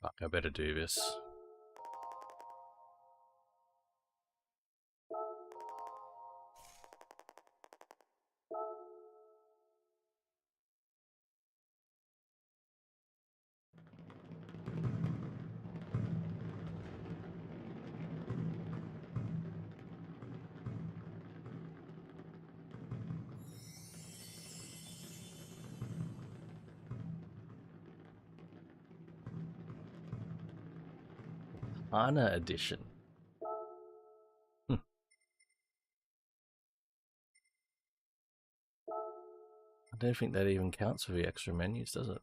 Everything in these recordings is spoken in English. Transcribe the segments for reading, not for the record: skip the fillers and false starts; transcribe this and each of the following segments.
Fuck, I better do this. Ana edition. I don't think that even counts for the extra menus, does it?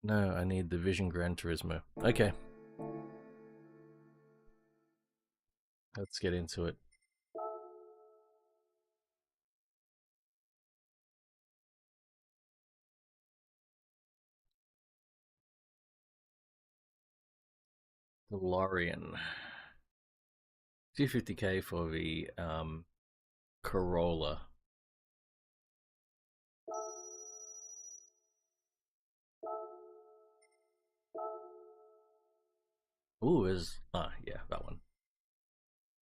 No, I need the Vision Gran Turismo. Okay. Let's get into it. DeLorean. 250k for the Corolla. Ooh, yeah, that one.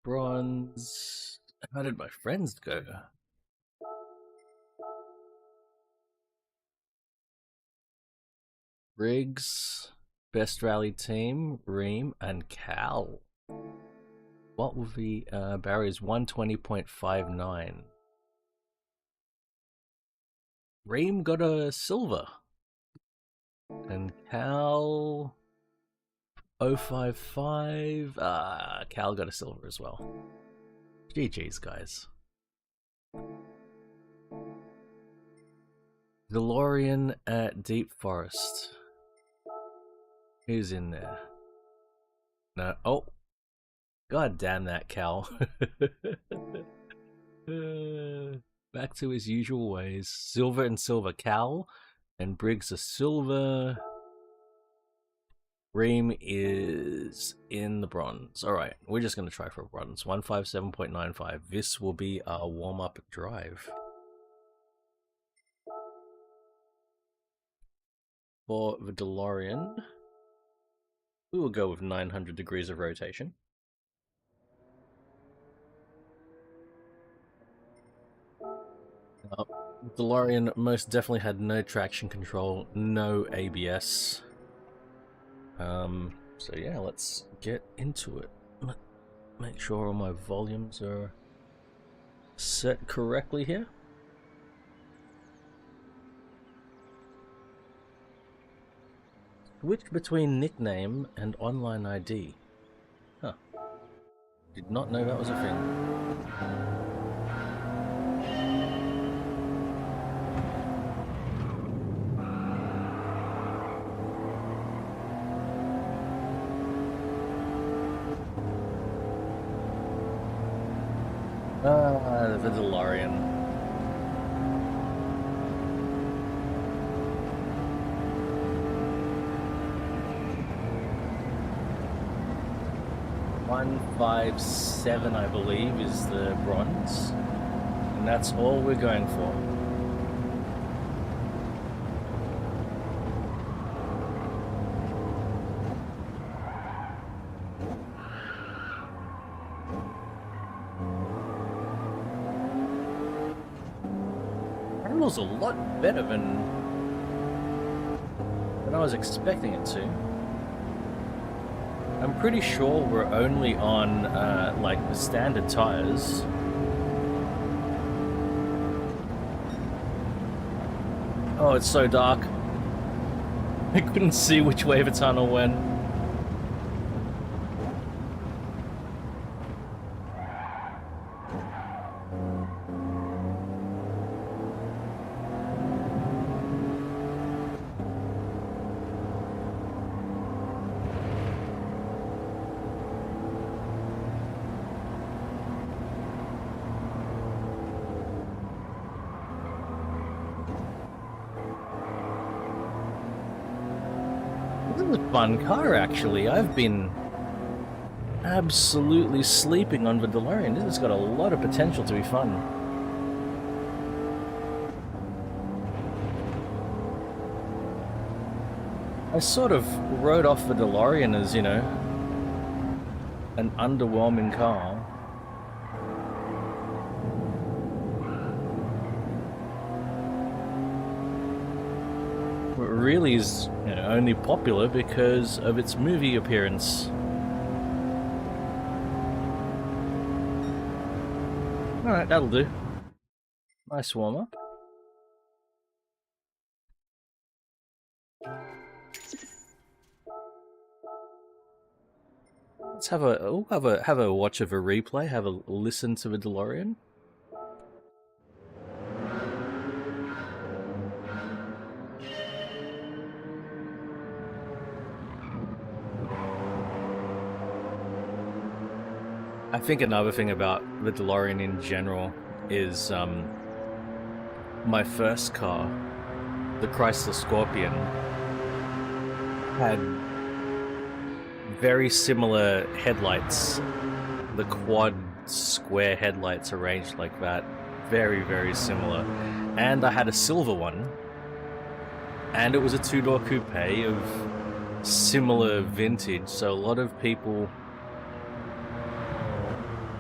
Bronze. How did my friends go? Riggs, Best Rally Team, Ream, and Cal. What will the barriers? 120.59. Ream got a silver. And Cal 055. Cal got a silver as well. GG's, guys. DeLorean at Deep Forest. Who's in there? No. Oh. God damn that, Cal. Back to his usual ways. Silver and silver. Cal and Briggs are silver. Ream is in the bronze. Alright, we're just going to try for a bronze. 157.95. This will be our warm-up drive. For the DeLorean, we will go with 900 degrees of rotation. DeLorean most definitely had no traction control, no ABS. So yeah, let's get into it. Make sure all my volumes are set correctly here. Switch between nickname and online ID. Huh. Did not know that was a thing. The DeLorean. $157, I believe, is the bronze, and that's all we're going for. A lot better than I was expecting it to. I'm pretty sure we're only on like the standard tires. Oh, it's so dark. I couldn't see which way the tunnel went. Fun car, actually. I've been absolutely sleeping on the DeLorean. This has got a lot of potential to be fun. I sort of wrote off the DeLorean as, you know, an underwhelming car. It really is, you know, only popular because of its movie appearance. Alright, that'll do. Nice warm-up. Let's have a watch of a replay, have a listen to the DeLorean. I think another thing about the DeLorean in general is my first car, the Chrysler Scorpion, had very similar headlights. The quad square headlights arranged like that. Very, very similar. And I had a silver one. And it was a two-door coupe of similar vintage, so a lot of people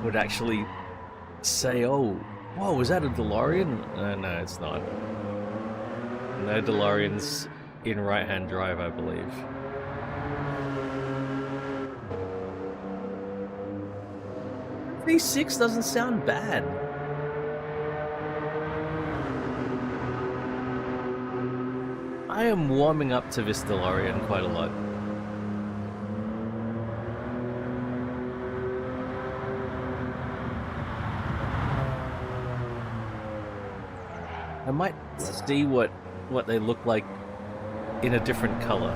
would actually say, oh, whoa, was that a DeLorean? No, it's not. No DeLoreans in right-hand drive, I believe. V6 doesn't sound bad. I am warming up to this DeLorean quite a lot. I might see what they look like in a different color.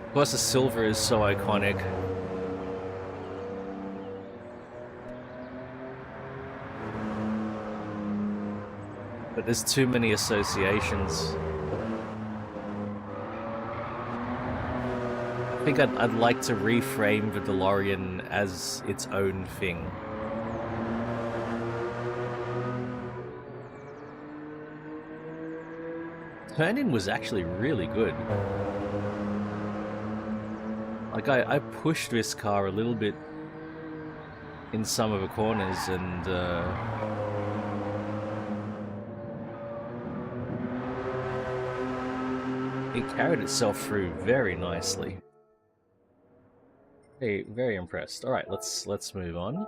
Of course, the silver is so iconic. But there's too many associations. I think I'd like to reframe the DeLorean as its own thing. Turn-in was actually really good. Like, I pushed this car a little bit in some of the corners, and it carried itself through very nicely. Very, very impressed. All right, let's move on.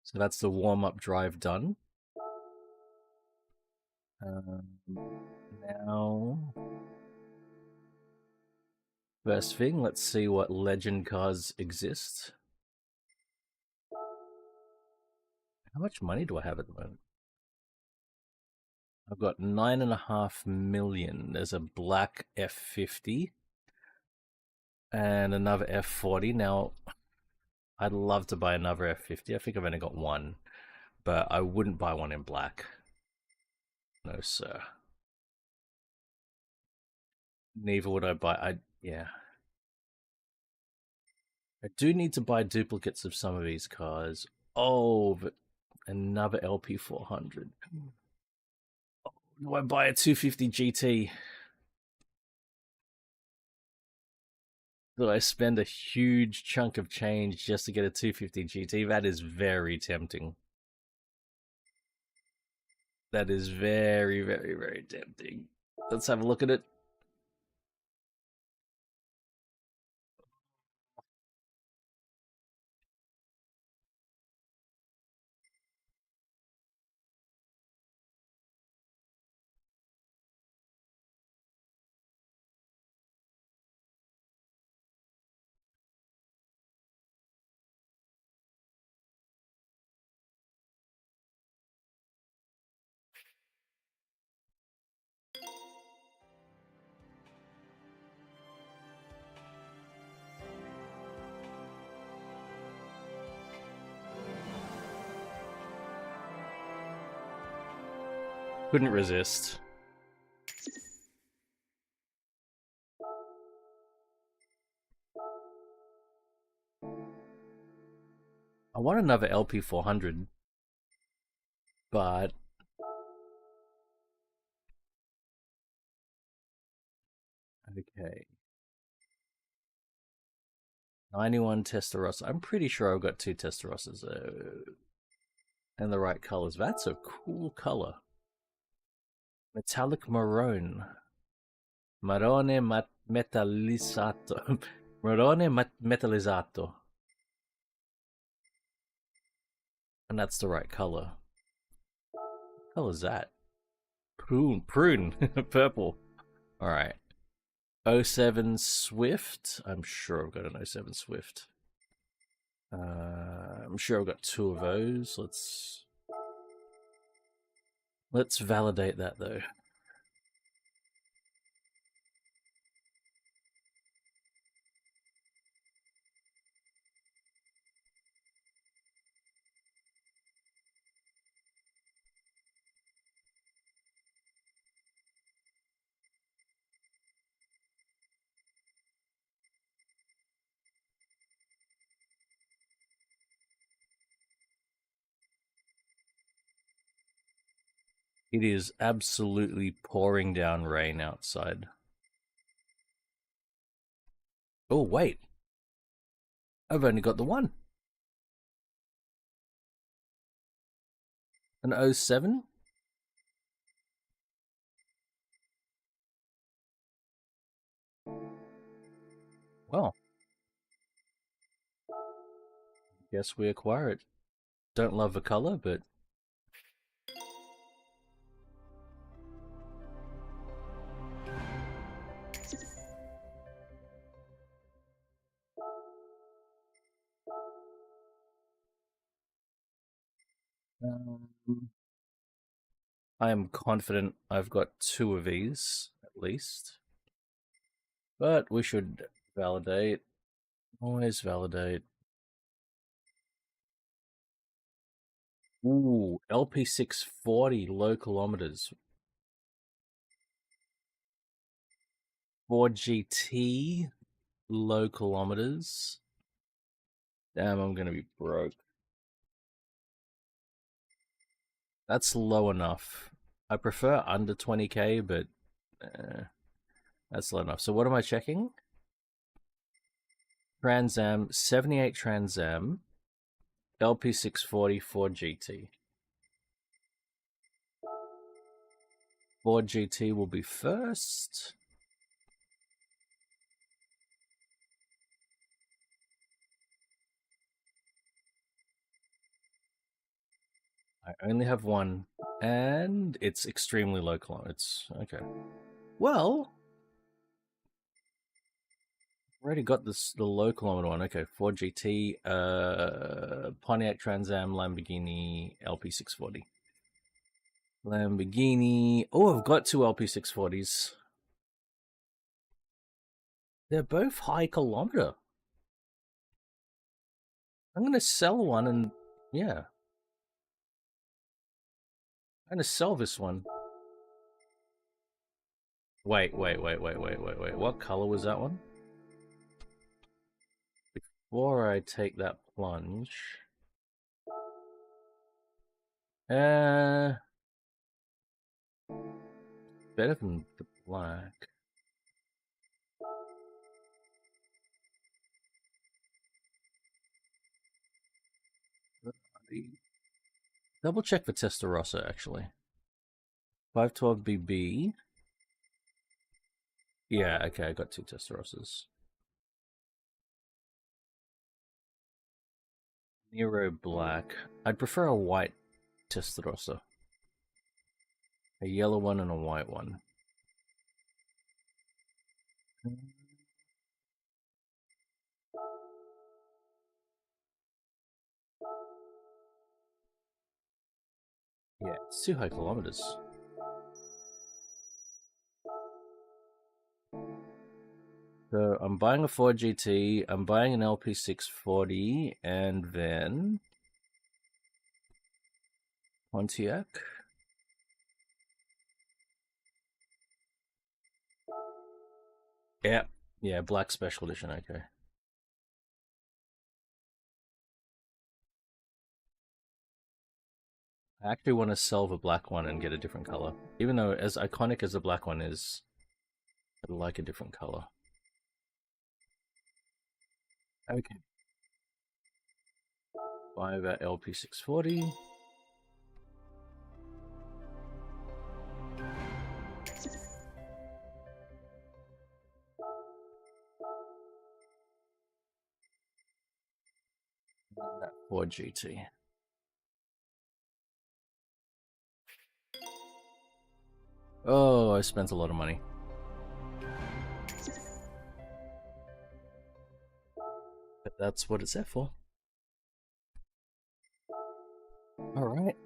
So that's the warm-up drive done. Now, first thing, let's see what legend cars exist. How much money do I have at the moment? I've got 9.5 million. There's a black F50 and another F40. Now, I'd love to buy another F50. I think I've only got one, but I wouldn't buy one in black. No, sir. Neither would I buy. Yeah. I do need to buy duplicates of some of these cars. Oh, but another LP400. Oh, do I buy a 250 GT? Do I spend a huge chunk of change just to get a 250 GT? That is very tempting. That is very, very, very tempting. Let's have a look at it. Couldn't resist. I want another LP400, but Okay. 91 Testarossa. I'm pretty sure I've got 2 Testarossas. And the right colors. That's a cool color. Metallic maroon. Marrone metallizzato. Marrone metallizzato. And that's the right color. What color is that? Prune. Purple. Alright. 07 Swift. I'm sure I've got an 07 Swift. I'm sure I've got 2 of those. Let's validate that though. It is absolutely pouring down rain outside. Oh, wait. I've only got the one. An 07? Well, guess we acquire it. Don't love the color, but... I am confident I've got 2 of these, at least. But we should validate. Always validate. Ooh, LP640 low kilometers. 4GT low kilometers. Damn, I'm gonna be broke. That's low enough. I prefer under 20k, but that's low enough. So what am I checking? Trans Am, 78 Trans Am, LP640 4GT. 4GT will be first. I only have one, and it's extremely low kilometers. Okay. Well, already got this the low kilometer one. Okay, 4GT, Pontiac Trans Am, Lamborghini, LP640. Lamborghini. Oh, I've got 2 LP640s. They're both high kilometer. I'm gonna sell one and yeah. I'm gonna sell this one. Wait. What color was that one? Before I take that plunge. Better than the black. Double check for Testarossa, actually. 512BB. Yeah, okay, I got 2 Testarossas. Nero black. I'd prefer a white Testarossa. A yellow one and a white one. Yeah, it's 2 high kilometers. So I'm buying a 4GT, I'm buying an LP640, and then Pontiac. Yeah, black special edition, okay. I actually want to sell the black one and get a different color. Even though as iconic as the black one is, I'd like a different color. Okay. Buy that LP640. That Ford GT. Oh, I spent a lot of money. But that's what it's there for. Alright.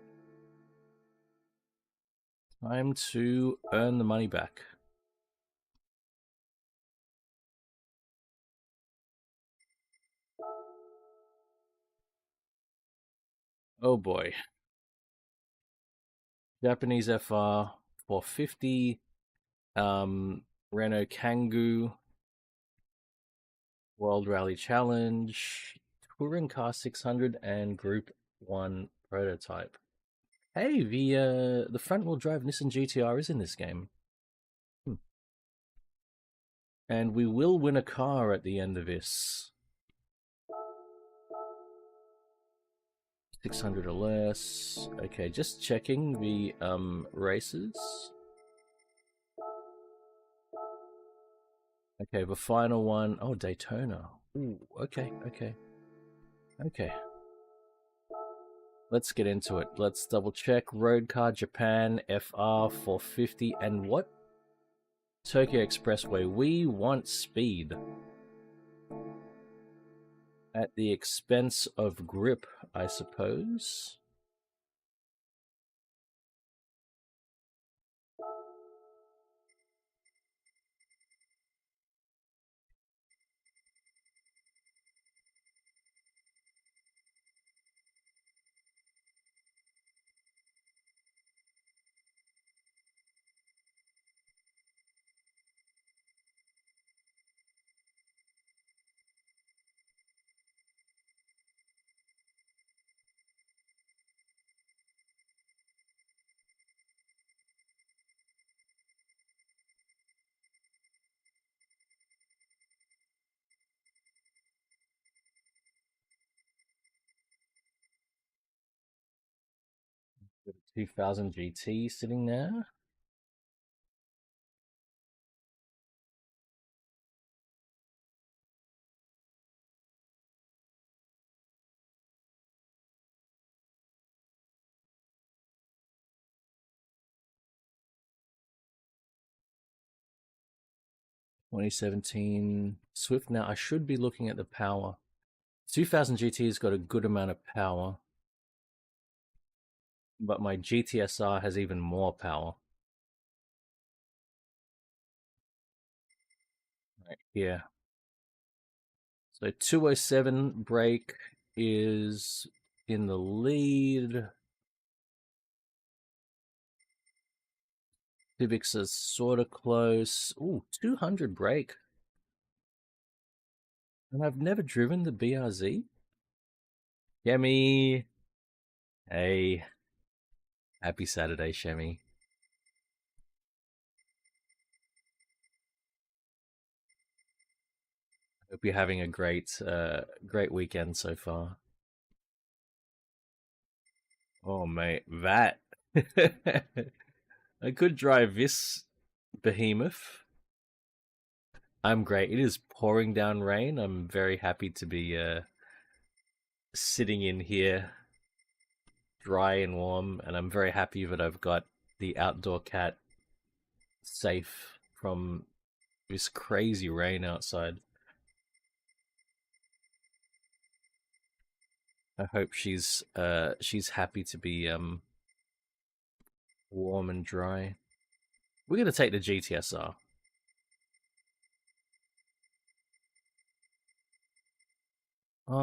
Time to earn the money back. Oh boy. Japanese FR 450. Renault Kangoo. World Rally Challenge. Touring Car 600 and Group 1 prototype. Hey, the front-wheel drive Nissan GTR is in this game. And we will win a car at the end of this. 600 or less. Okay, just checking the races. Okay, the final one. Oh, Daytona. Ooh, okay. Let's get into it. Let's double check. Road Car Japan FR 450 and what? Tokyo Expressway. We want speed. At the expense of grip, I suppose. Got a 2000 GT sitting there. (2017) Swift. Now I should be looking at the power. 2000 GT has got a good amount of power, but my GTSR has even more power. Right here. So 207 brake is in the lead. Civics is sort of close. Ooh, 200 brake. And I've never driven the BRZ. Shemmy. Hey. Happy Saturday, Shemmy. Hope you're having a great weekend so far. Oh, mate. That. I could drive this behemoth. I'm great. It is pouring down rain. I'm very happy to be sitting in here, dry and warm, and I'm very happy that I've got the outdoor cat safe from this crazy rain outside. I hope she's happy to be warm and dry. We're gonna take the GTSR.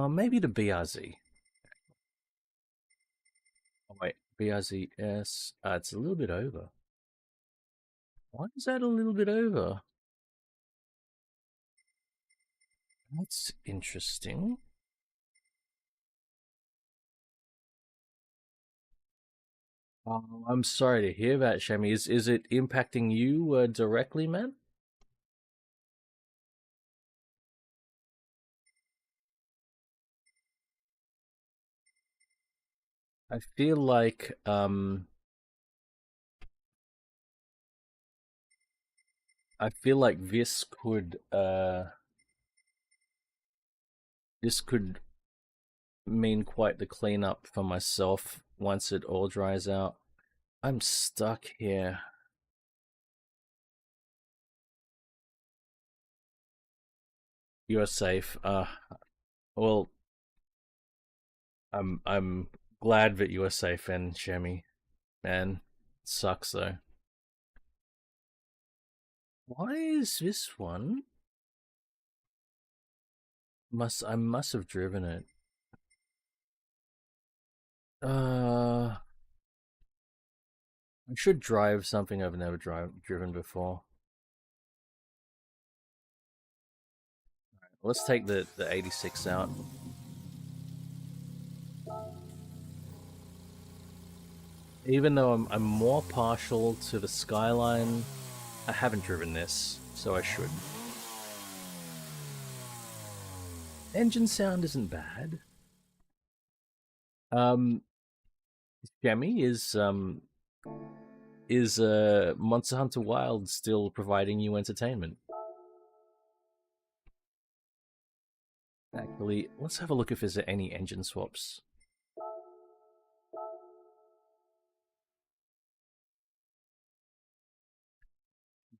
Maybe the BRZ. Oh wait, BRZS. It's a little bit over. Why is that a little bit over? That's interesting. I'm sorry to hear that, Shami. Is it impacting you directly, man? I feel like this could mean quite the cleanup for myself once it all dries out. I'm stuck here. You're safe. Well, I'm glad that you are safe, and Shemi. Man, it sucks though. Why is this one? I must have driven it. I should drive something I've never driven before. Let's take the 86 out. Even though I'm more partial to the Skyline, I haven't driven this, so I should. Engine sound isn't bad. Jemmy, is Monster Hunter Wild still providing you entertainment? Actually, let's have a look if there's any engine swaps.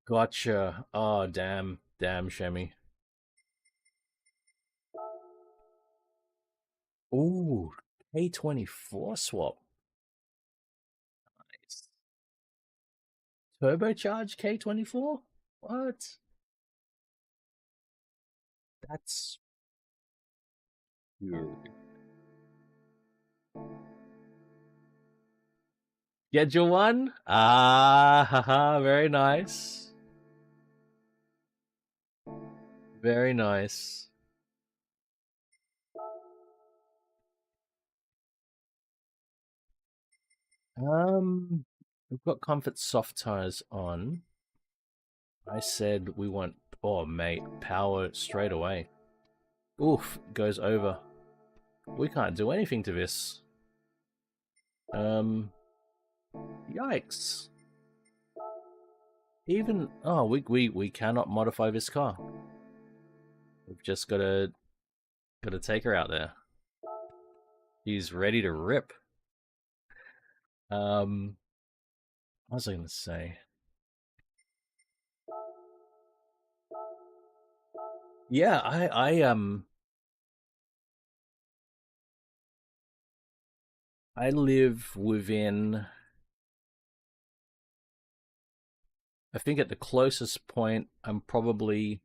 Gotcha. Oh, damn, Shemmy. Ooh, K24 swap. Nice. Turbocharged K24? What? That's good. Schedule 1? Ah, haha, very nice. Very nice. We've got comfort soft tires on. I said we want, oh mate, power straight away. Oof, goes over. We can't do anything to this. Yikes. Even, oh, we cannot modify this car. We've just gotta take her out there. She's ready to rip. What was I gonna say? Yeah, I live within, I think at the closest point, I'm probably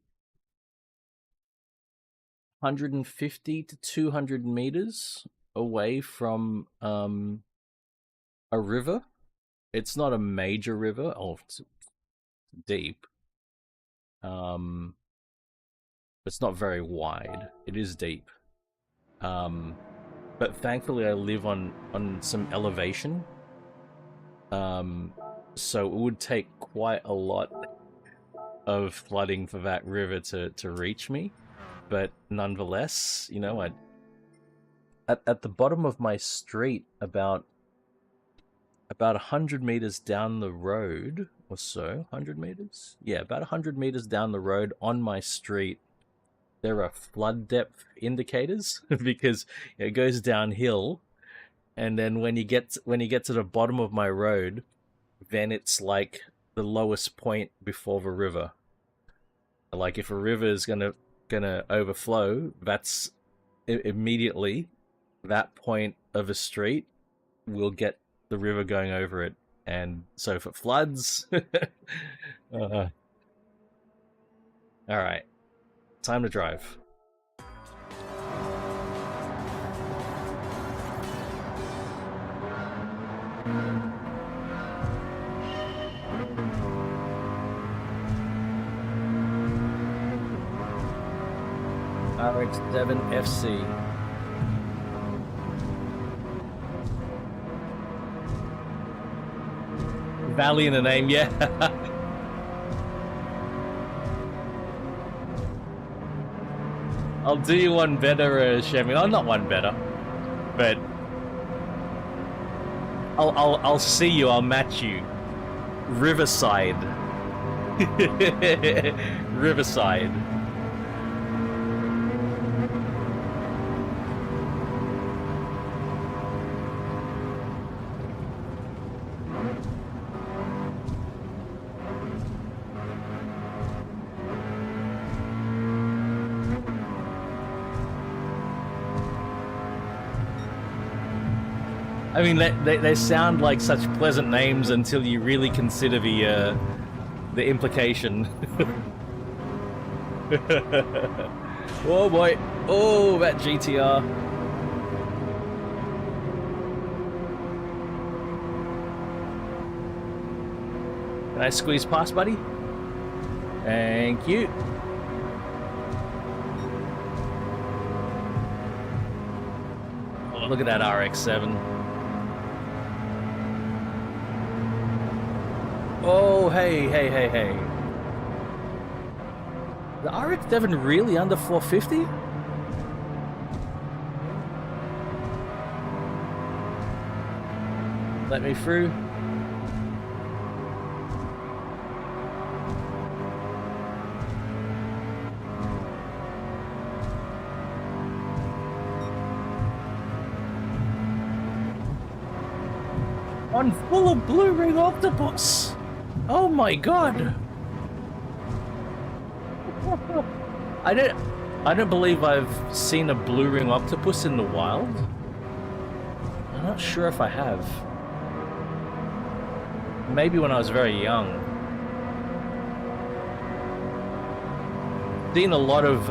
150 to 200 meters away from a river. It's not a major river. Oh, it's deep. It's not very wide. It is deep. But thankfully I live on some elevation. So it would take quite a lot of flooding for that river to reach me. But nonetheless, you know, at the bottom of my street, about 100 meters down the road or so, 100 meters? Yeah, about 100 meters down the road on my street, there are flood depth indicators because it goes downhill, and then when you get to the bottom of my road, then it's like the lowest point before the river. Like if a river is gonna overflow, that's immediately that point of a street will get the river going over it, and so if it floods, all right, time to drive. RX-7 FC. Valley in the name, yeah. I'll do you one better, Shemi. Oh, not one better, but I'll see you. I'll match you. Riverside. Riverside. I mean, they sound like such pleasant names until you really consider the implication. Oh boy! Oh, that GTR! Can I squeeze past, buddy? Thank you. Oh, look at that RX-7. Oh, hey. The RX-7 really under 450? Let me through. On full of blue ring octopus. Oh my god! I don't believe I've seen a blue ring octopus in the wild. I'm not sure if I have. Maybe when I was very young. Seen a lot of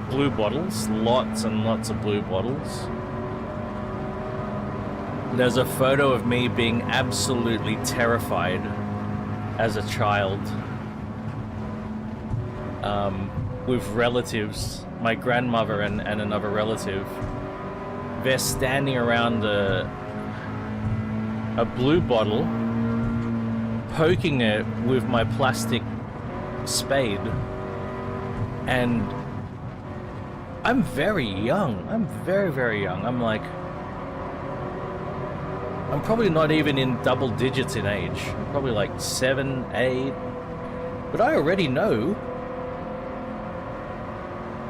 blue bottles, lots and lots of blue bottles. There's a photo of me being absolutely terrified as a child, with relatives, my grandmother and another relative. They're standing around a blue bottle, poking it with my plastic spade, and I'm very young. I'm very, very young. I'm like, I'm probably not even in double digits in age. I'm probably like 7, 8. But I already know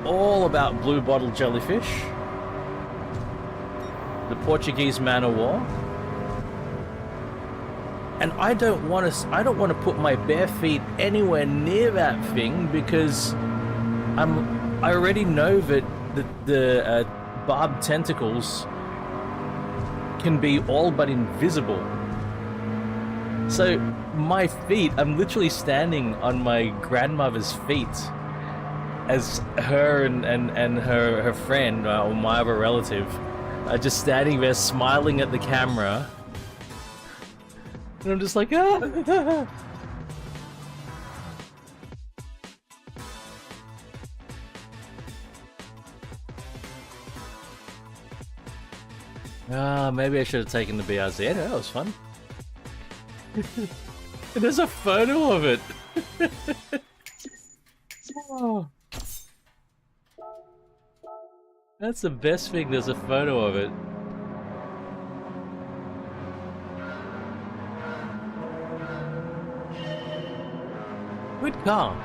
all about blue bottle jellyfish, the Portuguese man o' war, and I don't want to put my bare feet anywhere near that thing because I already know that the barbed tentacles can be all but invisible. So my feet, I'm literally standing on my grandmother's feet as her and her friend or my other relative are just standing there smiling at the camera, and I'm just like, ah. Maybe I should have taken the BRZ. That was fun. There's a photo of it. Oh. That's the best thing, there's a photo of it. Good car.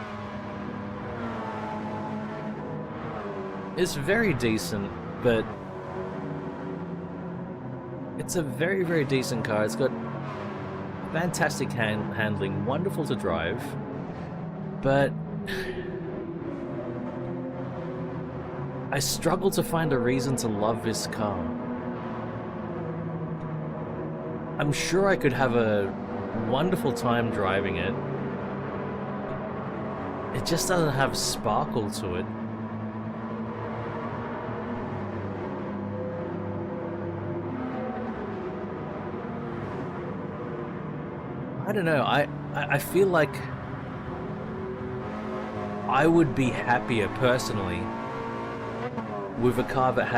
It's very decent, but it's a very, very decent car. It's got fantastic handling, wonderful to drive, but I struggle to find a reason to love this car. I'm sure I could have a wonderful time driving it. It just doesn't have sparkle to it. I don't know, I feel like I would be happier personally with a car that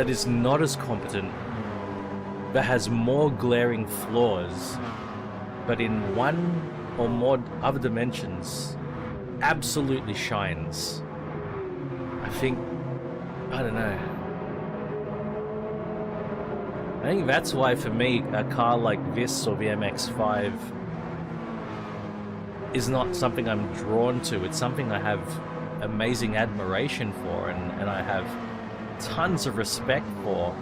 is not as competent, that has more glaring flaws, but in one or more other dimensions absolutely shines. I don't know. I think that's why, for me, a car like this or the MX-5 is not something I'm drawn to. It's something I have amazing admiration for, and I have tons of respect for.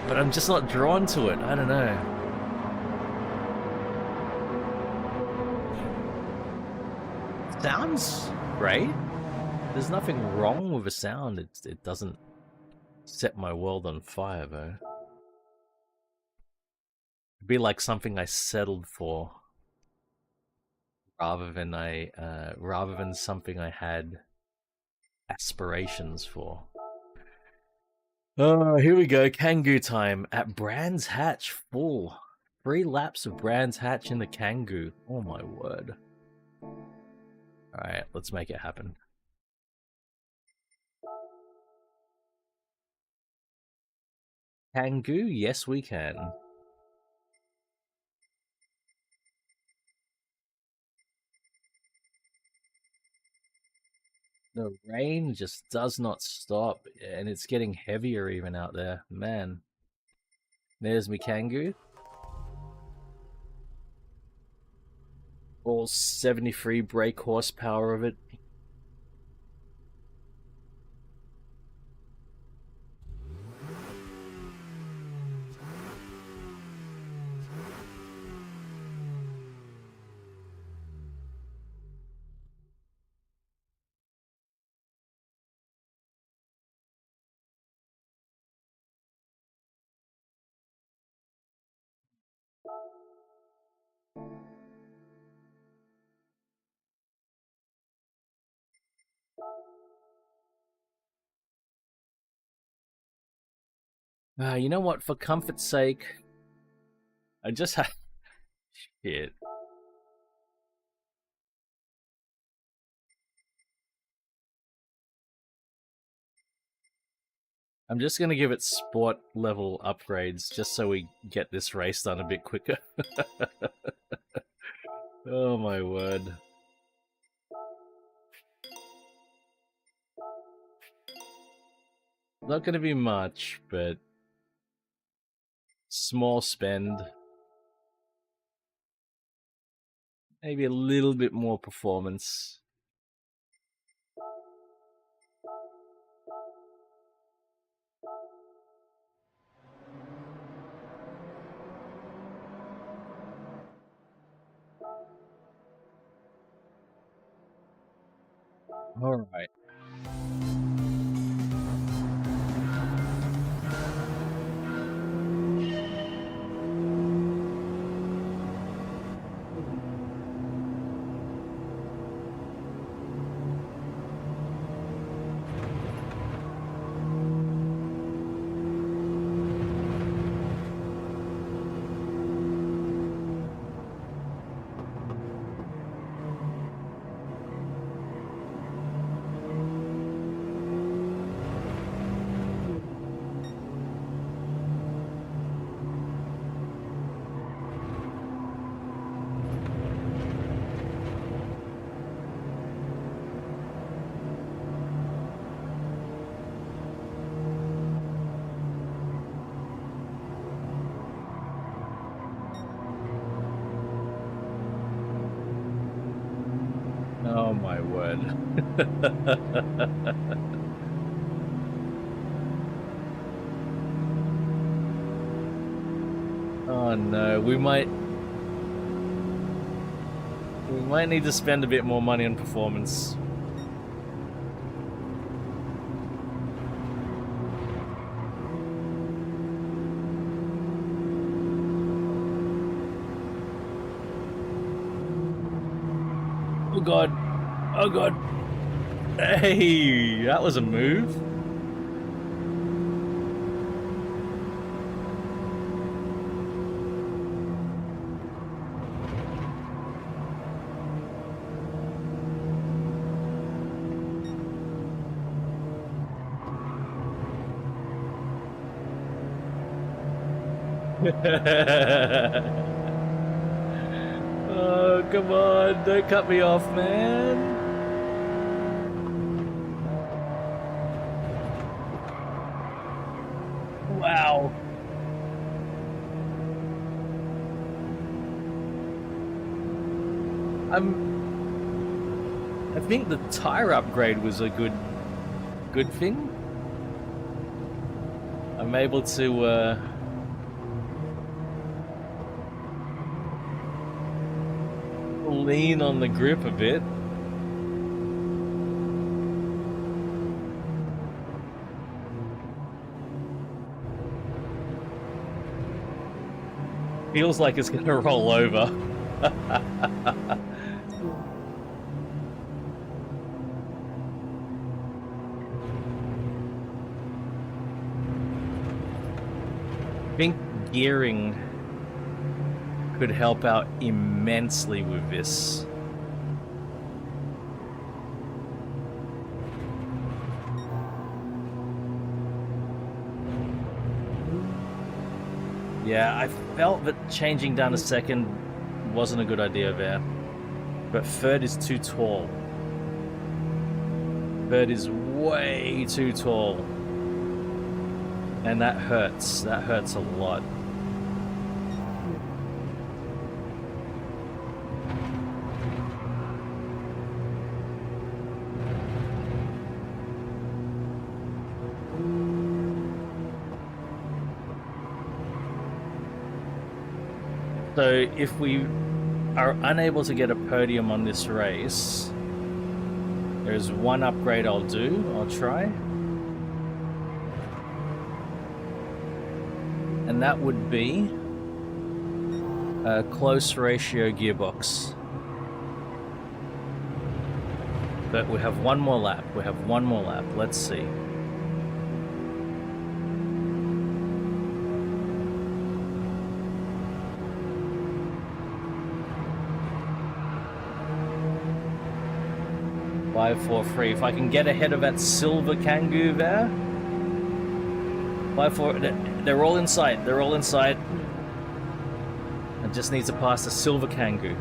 But I'm just not drawn to it. I don't know. Sounds great. There's nothing wrong with the sound. It doesn't set my world on fire, though. It'd be like something I settled for, rather than something I had aspirations for. Oh, here we go. Kangoo time at Brands Hatch full. 3 laps of Brands Hatch in the Kangoo. Oh my word. Alright, let's make it happen. Kangoo? Yes, we can. The rain just does not stop, and it's getting heavier even out there. Man. There's me Kangoo. All 73 brake horsepower of it. You know what? For comfort's sake, I just have... Shit. I'm just gonna give it sport level upgrades just so we get this race done a bit quicker. Oh my word. Not gonna be much, but small spend. Maybe a little bit more performance. All right. Oh my word. Oh no, we might need to spend a bit more money on performance. Oh god. Oh god. Hey, that was a move. Oh, come on, don't cut me off, man. Wow. I think the tire upgrade was a good thing. I'm able to lean on the grip a bit. Feels like it's gonna roll over. I think gearing could help out immensely with this. Yeah, I felt that changing down a second wasn't a good idea there. But third is too tall. Third is way too tall. And that hurts. That hurts a lot. So if we are unable to get a podium on this race, there's one upgrade I'll do. I'll try. And that would be a close ratio gearbox. But we have one more lap. We have one more lap. Let's see. Five, 4, 3. If I can get ahead of that silver Kangoo there. 5, 4. They're all in sight. They're all in sight. I just need to pass the silver Kangoo.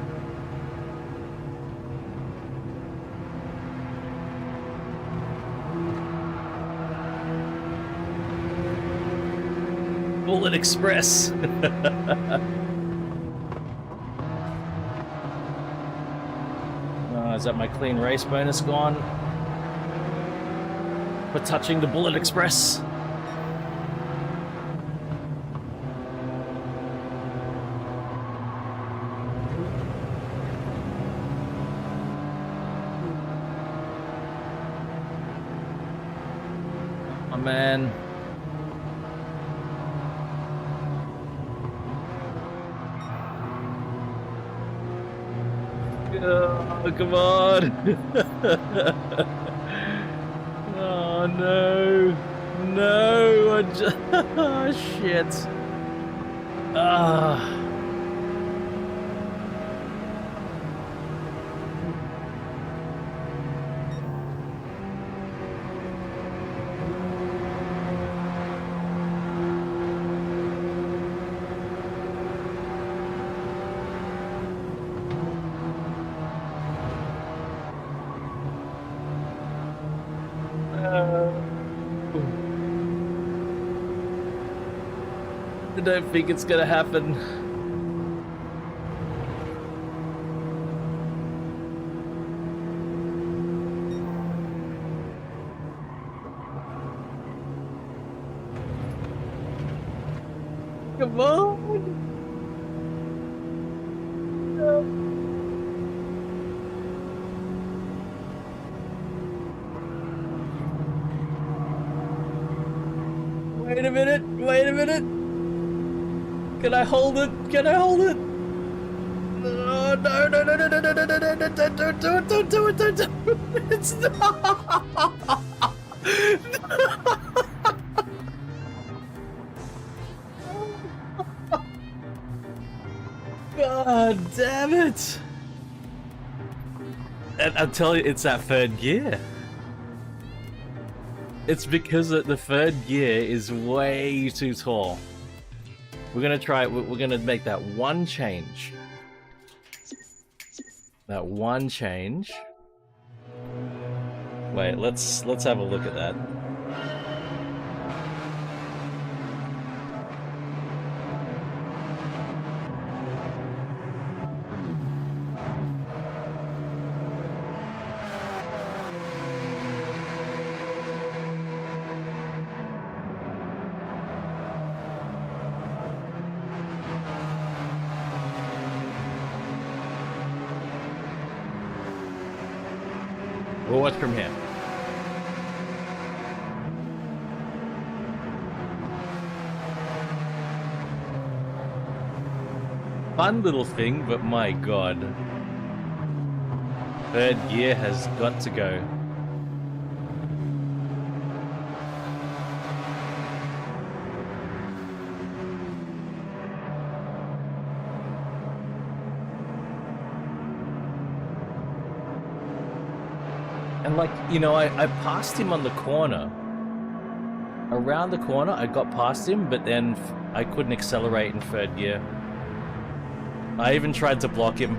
Bullet Express. Is that my clean race bonus gone? For touching the Bullet Express. Oh man. Oh, come on! Oh no! No! I just... Oh shit! Ah! I don't think it's gonna happen. Come on! Wait a minute! Wait a minute! Can I hold it? Can I hold it? No, no, no, no, no, no, no, no, no, no, no, don't do it, don't do it, don't do it. It's not. God damn it. And I'm telling you, it's that third gear. It's because the third gear is way too tall. We're gonna try. We're gonna make that one change. That one change. Wait, let's have a look at that. We'll watch from here. Fun little thing, but my god. Third gear has got to go. And like, you know, I passed him on the corner. Around the corner, I got past him, but then I couldn't accelerate in third gear. I even tried to block him.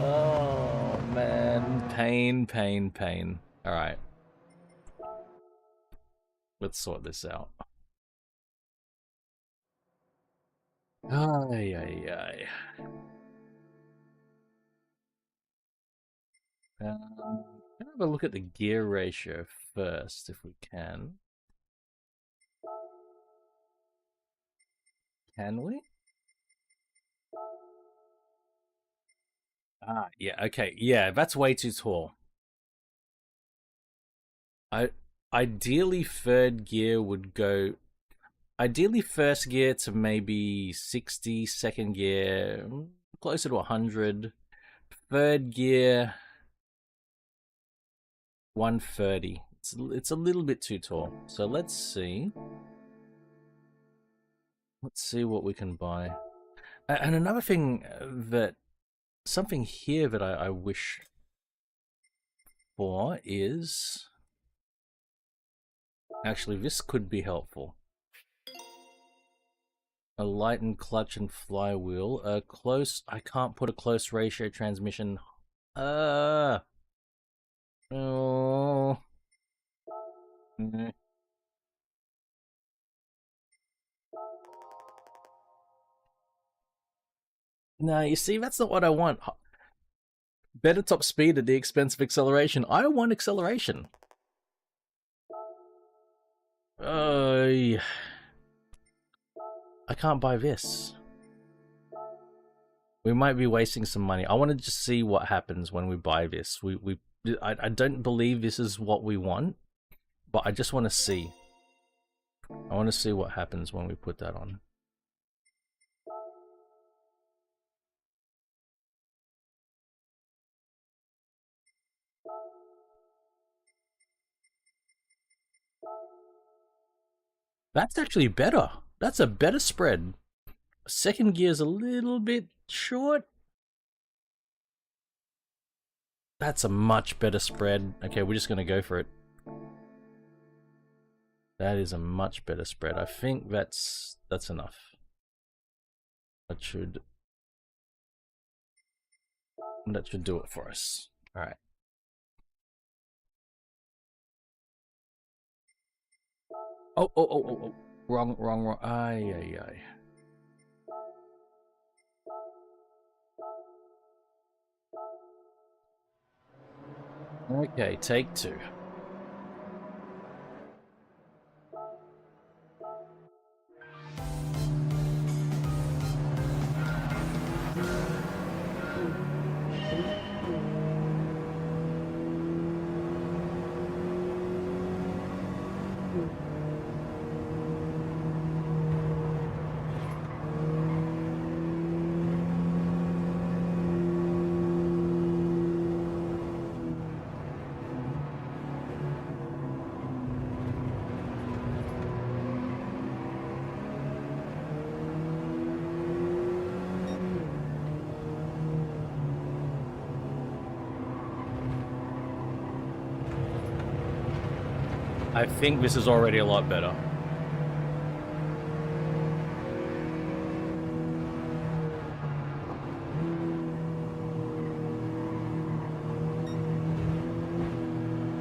Oh, man. Pain, pain, pain. Alright. Let's sort this out. Ay, ay, ay. Let's have a look at the gear ratio first, if we can. Can we? Ah, yeah, okay. Yeah, that's way too tall. Ideally third gear would go... Ideally first gear to maybe 60, second gear closer to 100. Third gear 130. It's a little bit too tall. So let's see. Let's see what we can buy. And another thing that... Something here that I wish for is... Actually, this could be helpful. A lightened clutch and flywheel. A close... I can't put a close ratio transmission. Oh... No, you see, that's not what I want. Better top speed at the expense of acceleration. I want acceleration. I can't buy this. We might be wasting some money. I want to just see what happens when we buy this. I don't believe this is what we want, but I just want to see. I want to see what happens when we put that on. That's actually better. That's a better spread. Second gear's a little bit short. That's a much better spread. Okay, we're just gonna go for it. That is a much better spread. I think that's enough. That should do it for us. All right. Oh. Wrong. Ay. Okay, take two. I think this is already a lot better.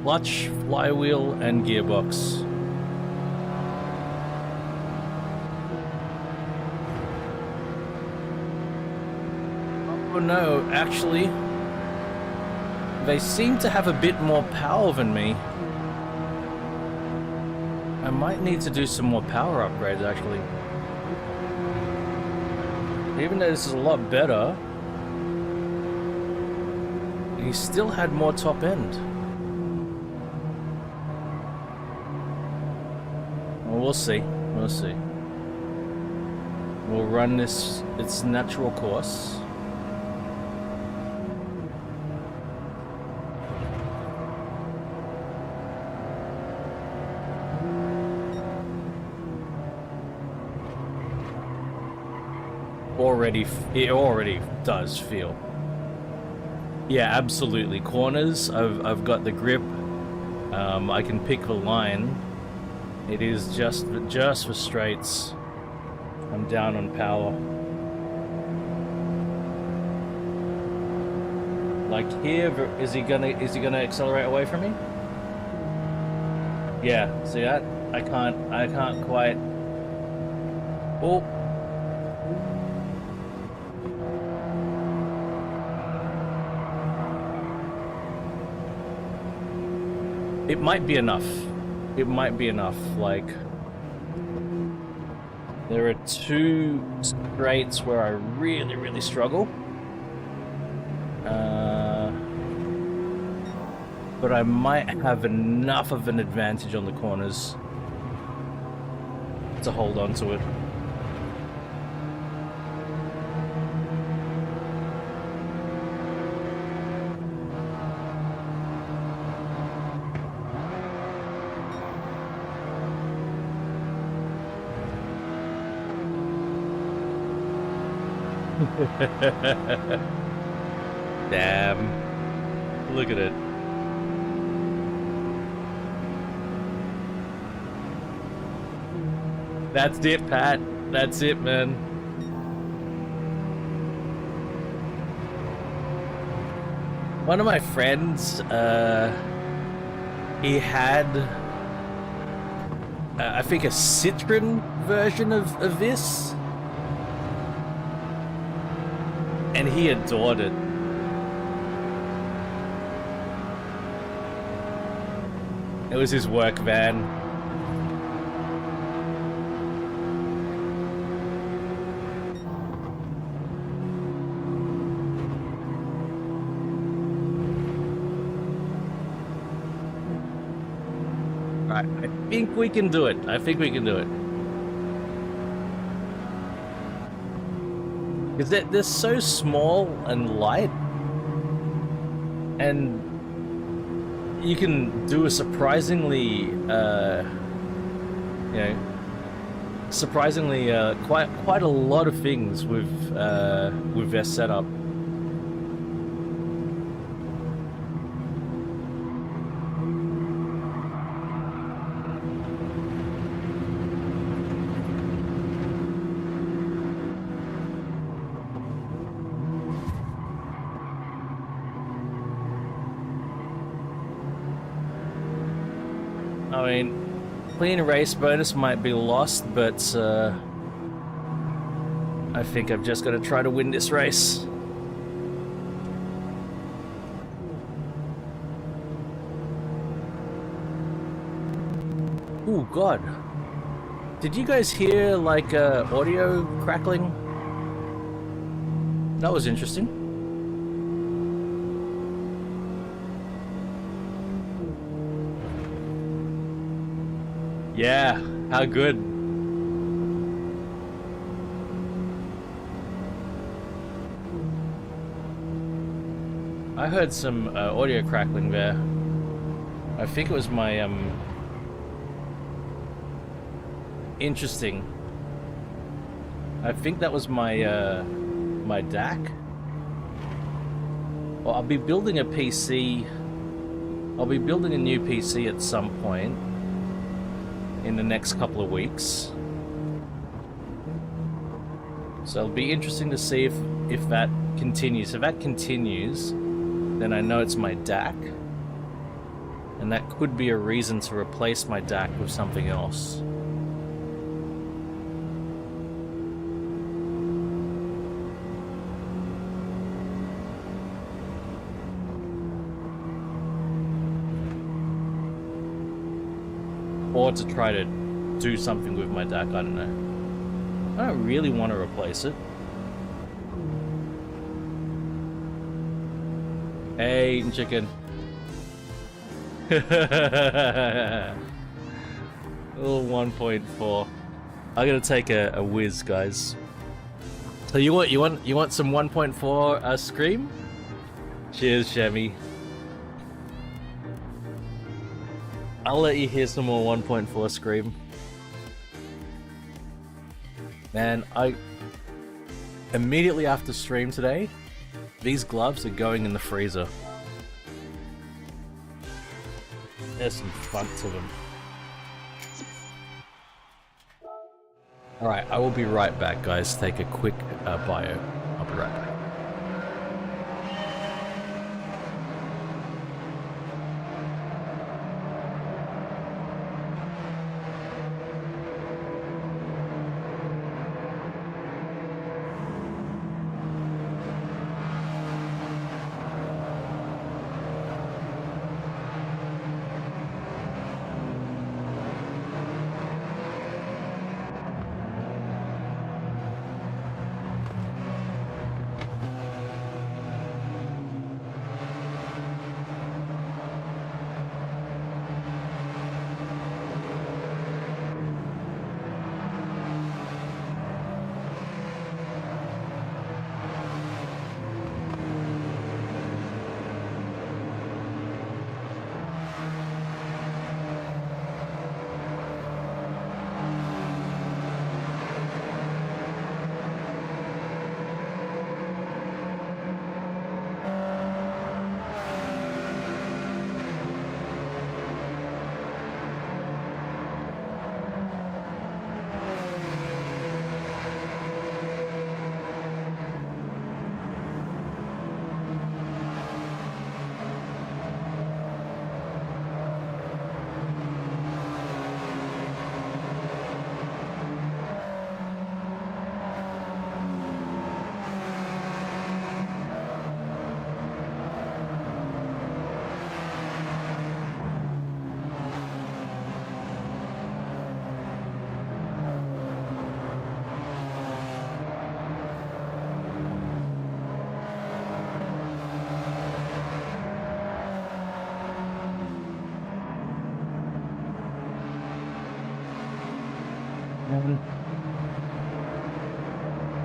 Clutch, flywheel, and gearbox. Oh no, actually, they seem to have a bit more power than me. I might need to do some more power upgrades, actually. Even though this is a lot better, He still had more top end. Well, we'll see. We'll see. We'll run this its natural course. It already does feel. Yeah, absolutely. Corners, I've got the grip. I can pick the line. It is just for straights. I'm down on power. Like here, is he gonna accelerate away from me? Yeah, see that? I can't quite. Oh. It might be enough. It might be enough. Like, there are two straights where I really struggle. But I might have enough of an advantage on the corners to hold on to it. Damn. Look at it. That's it, Pat. That's it, man. One of my friends, he had, I think, a Citroen version of this. And he adored it. It was his work van. Right, I think we can do it. I think we can do it. Because they're so small and light, and you can do a surprisingly, surprisingly quite a lot of things with their setup. I mean, clean race bonus might be lost, but I think I've just got to try to win this race. Ooh, God. Did you guys hear, like, audio crackling? That was interesting. Yeah, how good. I heard some audio crackling there. I think it was my interesting. I think that was my my DAC. Well, I'll be building a PC. I'll be building a new PC at some point in the next couple of weeks. So it'll be interesting to see if that continues. If that continues, then I know it's my DAC. And that could be a reason to replace my DAC with something else. Or to try to do something with my DAC, I don't know. I don't really want to replace it. Hey, eating chicken. Little 1.4. I'm gonna take a whiz, guys. So you want some 1.4 Scream? Cheers, Shemmy. I'll let you hear some more 1.4 Scream. Man, I immediately after stream today, these gloves are going in the freezer. There's some fun to them. Alright, I will be right back, guys. Take a quick bio. I'll be right back.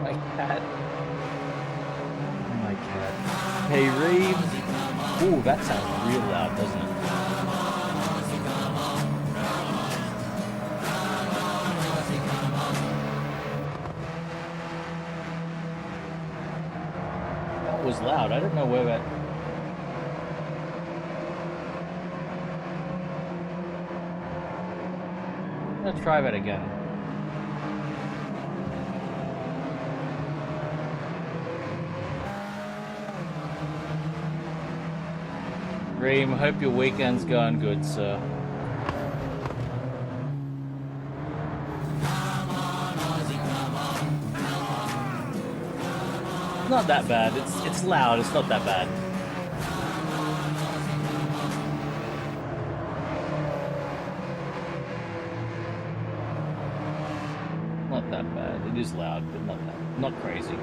My cat. My cat. Hey, Reeves. Ooh, that sounds real loud, doesn't it? That was loud. I don't know where that... Let's try that again. Reem, hope your weekend's going good, sir. Not that bad. It's loud. It's not that bad. Not that bad. It is loud, but not crazy.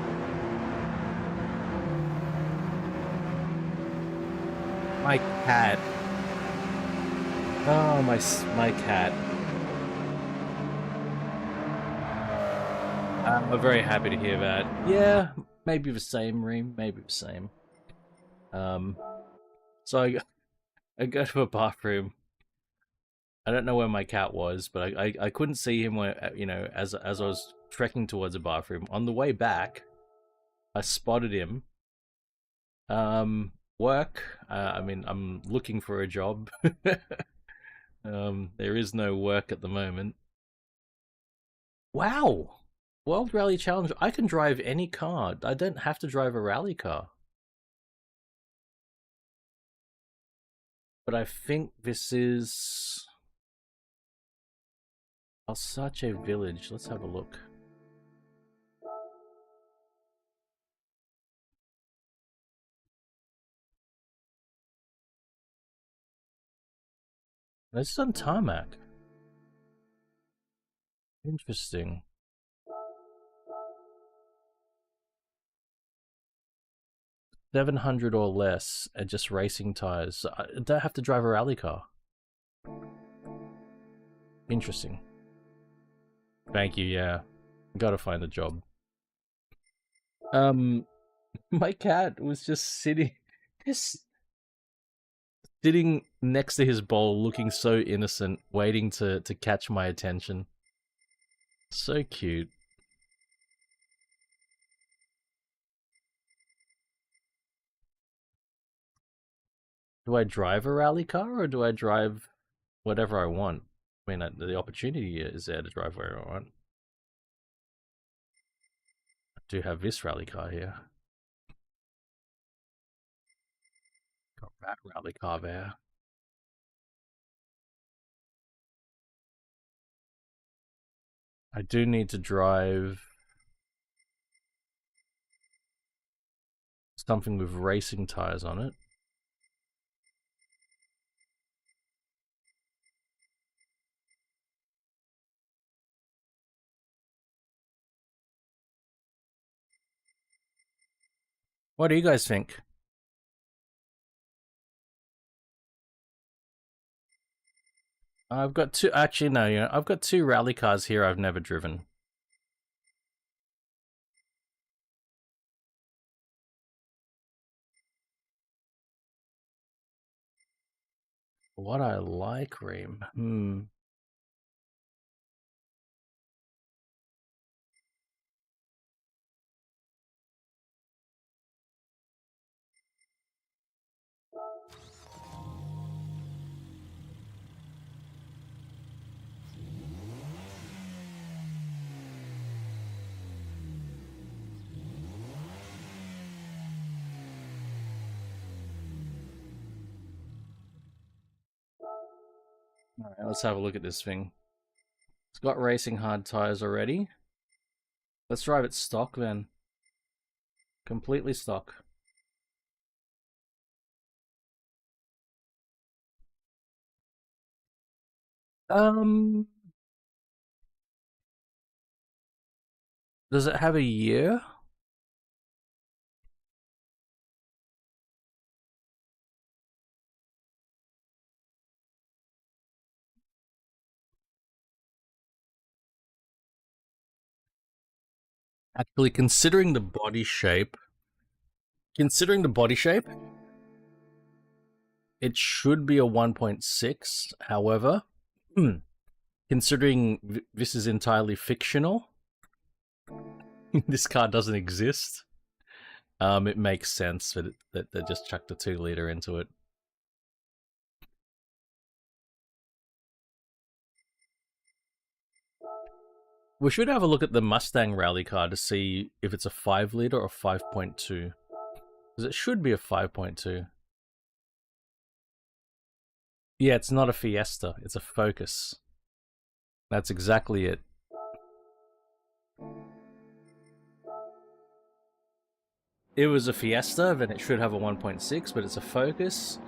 My cat. Oh, my cat. I'm very happy to hear that. Yeah, maybe the same, Reem. Maybe the same. So I go to a bathroom. I don't know where my cat was, but I couldn't see him where, you know, as I was trekking towards a bathroom. On the way back, I spotted him. Work. I mean, I'm looking for a job. There is no work at the moment. Wow! World Rally Challenge. I can drive any car. I don't have to drive a rally car. But I think this is... Alsace Village. Let's have a look. This is on tarmac. Interesting. I 700 or less and just racing tires. So I don't have to drive a rally car. Interesting. Thank you, yeah. Gotta find a job. My cat was just sitting next to his bowl, looking so innocent, waiting to catch my attention. So cute. Do I drive a rally car or do I drive whatever I want? I mean, the opportunity is there to drive wherever I want. I do have this rally car here. Got that rally car there. I do need to drive something with racing tires on it. What do you guys think? I've got two. Actually, no. Yeah, I've got two rally cars here I've never driven. What I like, Reem. All right, let's have a look at this thing. It's got racing hard tires already. Let's drive it stock then. Completely stock. Does it have a year? Actually, considering the body shape, it should be a 1.6. However, considering this is entirely fictional, this car doesn't exist. It makes sense that they just chucked a 2-liter into it. We should have a look at the Mustang rally car to see if it's a 5-liter or 5.2. Because it should be a 5.2. Yeah, it's not a Fiesta, it's a Focus. That's exactly it. It was a Fiesta, then it should have a 1.6, but it's a Focus.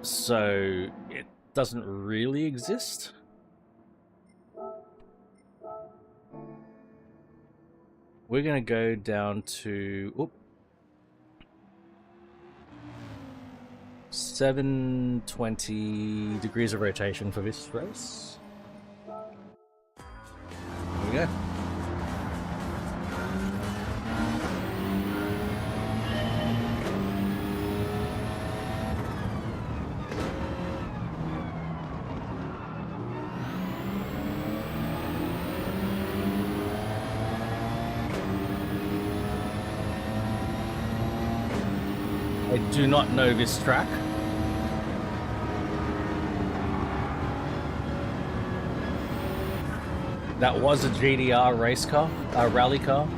So it doesn't really exist. We're gonna go down to 720 degrees of rotation for this race. Here we go. I do not know this track. That was a GDR race car, a rally car.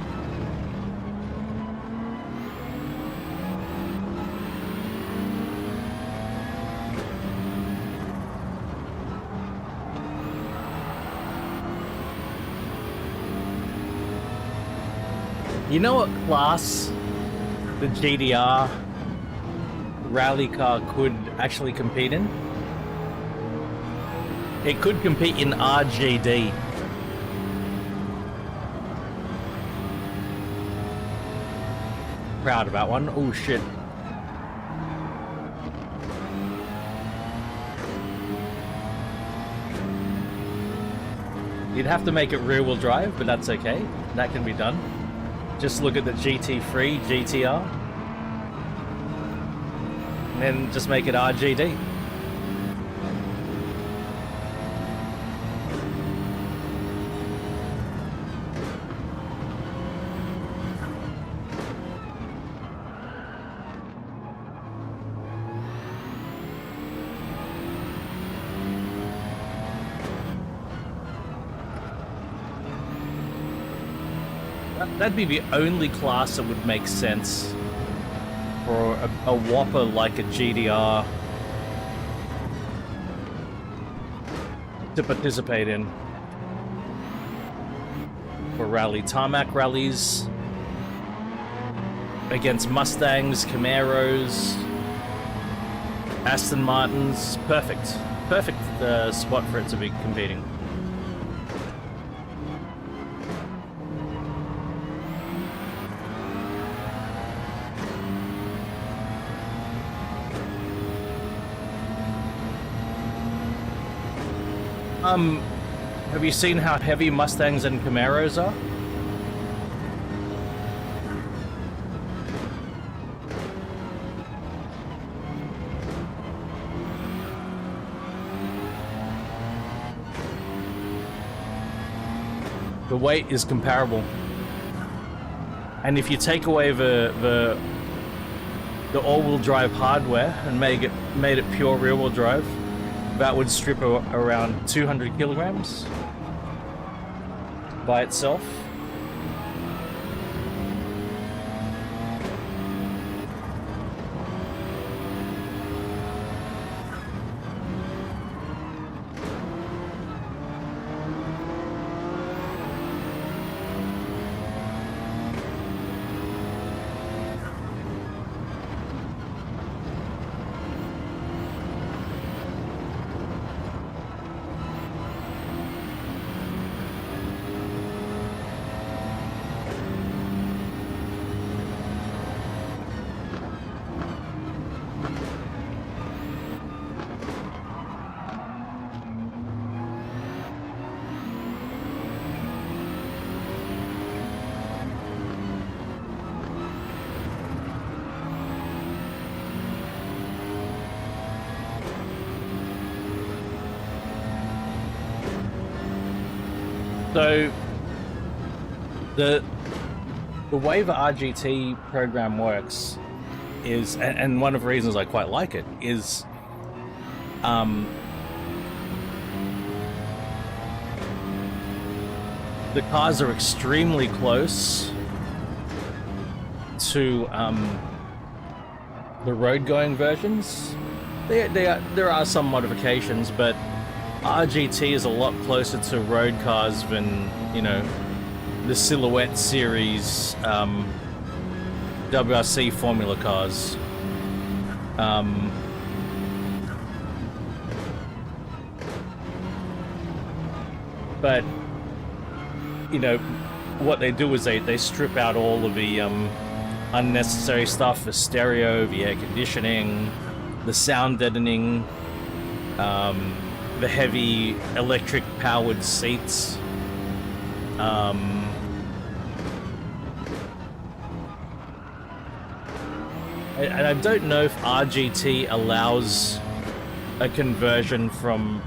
You know what class the GDR rally car could actually compete in? It could compete in RGD. proud of that one. Oh shit. You'd have to make it rear-wheel drive, but that's okay. That can be done. Just look at the GT3, GTR. And then just make it RGD. That'd be the only class that would make sense for a whopper like a GDR to participate in. For rally, tarmac rallies against Mustangs, Camaros, Aston Martins. Perfect. Perfect spot for it to be competing. Have you seen how heavy Mustangs and Camaros are? The weight is comparable. And if you take away the all-wheel drive hardware and made it pure rear-wheel drive, that would strip around 200 kilograms by itself. So the way the RGT program works is, and one of the reasons I quite like it is, the cars are extremely close to the road-going versions. There are some modifications, but RGT is a lot closer to road cars than, you know, the Silhouette series WRC formula cars. But, you know, what they do is they strip out all of the unnecessary stuff, the stereo, the air conditioning, the sound deadening, the heavy electric powered seats. And I don't know if RGT allows a conversion from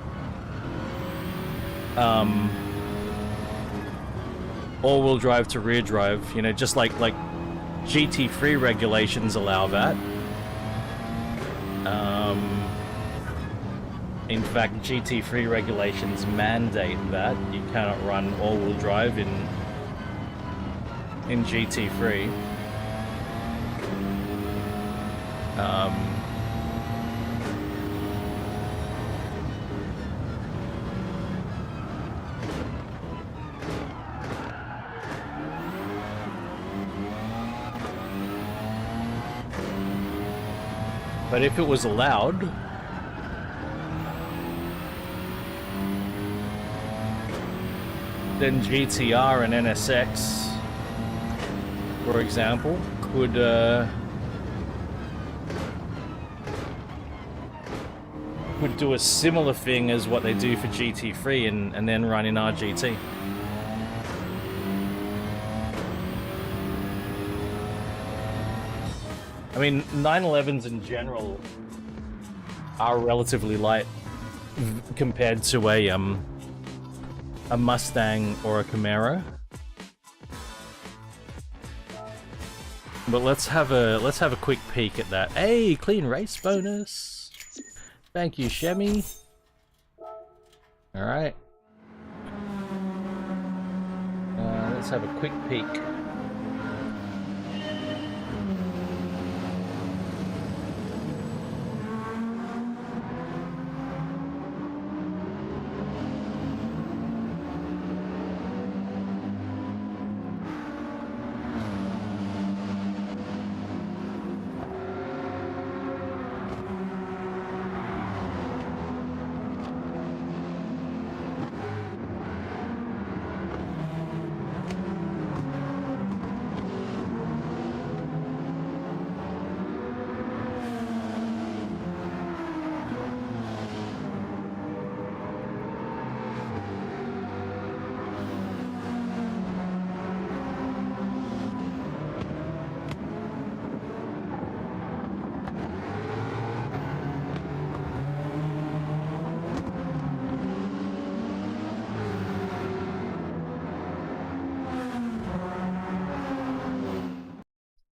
all-wheel drive to rear drive, you know, just like GT3 regulations allow that. In fact, GT3 regulations mandate that you cannot run all-wheel drive in GT3. But if it was allowed, then GTR and NSX, for example, could do a similar thing as what they do for GT3 and then run in RGT. I mean, 911s in general are relatively light compared to a Mustang or a Camaro. But let's have a quick peek at that. Hey, clean race bonus. Thank you, Shemmy. All right. Let's have a quick peek.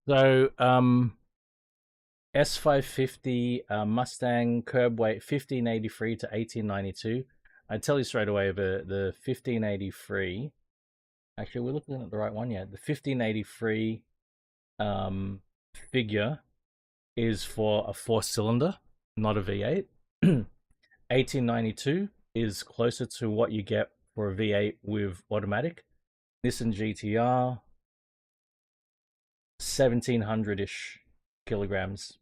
So, S550 Mustang curb weight 1583 to 1892. I tell you straight away, the 1583. Actually, we're looking at the right one yet. The 1583 figure is for a 4-cylinder, not a V8. 1892 is closer to what you get for a V8 with automatic. Nissan GTR, 1700-ish kilograms.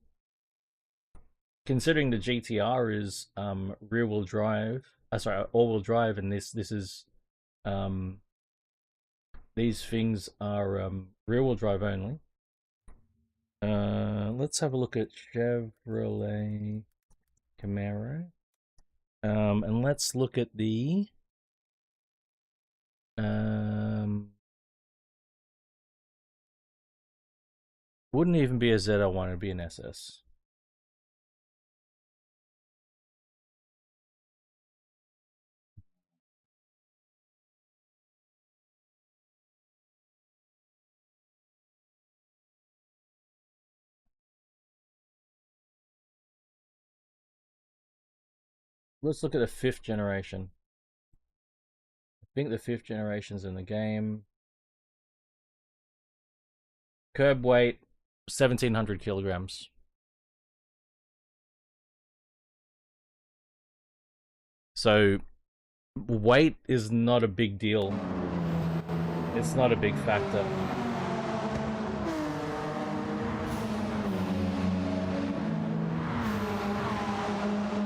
Considering the GTR is rear-wheel drive, all-wheel drive, and this is these things are rear-wheel drive only. Let's have a look at Chevrolet Camaro, and let's look at the wouldn't even be a Z01, it'd be an SS. Let's look at the 5th generation. I think the 5th generation's in the game. Curb weight, 1700 kilograms. So, weight is not a big deal. It's not a big factor.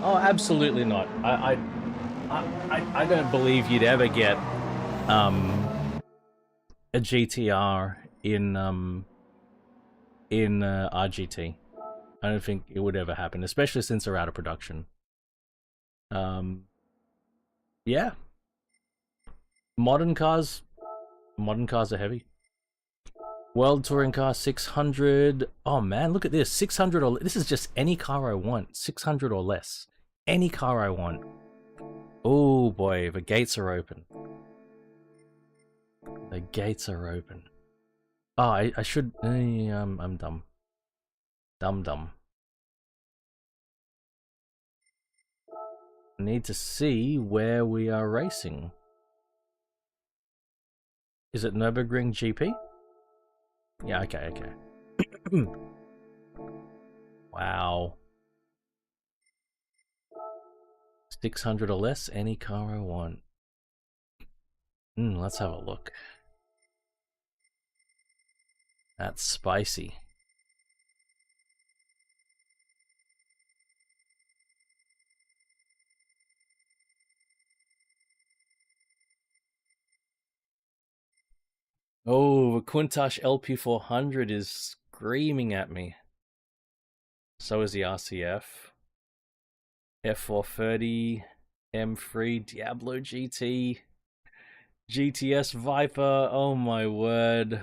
Oh, absolutely not. I don't believe you'd ever get a GTR in RGT. I don't think it would ever happen, especially since they're out of production. Yeah. Modern cars are heavy. World Touring Car 600. Oh man, look at this. 600 or this is just any car I want. 600 or less. Any car I want. Oh boy, the gates are open. The gates are open. Oh, I should. I'm dumb. Dumb. I need to see where we are racing. Is it Nürburgring GP? Yeah, okay. Wow. 600 or less, any car I want. Let's have a look. That's spicy. Oh, the Countach LP400 is screaming at me. So is the RCF. F430, M3, Diablo GT, GTS Viper, oh my word.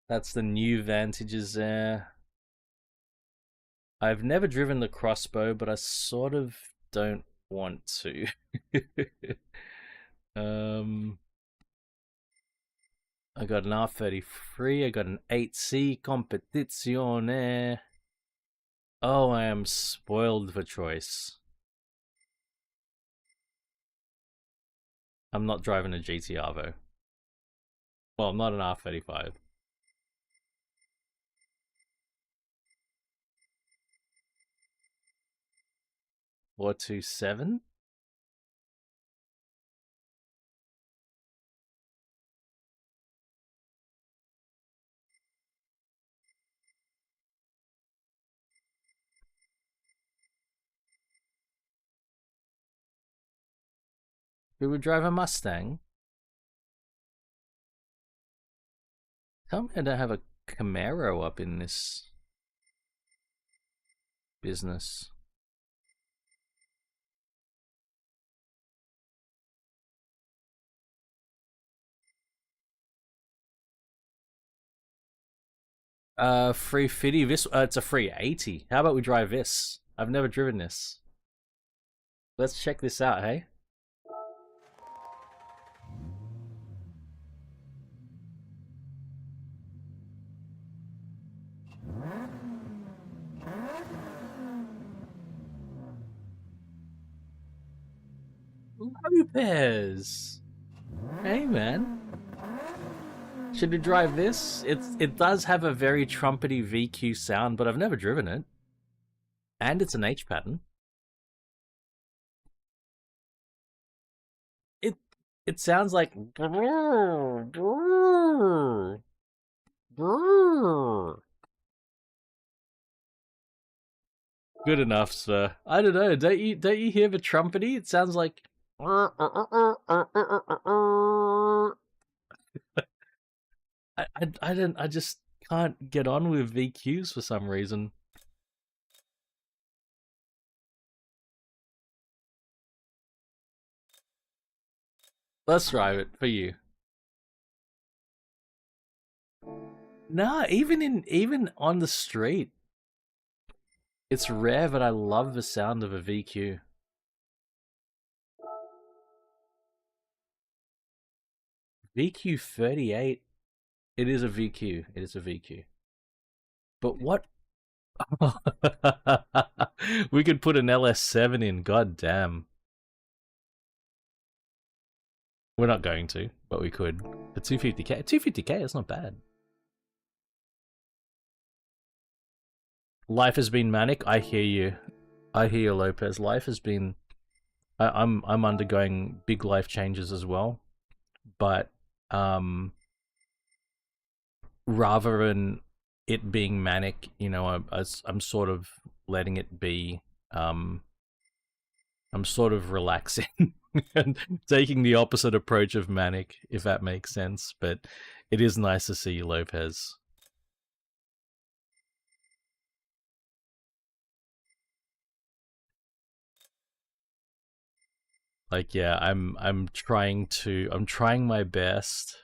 That's the new Vantages there. I've never driven the crossbow, but I sort of don't want to. I got an R33, I got an 8C Competizione. Oh, I am spoiled for choice. I'm not driving a GT Arvo. Well, I'm not an R35. 427? Who would drive a Mustang? Tell me I don't have a Camaro up in this business. Free 50. This it's a free 80. How about we drive this? I've never driven this. Let's check this out, hey? Lopez! Hey, man. Should we drive this? It does have a very trumpety VQ sound, but I've never driven it. And it's an H pattern. It sounds like good enough, sir. I don't know. Don't you hear the trumpety? It sounds like I just can't get on with VQs for some reason. Let's drive it for you. Nah, even on the street, it's rare, but I love the sound of a VQ. VQ 38. It is a VQ. It is a VQ. But what? We could put an LS7 in. God damn. We're not going to, but we could. For 250k. 250k, that's not bad. Life has been manic. I hear you. I hear you, Lopez. Life has been. I'm undergoing big life changes as well, but rather than it being manic, you know, I'm sort of letting it be. I'm sort of relaxing and taking the opposite approach of manic, if that makes sense. But it is nice to see you, Lopez. Like, yeah, I'm trying my best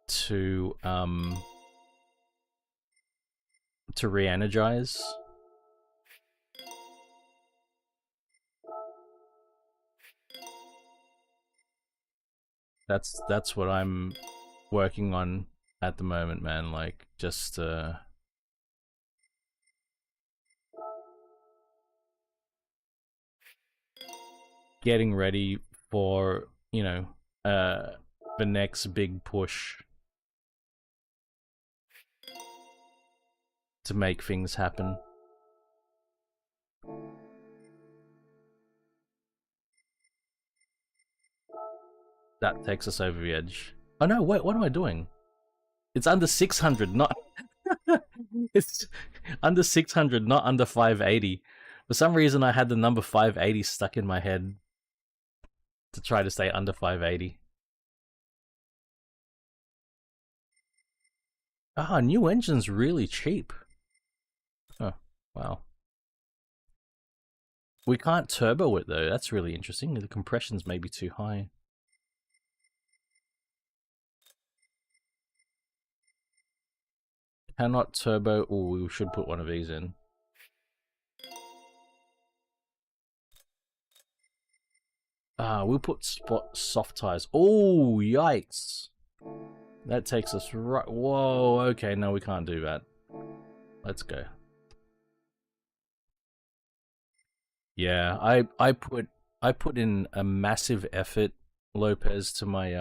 to re-energize. That's what I'm working on at the moment, man. Like, just getting ready for, you know, the next big push to make things happen. That takes us over the edge. Oh no, wait, what am I doing? It's under 600, not... It's under 600, not under 580. For some reason, I had the number 580 stuck in my head to try to stay under 580. Ah, new engine's really cheap. Oh, wow. We can't turbo it though, that's really interesting. The compression's maybe too high. Cannot turbo. Oh, we should put one of these in. We'll put soft tires. Oh, yikes. That takes us right. Whoa, okay, no, we can't do that. Let's go. Yeah, I put in a massive effort, Lopez, to my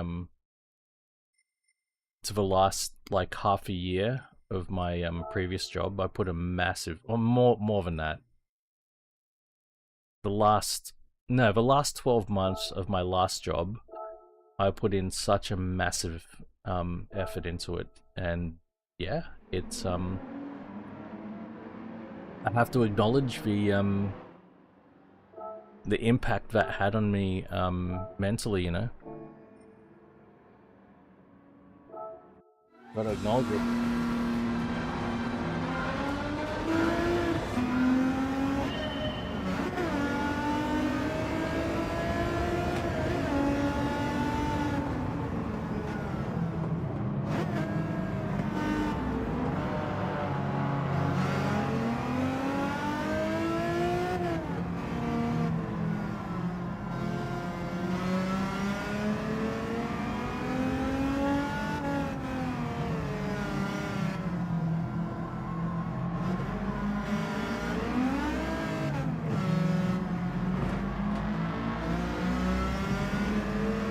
to the last like half a year of my previous job. I put a massive, or more than that. The last 12 months of my last job, I put in such a massive effort into it, and yeah, it's I have to acknowledge the impact that had on me mentally, you know. Gotta acknowledge it.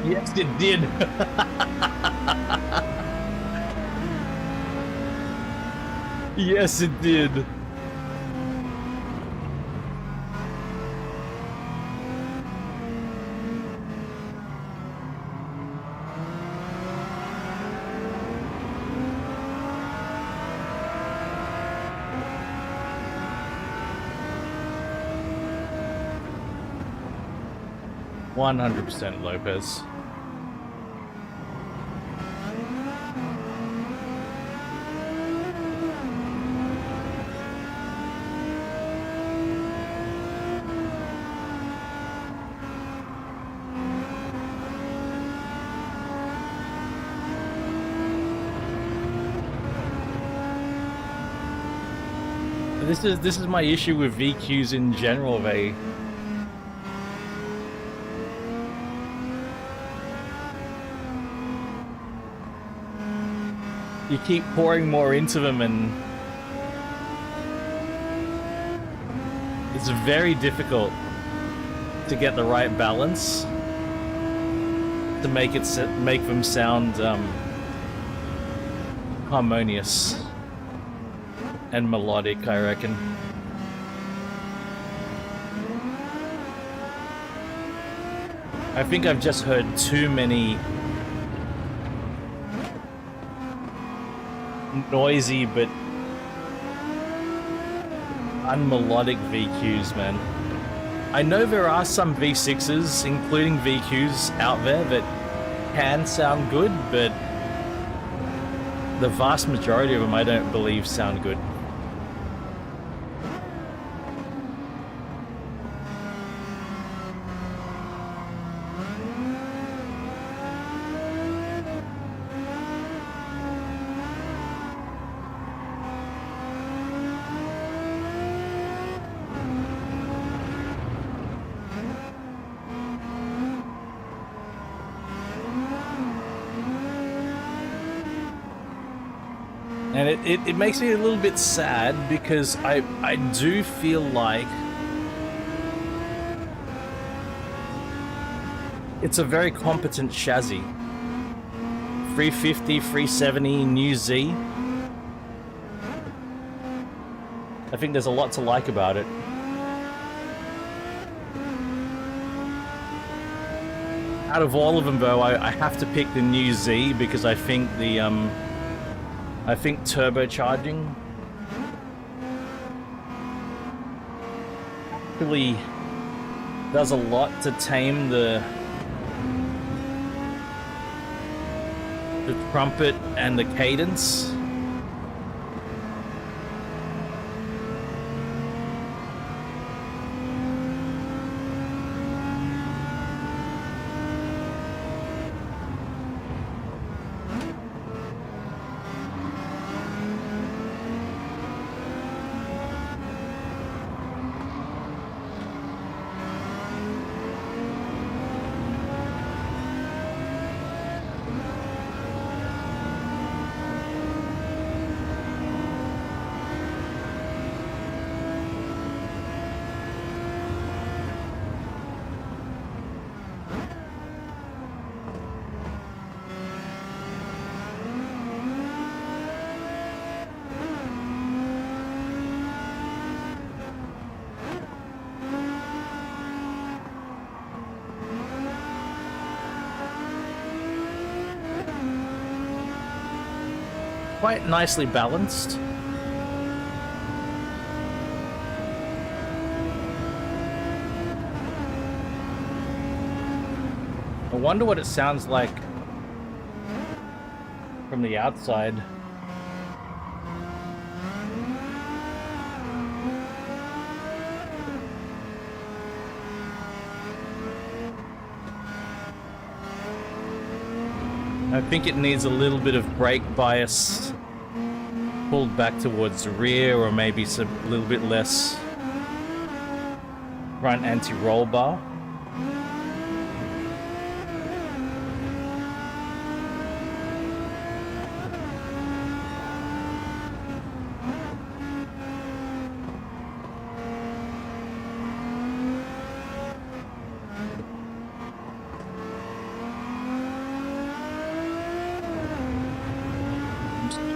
Yes, it did. Yes, it did. %, Lopez. This is my issue with VQs in general. You keep pouring more into them, and it's very difficult to get the right balance to make them sound harmonious and melodic, I reckon. I think I've just heard too many noisy but unmelodic VQs, man. I know there are some V6s, including VQs, out there that can sound good, but the vast majority of them I don't believe sound good. And it makes me a little bit sad because I do feel like it's a very competent chassis. 350, 370, new Z. I think there's a lot to like about it. Out of all of them though, I have to pick the new Z because I think I think turbocharging really does a lot to tame the trumpet and the cadence quite nicely balanced. I wonder what it sounds like from the outside. I think it needs a little bit of brake bias pulled back towards the rear, or maybe a little bit less front anti-roll bar.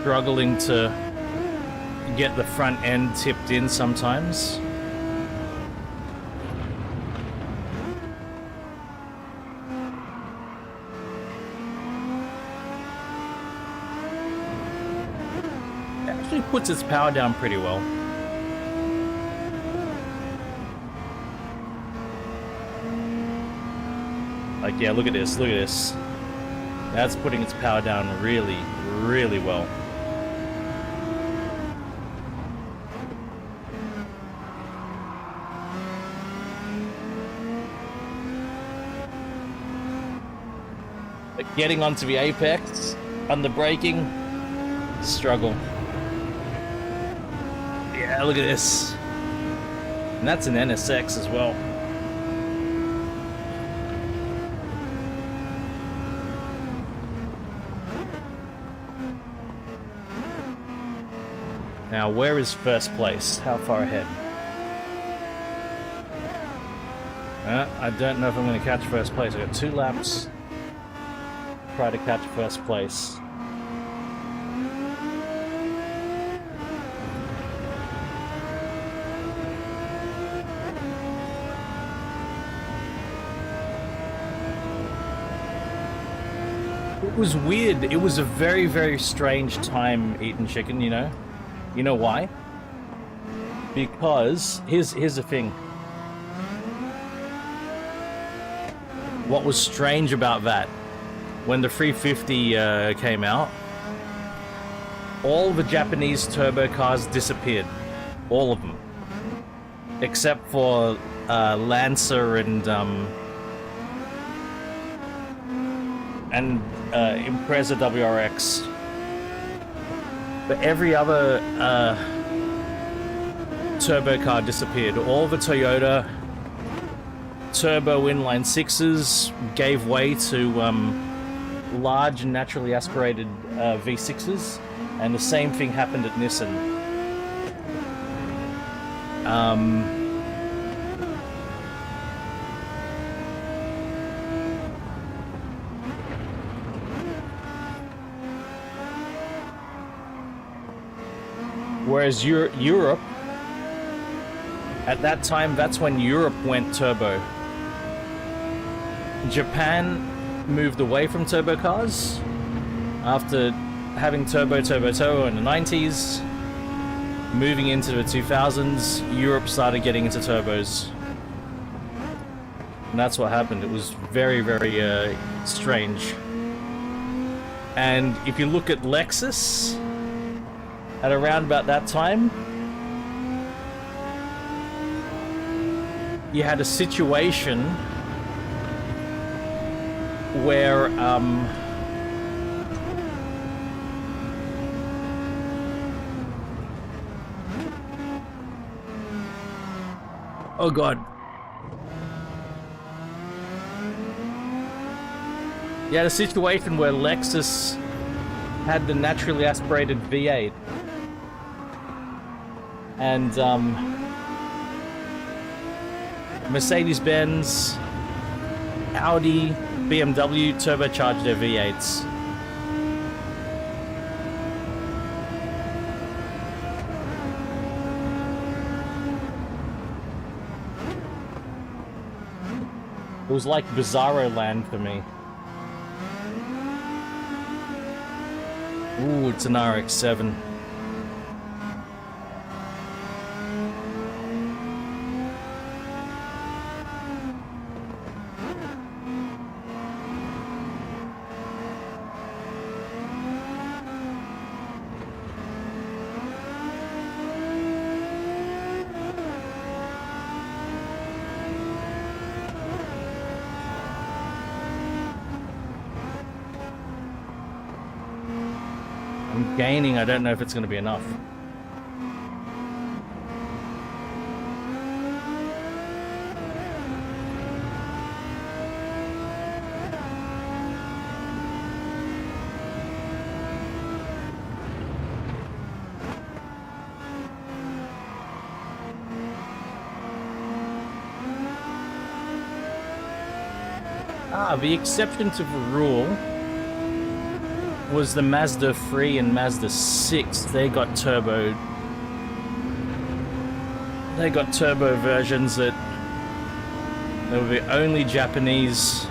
Struggling to get the front end tipped in sometimes. It actually puts its power down pretty well. Like, yeah, look at this, look at this. That's putting its power down really, really well. Getting onto the apex on the braking, struggle. Yeah, look at this. And that's an NSX as well. Now, where is first place? How far ahead? I don't know if I'm going to catch first place. I've got 2 laps. Try to catch first place. It was weird. It was a very, very strange time eating chicken, you know? You know why? Because here's the thing. What was strange about that, when the 350 came out, all the Japanese turbo cars disappeared. All of them. Except for Lancer and Impreza WRX. But every other turbo car disappeared. All the Toyota turbo inline 6s gave way to large and naturally aspirated V6s, and the same thing happened at Nissan. Whereas Europe, at that time, that's when Europe went turbo. Japan moved away from turbo cars after having turbo in the 90s. Moving into the 2000s, Europe started getting into turbos. And that's what happened. It was very, very strange. And if you look at Lexus, at around about that time, you had a situation where oh god. You had a situation where Lexus had the naturally aspirated V8 and Mercedes-Benz, Audi, BMW turbocharged their V8s. It was like Bizarro land for me. Ooh, it's an RX-7. I'm gaining, I don't know if it's going to be enough. The exception to the rule was the Mazda 3 and Mazda 6. They got turbo versions that they were the only Japanese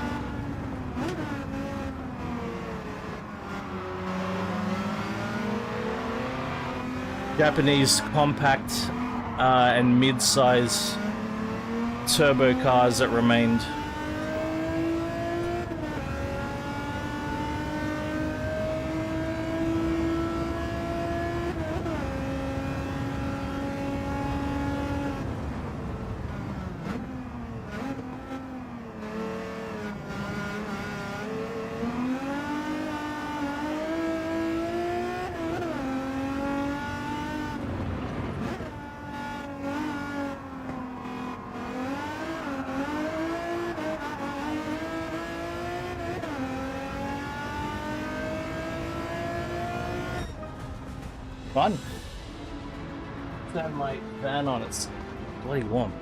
compact and mid-size turbo cars that remained. Fun. Turn my fan on, it's bloody warm.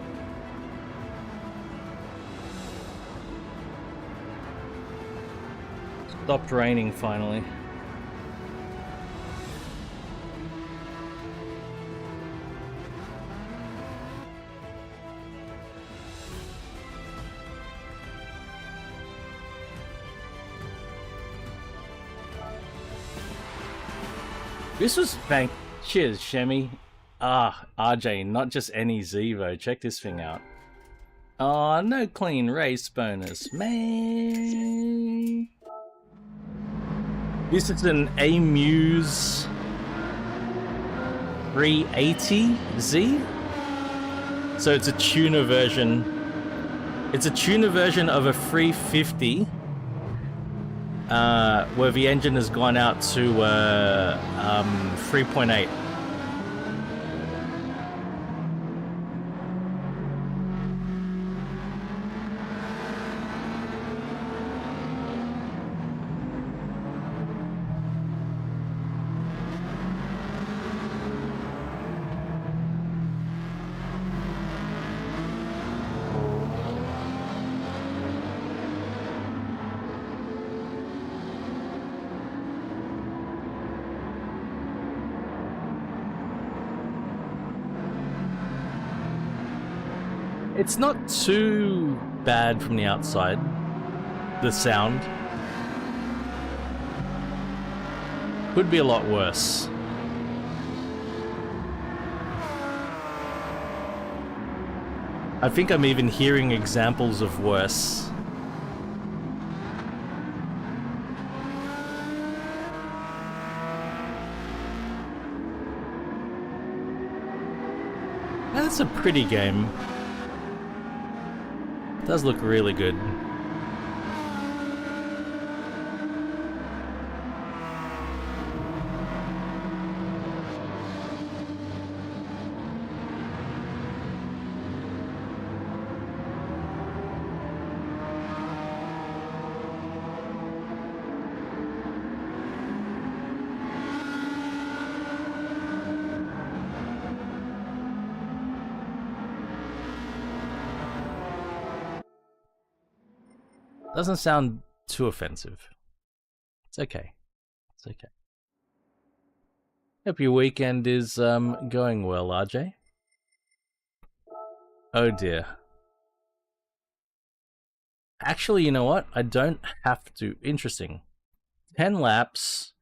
Stopped raining finally. This was cheers, Shemi. RJ, not just any Zevo. Check this thing out. Oh, no clean race bonus, man. This is an Amuse 380Z. So it's a tuner version. It's a tuner version of a 350. Where the engine has gone out to 3.8. It's not too bad from the outside, the sound. Could be a lot worse. I think I'm even hearing examples of worse. That's a pretty game. It does look really good. Doesn't sound too offensive. It's okay. It's okay. Hope your weekend is going well, RJ. Oh dear. Actually, you know what? I don't have to. Interesting. 10 laps.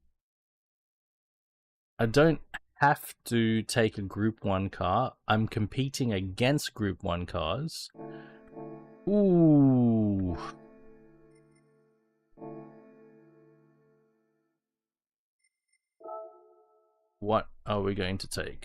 I don't have to take a Group 1 car. I'm competing against Group 1 cars. Ooh. What are we going to take?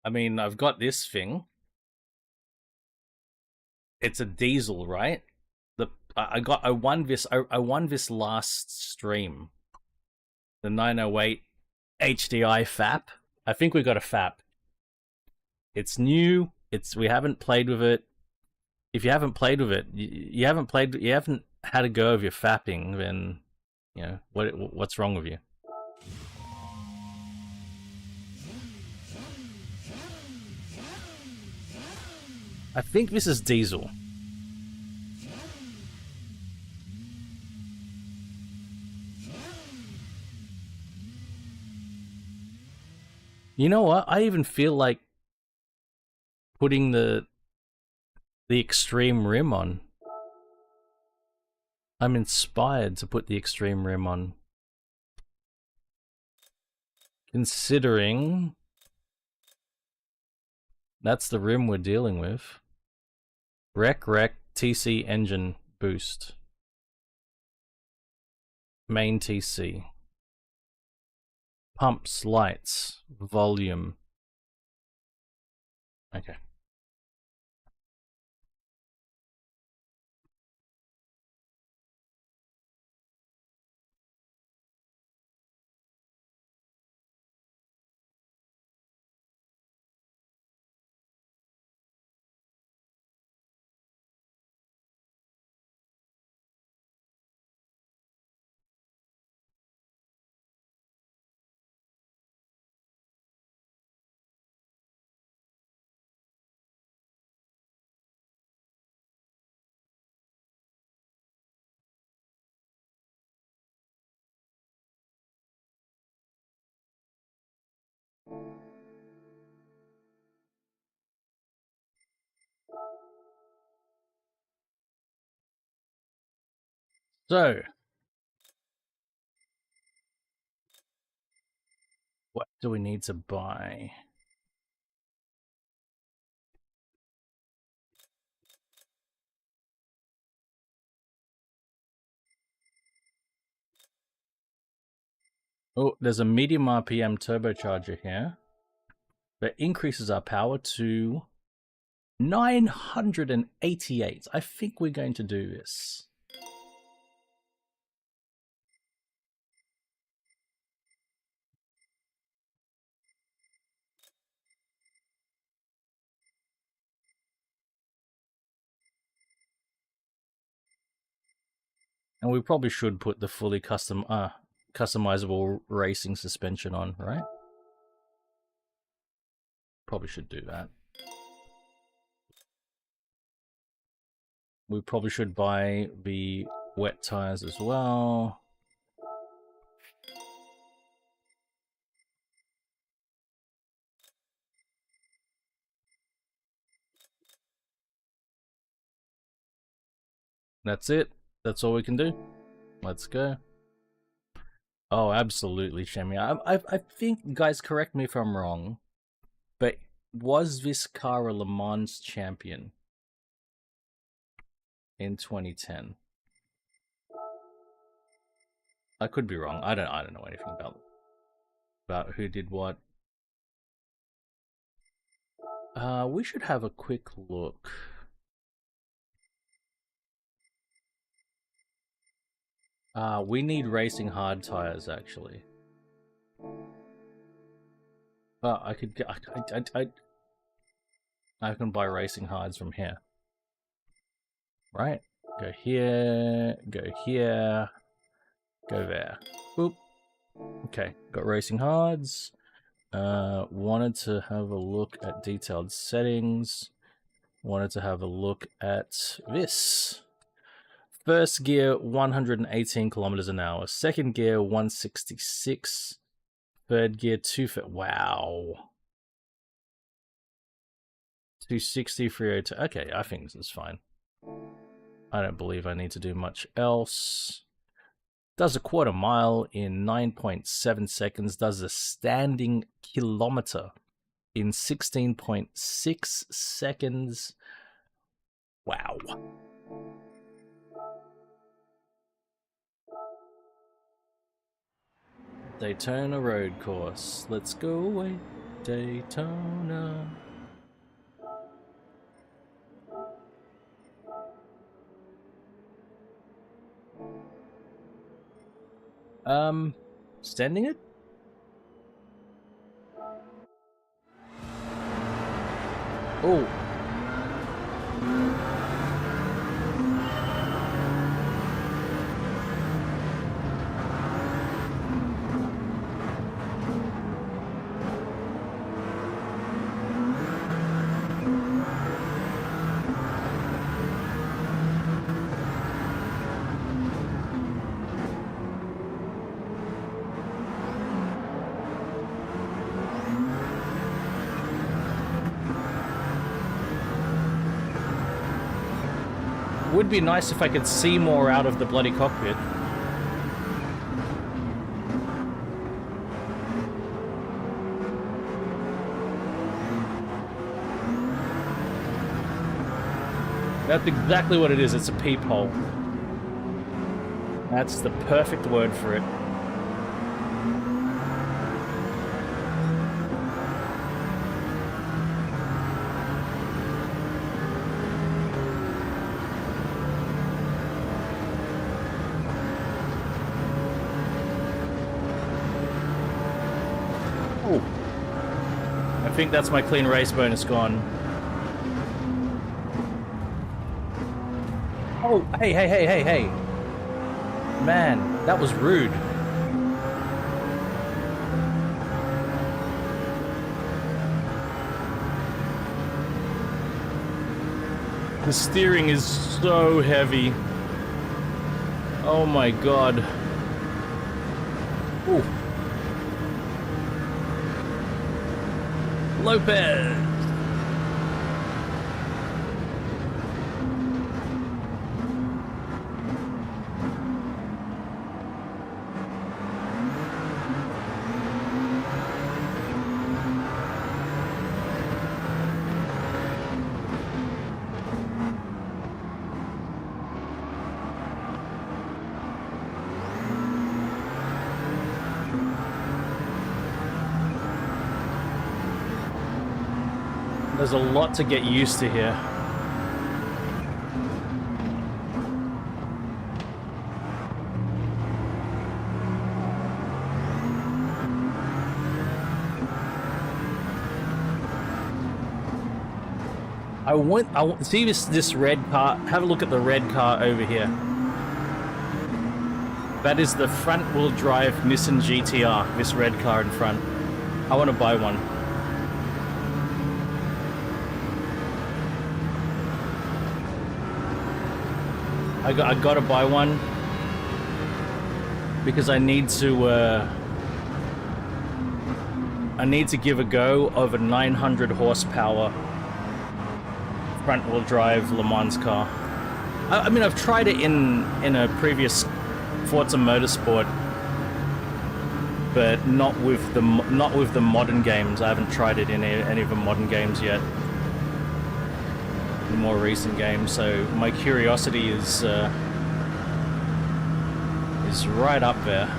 I mean, I've got this thing. It's a diesel, right? I won this last stream. The 908 HDI FAP. I think we got a FAP. It's new. We haven't played with it. If you haven't played with it, you haven't had a go of your fapping, then you know what's wrong with you. I think this is diesel. You know what? I even feel like putting the extreme rim on. I'm inspired to put the extreme rim on. Considering that's the rim we're dealing with. Rec TC engine boost. Main TC. Pumps, lights, volume. Okay. So, what do we need to buy? Oh, there's a medium RPM turbocharger here that increases our power to 988. I think we're going to do this. And we probably should put the fully customizable racing suspension on, right? Probably should do that. We probably should buy the wet tires as well. That's it. That's all we can do. Let's go. Oh, absolutely, Shemi. I think, guys, correct me if I'm wrong, but was this car a Le Mans champion in 2010? I could be wrong. I don't know anything about who did what. We should have a quick look. We need racing hard tires, actually. I could get. I can buy racing hards from here. Right? Go here. Go here. Go there. Boop. Okay, got racing hards. Wanted to have a look at detailed settings. Wanted to have a look at this. First gear, 118 kilometers an hour. Second gear, 166. Third gear, 250. Wow. 260, 302. Okay, I think this is fine. I don't believe I need to do much else. Does a quarter mile in 9.7 seconds. Does a standing kilometer in 16.6 seconds. Wow. Daytona road course. Let's go away, Daytona. Standing it? Oh. Would be nice if I could see more out of the bloody cockpit. That's exactly what it is. It's a peephole. That's the perfect word for it. I think that's my clean race bonus gone. Oh, hey. Man, that was rude. The steering is so heavy. Oh my god. Ooh. Lopez! There's a lot to get used to here. I want see this red car. Have a look at the red car over here. That is the front-wheel drive Nissan GTR. This red car in front. I want to buy one. I gotta buy one because I need to give a go of a 900 horsepower front-wheel drive Le Mans car. I mean, I've tried it in a previous Forza Motorsport, but not with the modern games. I haven't tried it in any of the modern games yet. More recent games, so my curiosity is right up there.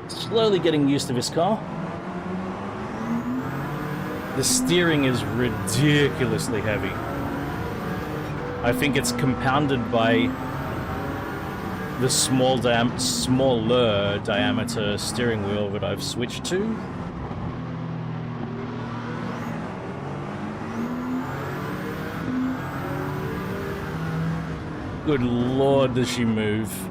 Slowly getting used to this car. The steering is ridiculously heavy. I think it's compounded by the smaller diameter steering wheel that I've switched to. Good lord, does she move.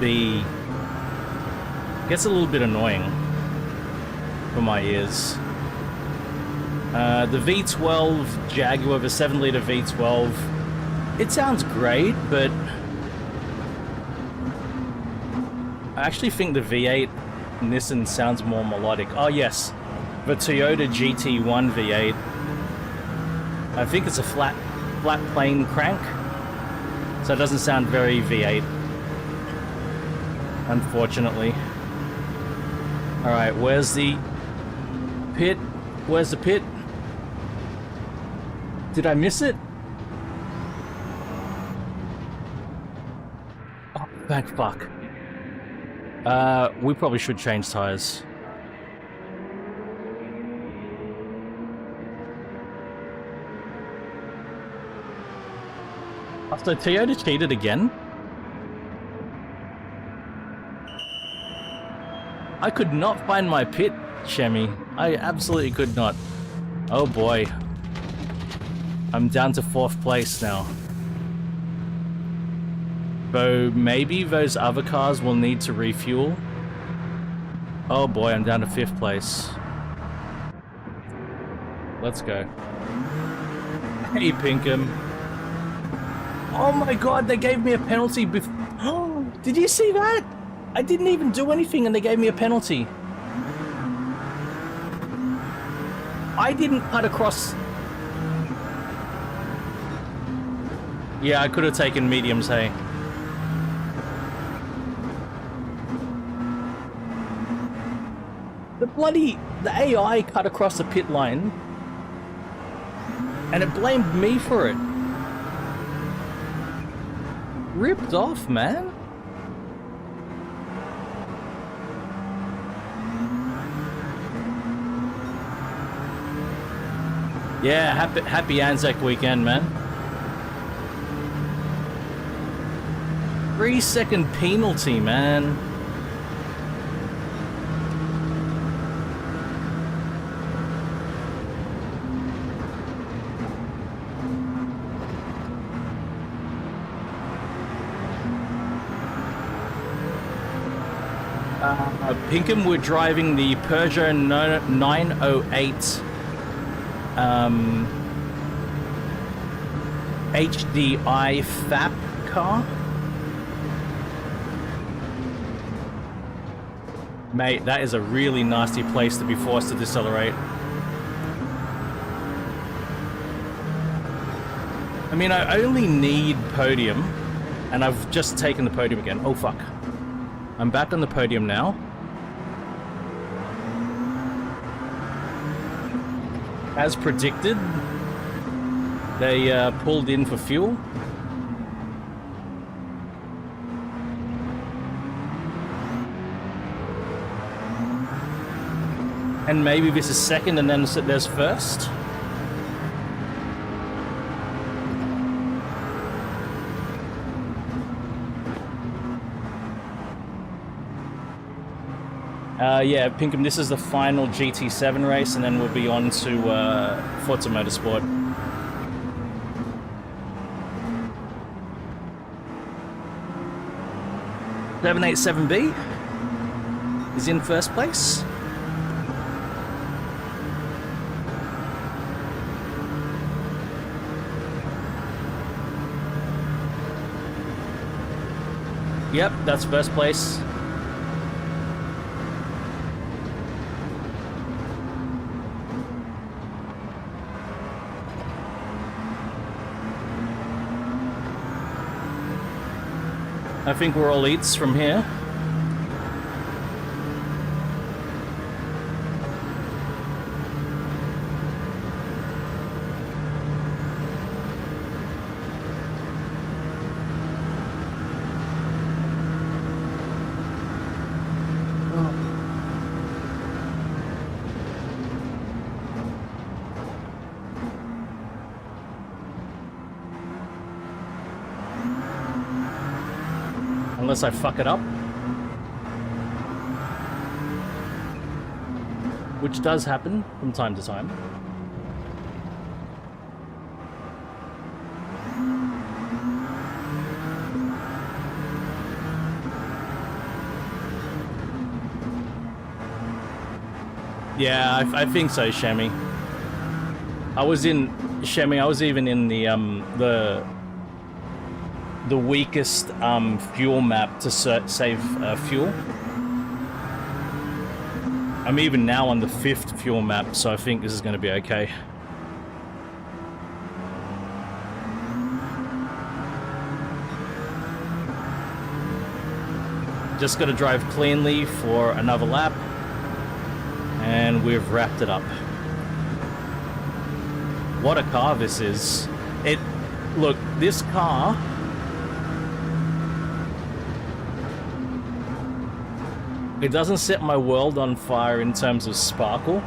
be... gets a little bit annoying for my ears. The V12 Jaguar, the 7-litre V12, it sounds great, but I actually think the V8 Nissan sounds more melodic. Oh yes, the Toyota GT1 V8. I think it's a flat plane crank, so it doesn't sound very V8, unfortunately. Alright, where's the pit? Where's the pit? Did I miss it? Oh, thank fuck. We probably should change tires. So Toyota cheated again? I could not find my pit, Shemi. I absolutely could not. Oh boy. I'm down to 4th place now. Though maybe those other cars will need to refuel. Oh boy, I'm down to 5th place. Let's go. Hey, Pinkham. Oh my god, they gave me a penalty before. Oh, did you see that? I didn't even do anything and they gave me a penalty. I didn't cut across. Yeah, I could have taken mediums, hey. The AI cut across the pit line and it blamed me for it. Ripped off, man. Yeah, happy Anzac weekend, man. 3-second penalty, man. Pinkham, we're driving the Peugeot 908 HDI FAP car. Mate, that is a really nasty place to be forced to decelerate. I mean, I only need podium, and I've just taken the podium again. Oh, fuck. I'm back on the podium now. As predicted, they pulled in for fuel. And maybe this is second and then there's first. Yeah, Pinkham, this is the final GT7 race, and then we'll be on to Forza Motorsport. .787B is in first place. Yep, that's first place. I think we're all elites from here. Unless I fuck it up. Which does happen from time to time. Yeah, I think so, Shemi. I was even in the weakest fuel map to save fuel. I'm even now on the 5th fuel map, so I think this is going to be okay. Just got to drive cleanly for another lap, and we've wrapped it up. What a car this is. Look, this car it doesn't set my world on fire in terms of sparkle,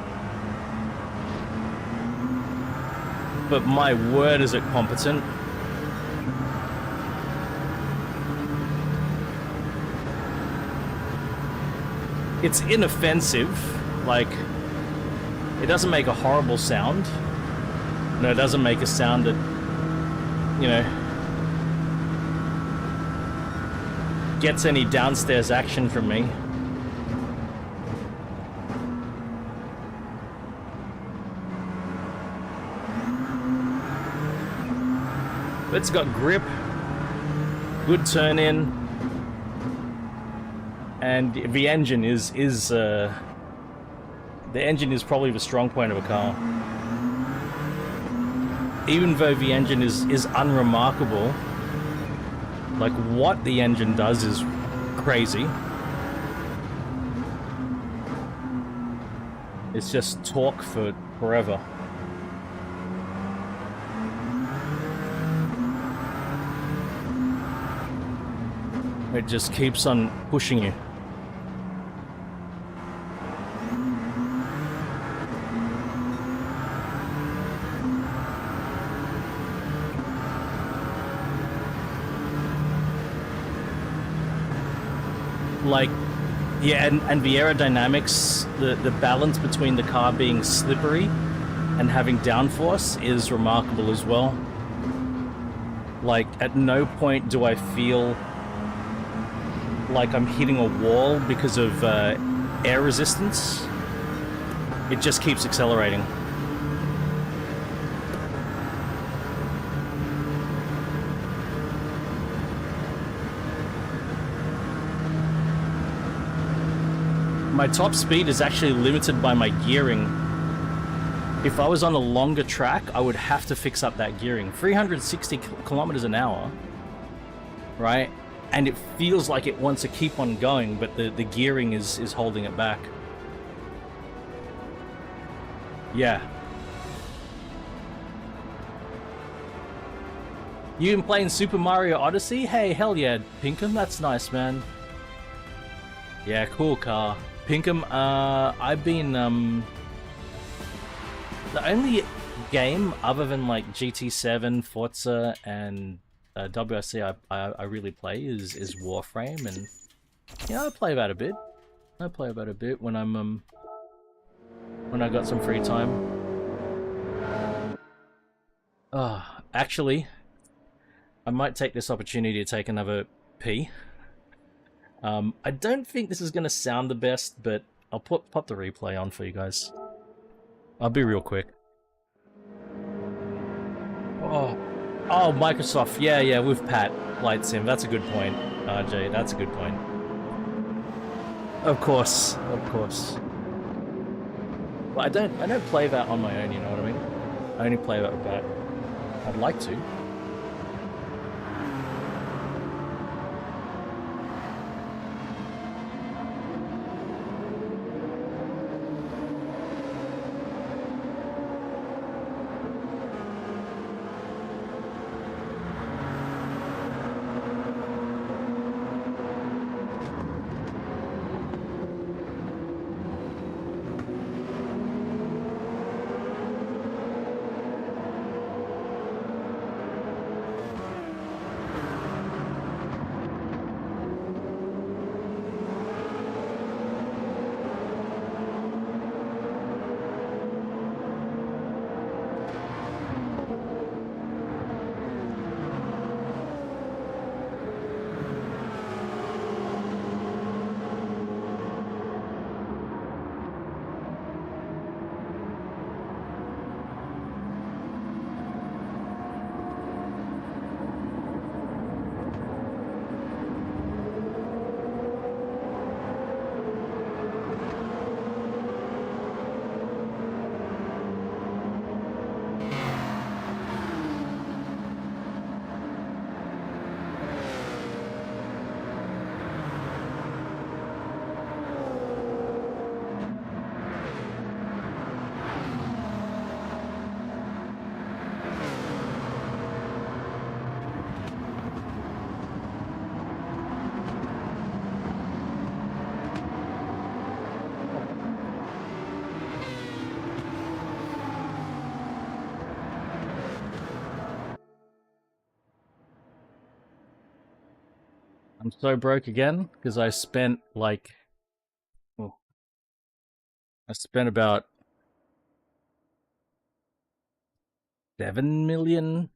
but my word is it competent. It's inoffensive, like, it doesn't make a horrible sound. No, it doesn't make a sound that, you know, gets any downstairs action from me. It's got grip, good turn in, and the engine is the engine is probably the strong point of a car. Even though the engine is unremarkable, like what the engine does is crazy. It's just torque for forever. It just keeps on pushing you. Like, yeah, and the aerodynamics, the balance between the car being slippery and having downforce is remarkable as well. Like, at no point do I feel like I'm hitting a wall because of air resistance. It just keeps accelerating. My top speed is actually limited by my gearing. If I was on a longer track, I would have to fix up that gearing. 360 kilometers an hour, right? And it feels like it wants to keep on going, but the gearing is holding it back. Yeah. You been playing Super Mario Odyssey? Hey, hell yeah, Pinkham, that's nice, man. Yeah, cool car. Pinkham, I've been, the only game other than like GT7, Forza, and WRC I really play is Warframe, and yeah, I play about a bit. I play about a bit when I'm when I got some free time. Actually, I might take this opportunity to take another pee. I don't think this is gonna sound the best, but I'll pop the replay on for you guys. I'll be real quick. Oh, Microsoft. Yeah, with Pat Flight Sim. That's a good point, RJ. That's a good point. Of course. But I don't play that on my own. You know what I mean? I only play that with Pat. I'd like to. I'm so broke again because I spent like, oh, I spent about 7 million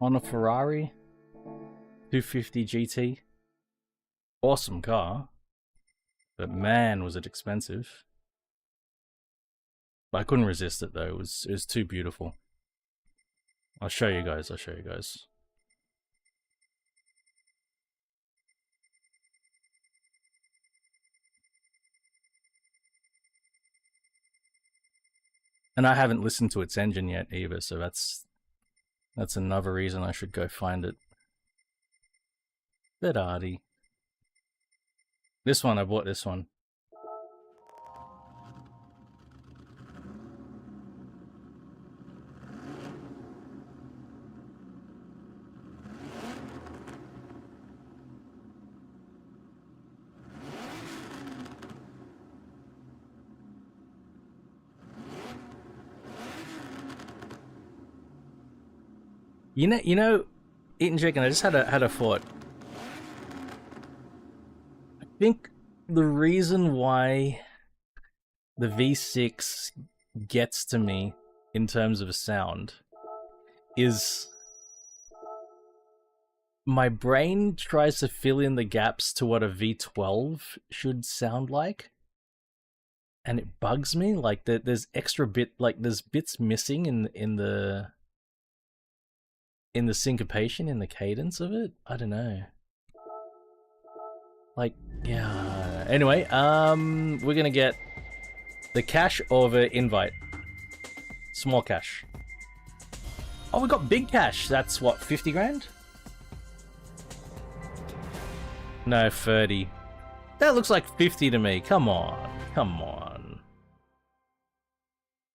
on a Ferrari 250 GT. Awesome car, but man, was it expensive. I couldn't resist it though. It was too beautiful. I'll show you guys. I'll show you guys. And I haven't listened to its engine yet either, so that's another reason I should go find it. Ferrari. This one, I bought this one. You know, eating chicken. I just had a thought. I think the reason why the V6 gets to me in terms of sound is my brain tries to fill in the gaps to what a V12 should sound like, and it bugs me. Like there's extra bit, like there's bits missing in the syncopation, in the cadence of it. I don't know. Like, yeah. Anyway, we're gonna get the cash over invite. Small cash. Oh, we got big cash. That's what, 50 grand? No, 30. That looks like 50 to me. Come on. Come on.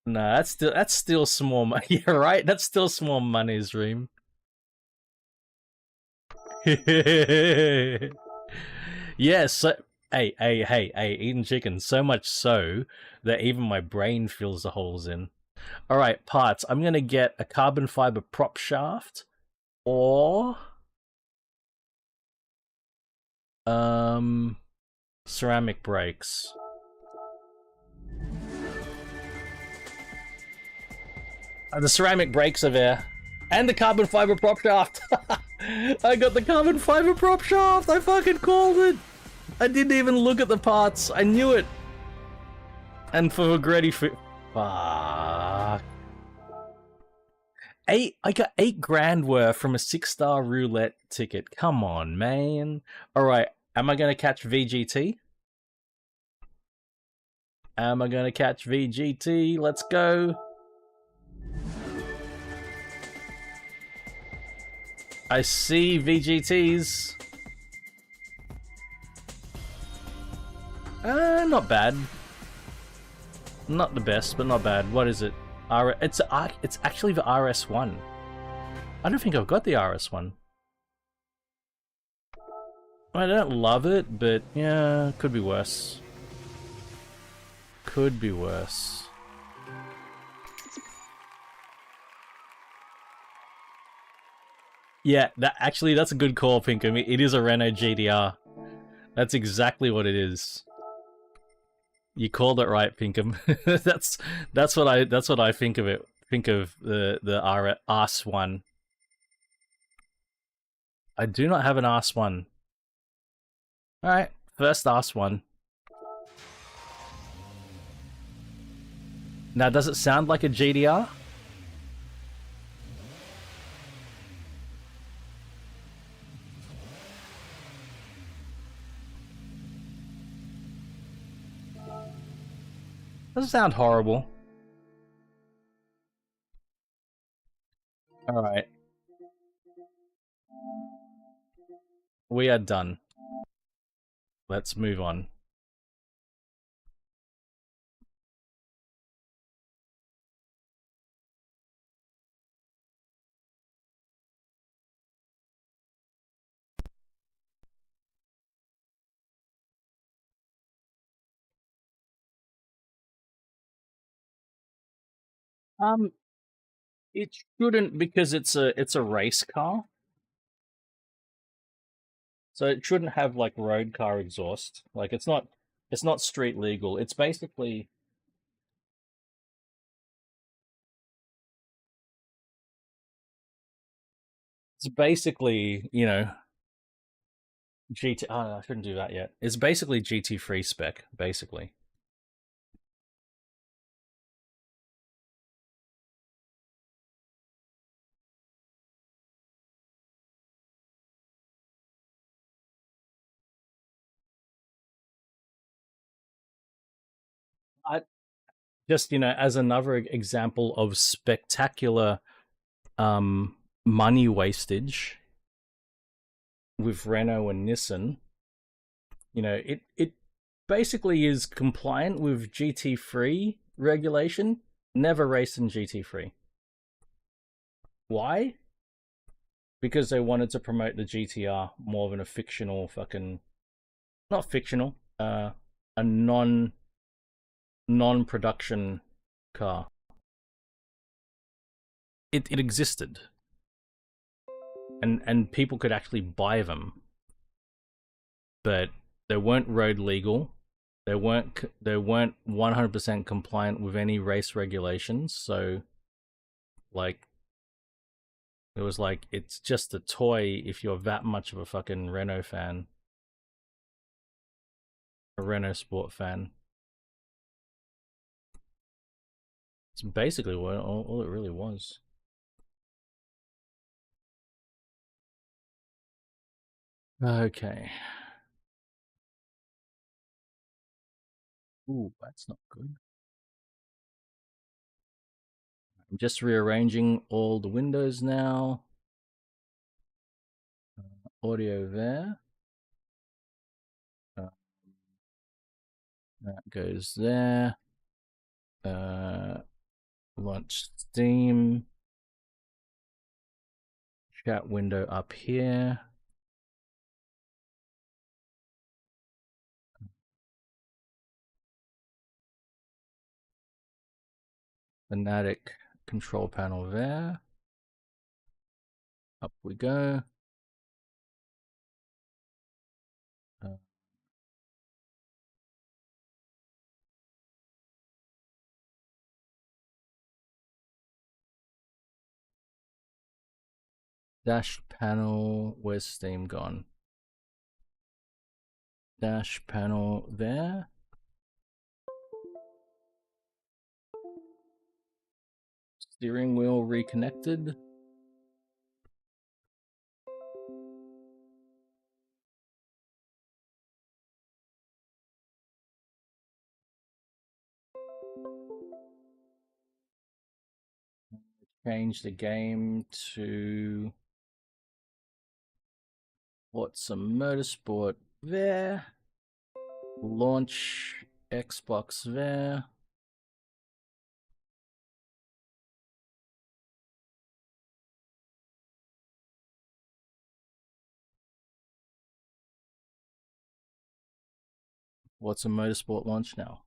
No, that's still small money. Yeah, right? That's still small money, Reem. Yes, so, hey, eating chicken. So much so that even my brain fills the holes in. Alright, parts. I'm gonna get a carbon fiber prop shaft or ceramic brakes. The ceramic brakes are there. And the carbon fiber prop shaft. I got the carbon fiber prop shaft. I fucking called it. I didn't even look at the parts. I knew it. And for Gretty, fuck. I got 8 grand worth from a 6-star roulette ticket. Come on, man. Alright, am I gonna catch VGT? Am I gonna catch VGT? Let's go. I see VGTs. Not bad. Not the best, but not bad. What is it? It's actually the RS1. I don't think I've got the RS1. I don't love it, but yeah, could be worse. Could be worse. Yeah, that's a good call, Pinkham. It is a Renault GDR. That's exactly what it is. You called it right, Pinkham. that's what I think of it. Think of the RS1. I do not have an RS1. All right, first RS1. Now, does it sound like a GDR? Doesn't sound horrible. Alright. We are done. Let's move on. It shouldn't, because it's a race car. So it shouldn't have like road car exhaust. Like it's not street legal. It's basically, you know, GT. Oh, no, I shouldn't do that yet. It's basically GT free spec, basically. I just, you know, as another example of spectacular money wastage with Renault and Nissan, you know, it basically is compliant with GT3 regulation. Never raced in GT3. Why? Because they wanted to promote the GTR more than a fictional fucking, not fictional, a non-production car. It existed, and people could actually buy them, but they weren't road legal. They weren't 100% compliant with any race regulations. So, like, it was like it's just a toy if you're that much of a fucking Renault fan, a Renault Sport fan. It's basically what all it really was. Okay. Ooh, that's not good. I'm just rearranging all the windows now. Audio there. That goes there. Launch Steam. Chat window up here. Fanatic control panel there. Up we go. Dash panel, where's Steam gone? Dash panel there. Steering wheel reconnected. Change the game to Forza Motorsport there. Launch Xbox there. What's a motorsport launch now?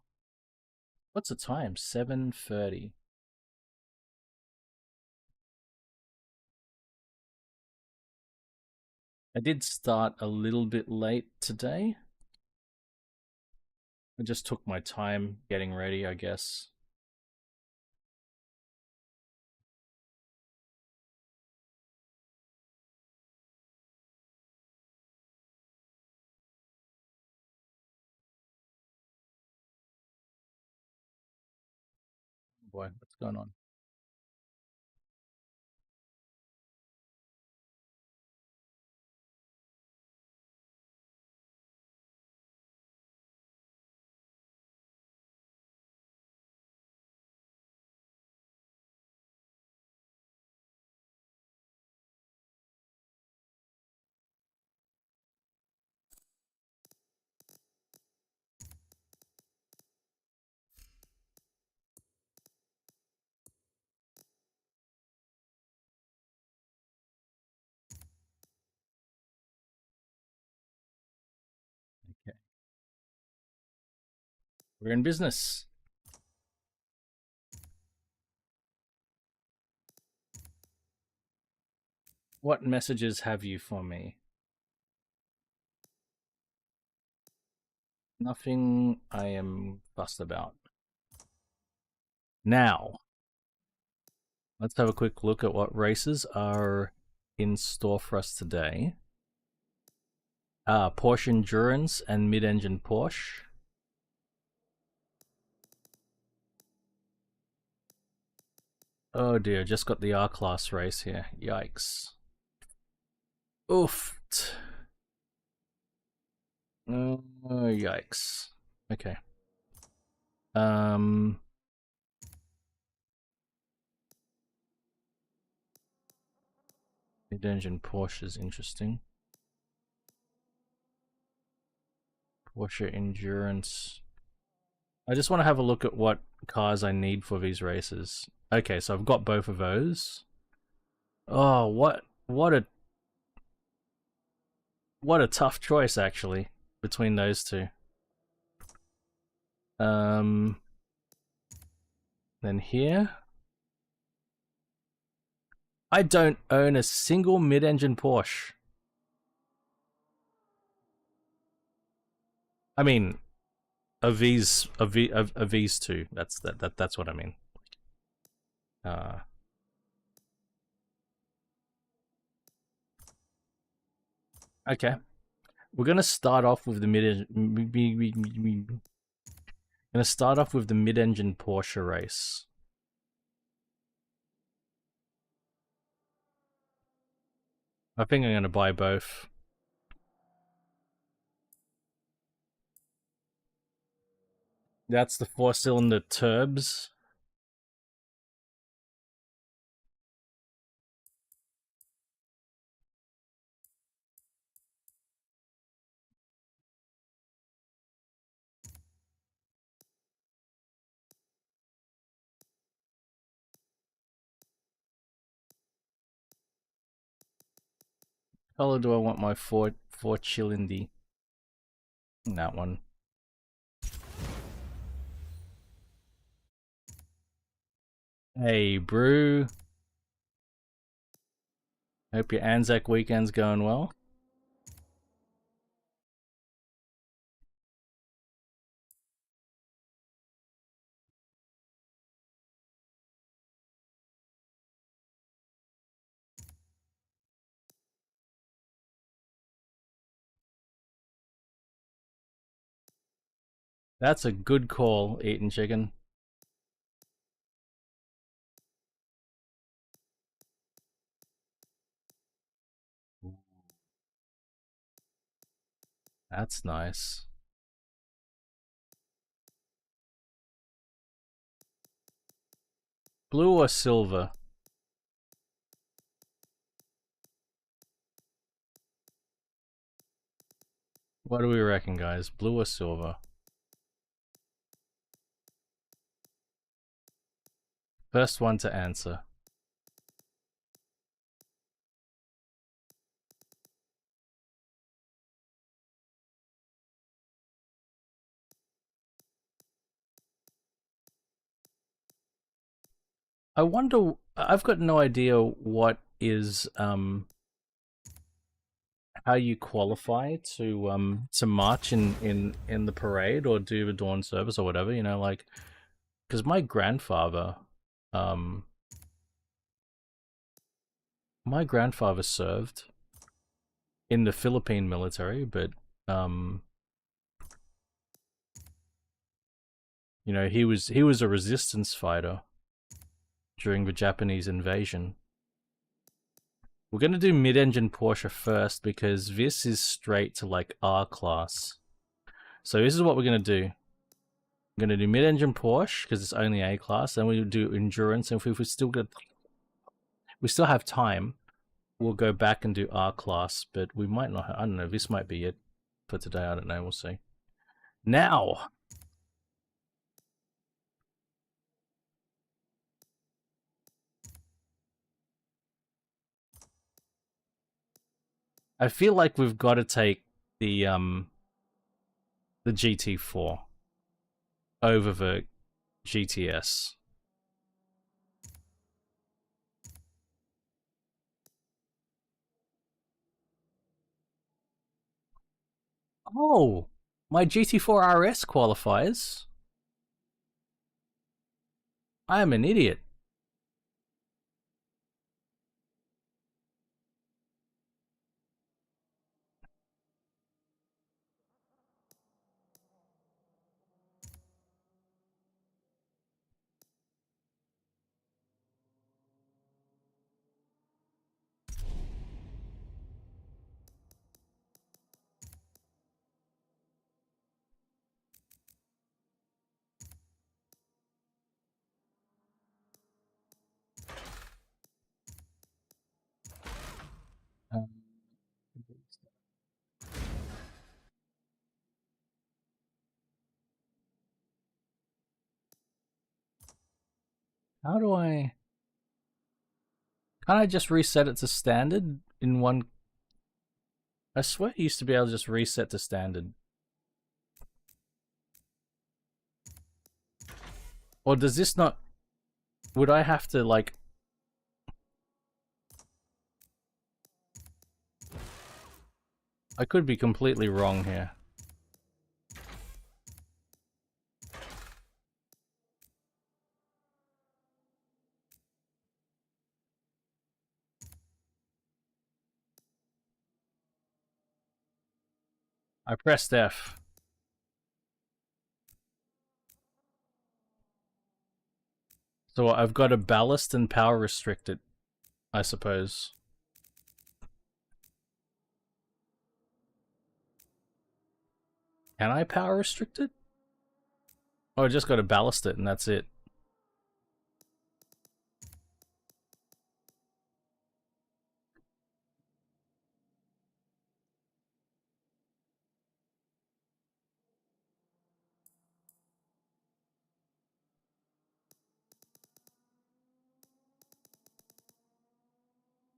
What's the time? 7:30. I did start a little bit late today. I just took my time getting ready, I guess. Boy, what's going on? Okay. We're in business. What messages have you for me? Nothing I am fussed about. Now, let's have a quick look at what races are in store for us today. Porsche Endurance and mid-engine Porsche. Oh dear, just got the R-Class race here. Yikes. Oof. Oh, yikes. Okay. Mid-engine Porsche is interesting. Porsche Endurance. I just want to have a look at what cars I need for these races. Okay, so I've got both of those. Oh, what a tough choice actually between those two. Then here, I don't own a single mid-engine Porsche. I mean, of these two. That's what I mean. Okay, we're gonna start off with the mid-engine Porsche race. I think I'm gonna buy both. That's the 4-cylinder turbs. Color do I want my four cylinder? That one. Hey, Brew. Hope your Anzac weekend's going well. That's a good call, eating chicken. That's nice. Blue or silver? What do we reckon, guys? Blue or silver? First one to answer. I wonder. I've got no idea what is how you qualify to march in the parade or do the dawn service or whatever. You know, like because my grandfather served in the Philippine military, but you know, he was a resistance fighter during the Japanese invasion. We're gonna do mid-engine Porsche first because this is straight to like R class. So this is what we're gonna do. I'm gonna do mid-engine Porsche because it's only A class, then we do endurance, and if we still have time, we'll go back and do R class, but we might not. I don't know. This might be it for today. I don't know. We'll see. Now, I feel like we've got to take the GT4 over the GTS. Oh, My GT4 RS qualifies. I am an idiot. How do I... Can't I just reset it to standard in one... I swear I used to be able to just reset to standard. Or does this not... Would I have to, like... I could be completely wrong here. I pressed F. So I've got to ballast and power restrict it, I suppose. Can I power restrict it? Oh, I just got to ballast it and that's it.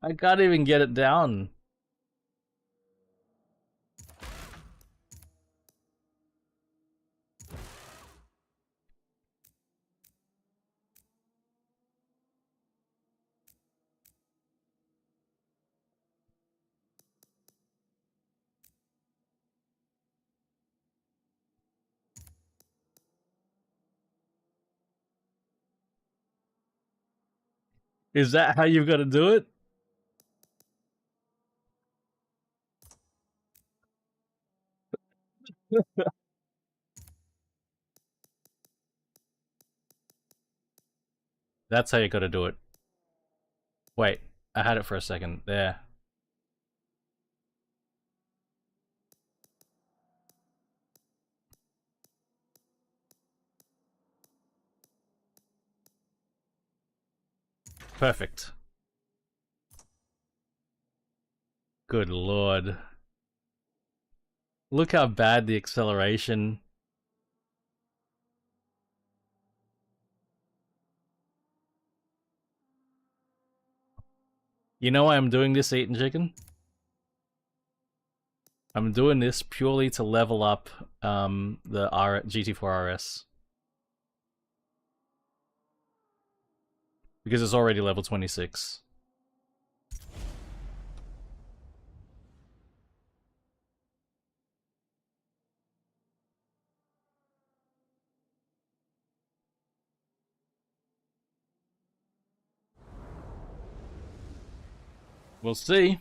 I can't even get it down. Is that how you've got to do it? That's how you got to do it. Wait, I had it for a second. There. Perfect. Good lord. Look how bad the acceleration. You know why I'm doing this, Eating Chicken? I'm doing this purely to level up the GT4 RS. Because it's already level 26. We'll see.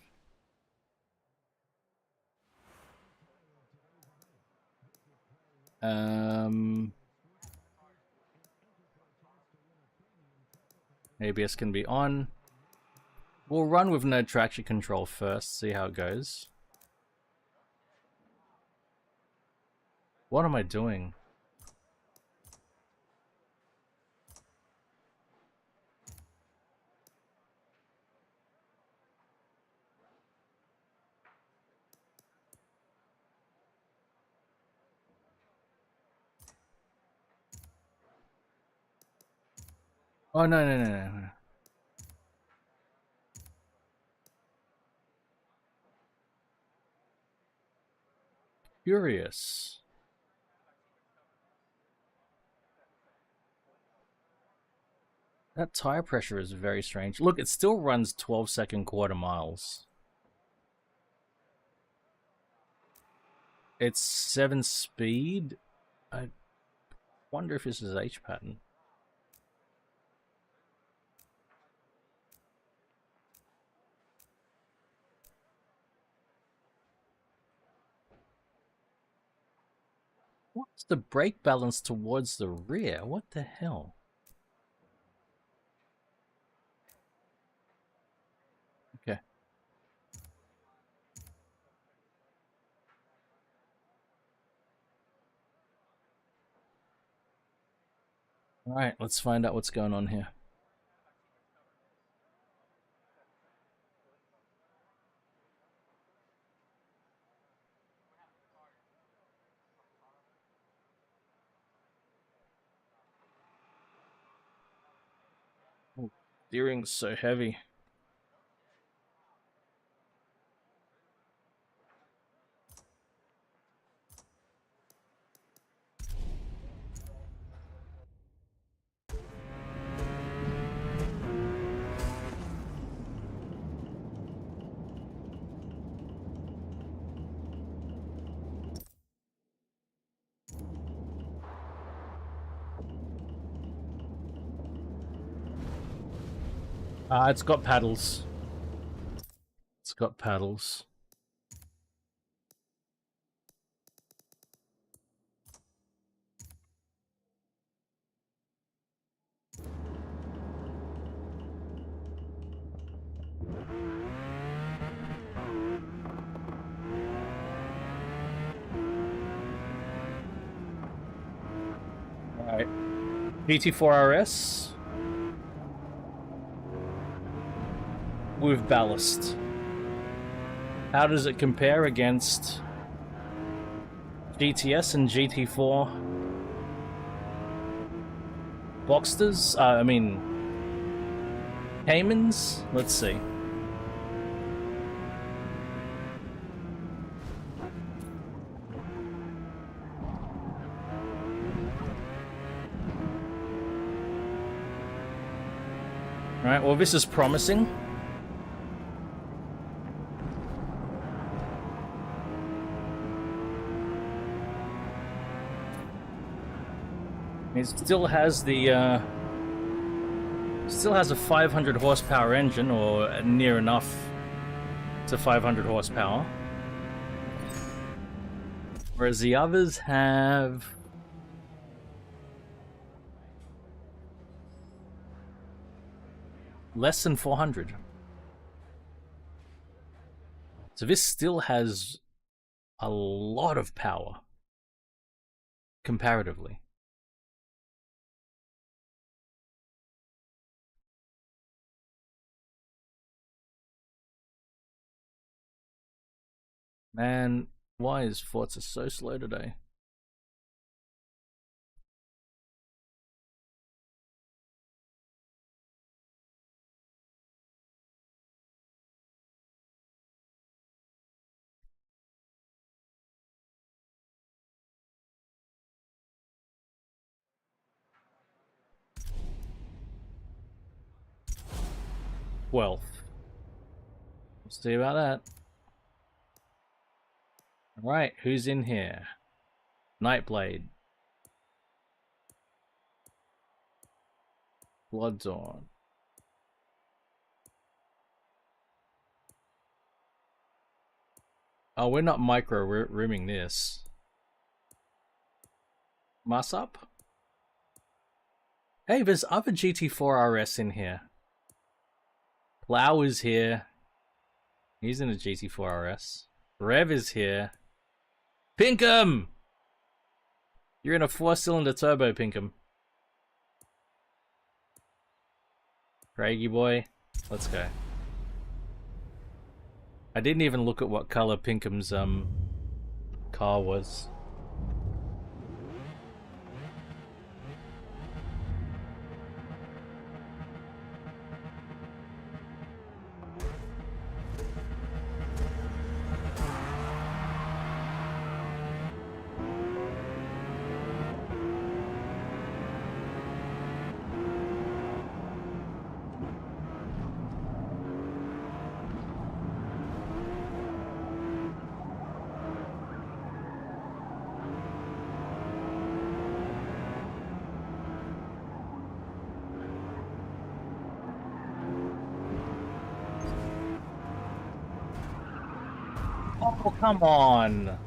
ABS can be on. We'll run with no traction control first, see how it goes. What am I doing? Oh, no. Curious. That tire pressure is very strange. Look, it still runs 12-second quarter miles. It's 7 speed. I wonder if this is H pattern. What's the brake balance towards the rear? What the hell? Okay. All right, let's find out what's going on here. Oh, steering's so heavy. It's got paddles. It's got paddles. All right. GT4 RS with ballast. How does it compare against GTS and GT4 Boxsters? I mean, Caymans? Let's see. Alright, well this is promising. It still has the still has a 500 horsepower engine, or near enough to 500 horsepower. Whereas the others have less than 400. So this still has a lot of power comparatively. Man, why is Forza so slow today? Well, we'll see about that. Alright, who's in here? Nightblade. Blooddawn. Oh, we're not micro-rooming this. Massup? Hey, there's other GT4 RS in here. Plow is here. He's in a GT4 RS. Rev is here. Pinkham! You're in a 4-cylinder turbo, Pinkham. Craigie boy. Let's go. I didn't even look at what color Pinkham's car was. Oh, come on!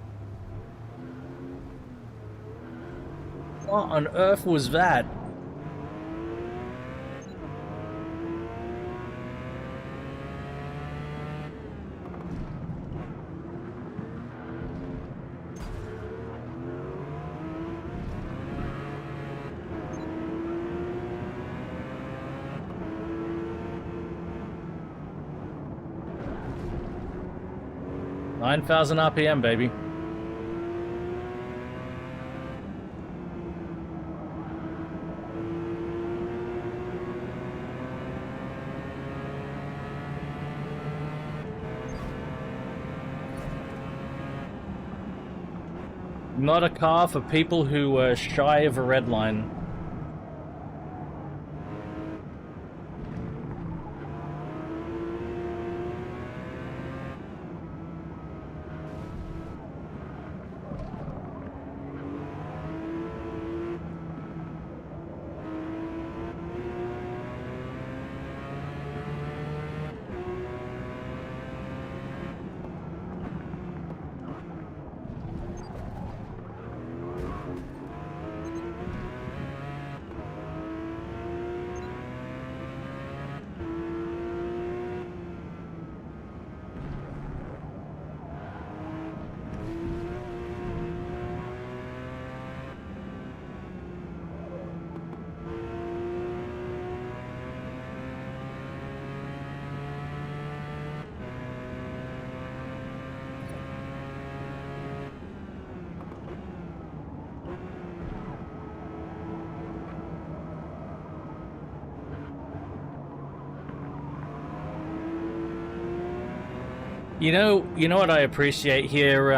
What on earth was that? $9,000 RPM, baby. Not a car for people who are shy of a red line. You know what I appreciate here,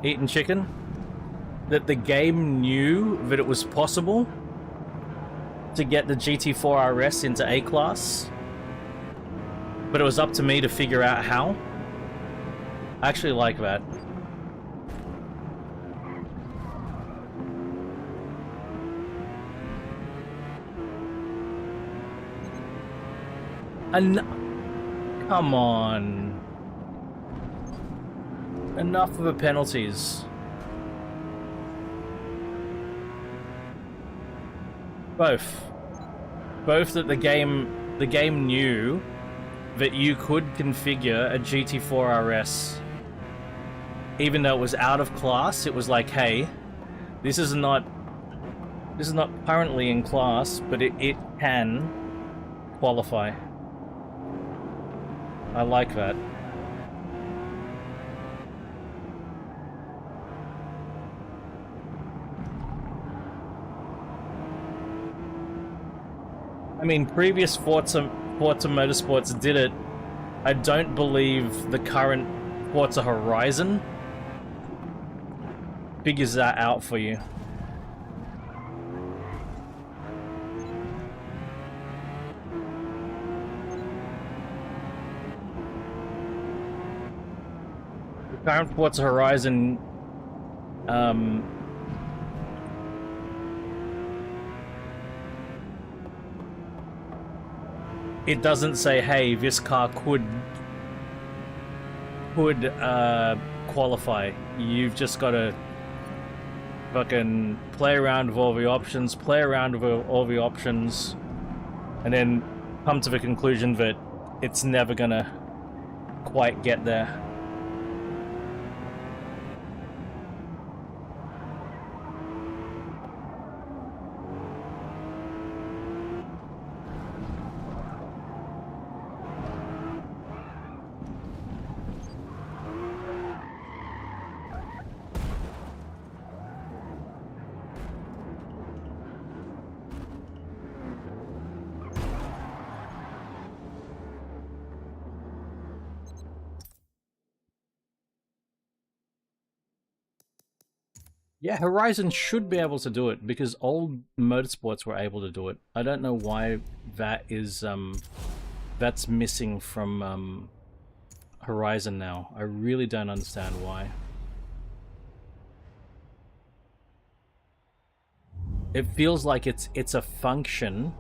Eating Chicken? That the game knew that it was possible to get the GT4 RS into A-Class, but it was up to me to figure out how. I actually like that. Come on. Enough of the penalties. Both that the game knew that you could configure a GT4 RS. Even though it was out of class, it was like, hey, this is not currently in class, but it can qualify. I like that. I mean, previous Forza Motorsports did it. I don't believe the current Forza Horizon figures that out for you. The current Forza Horizon, it doesn't say, hey, this car could qualify. You've just got to fucking play around with all the options, and then come to the conclusion that it's never gonna quite get there. Yeah, Horizon should be able to do it because old motorsports were able to do it. I don't know why that is that's missing from Horizon now. I really don't understand why. It feels like it's a function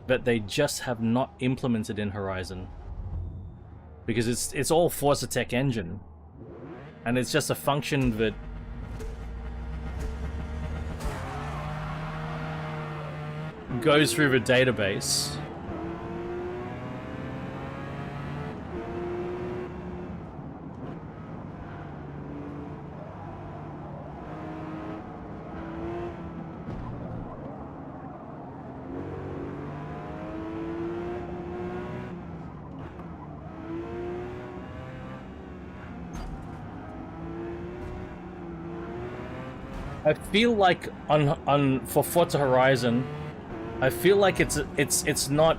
that they just have not implemented in Horizon. Because it's all Forza Tech engine. and it's just a function that goes through the database. I feel like for Forza Horizon, I feel like it's not.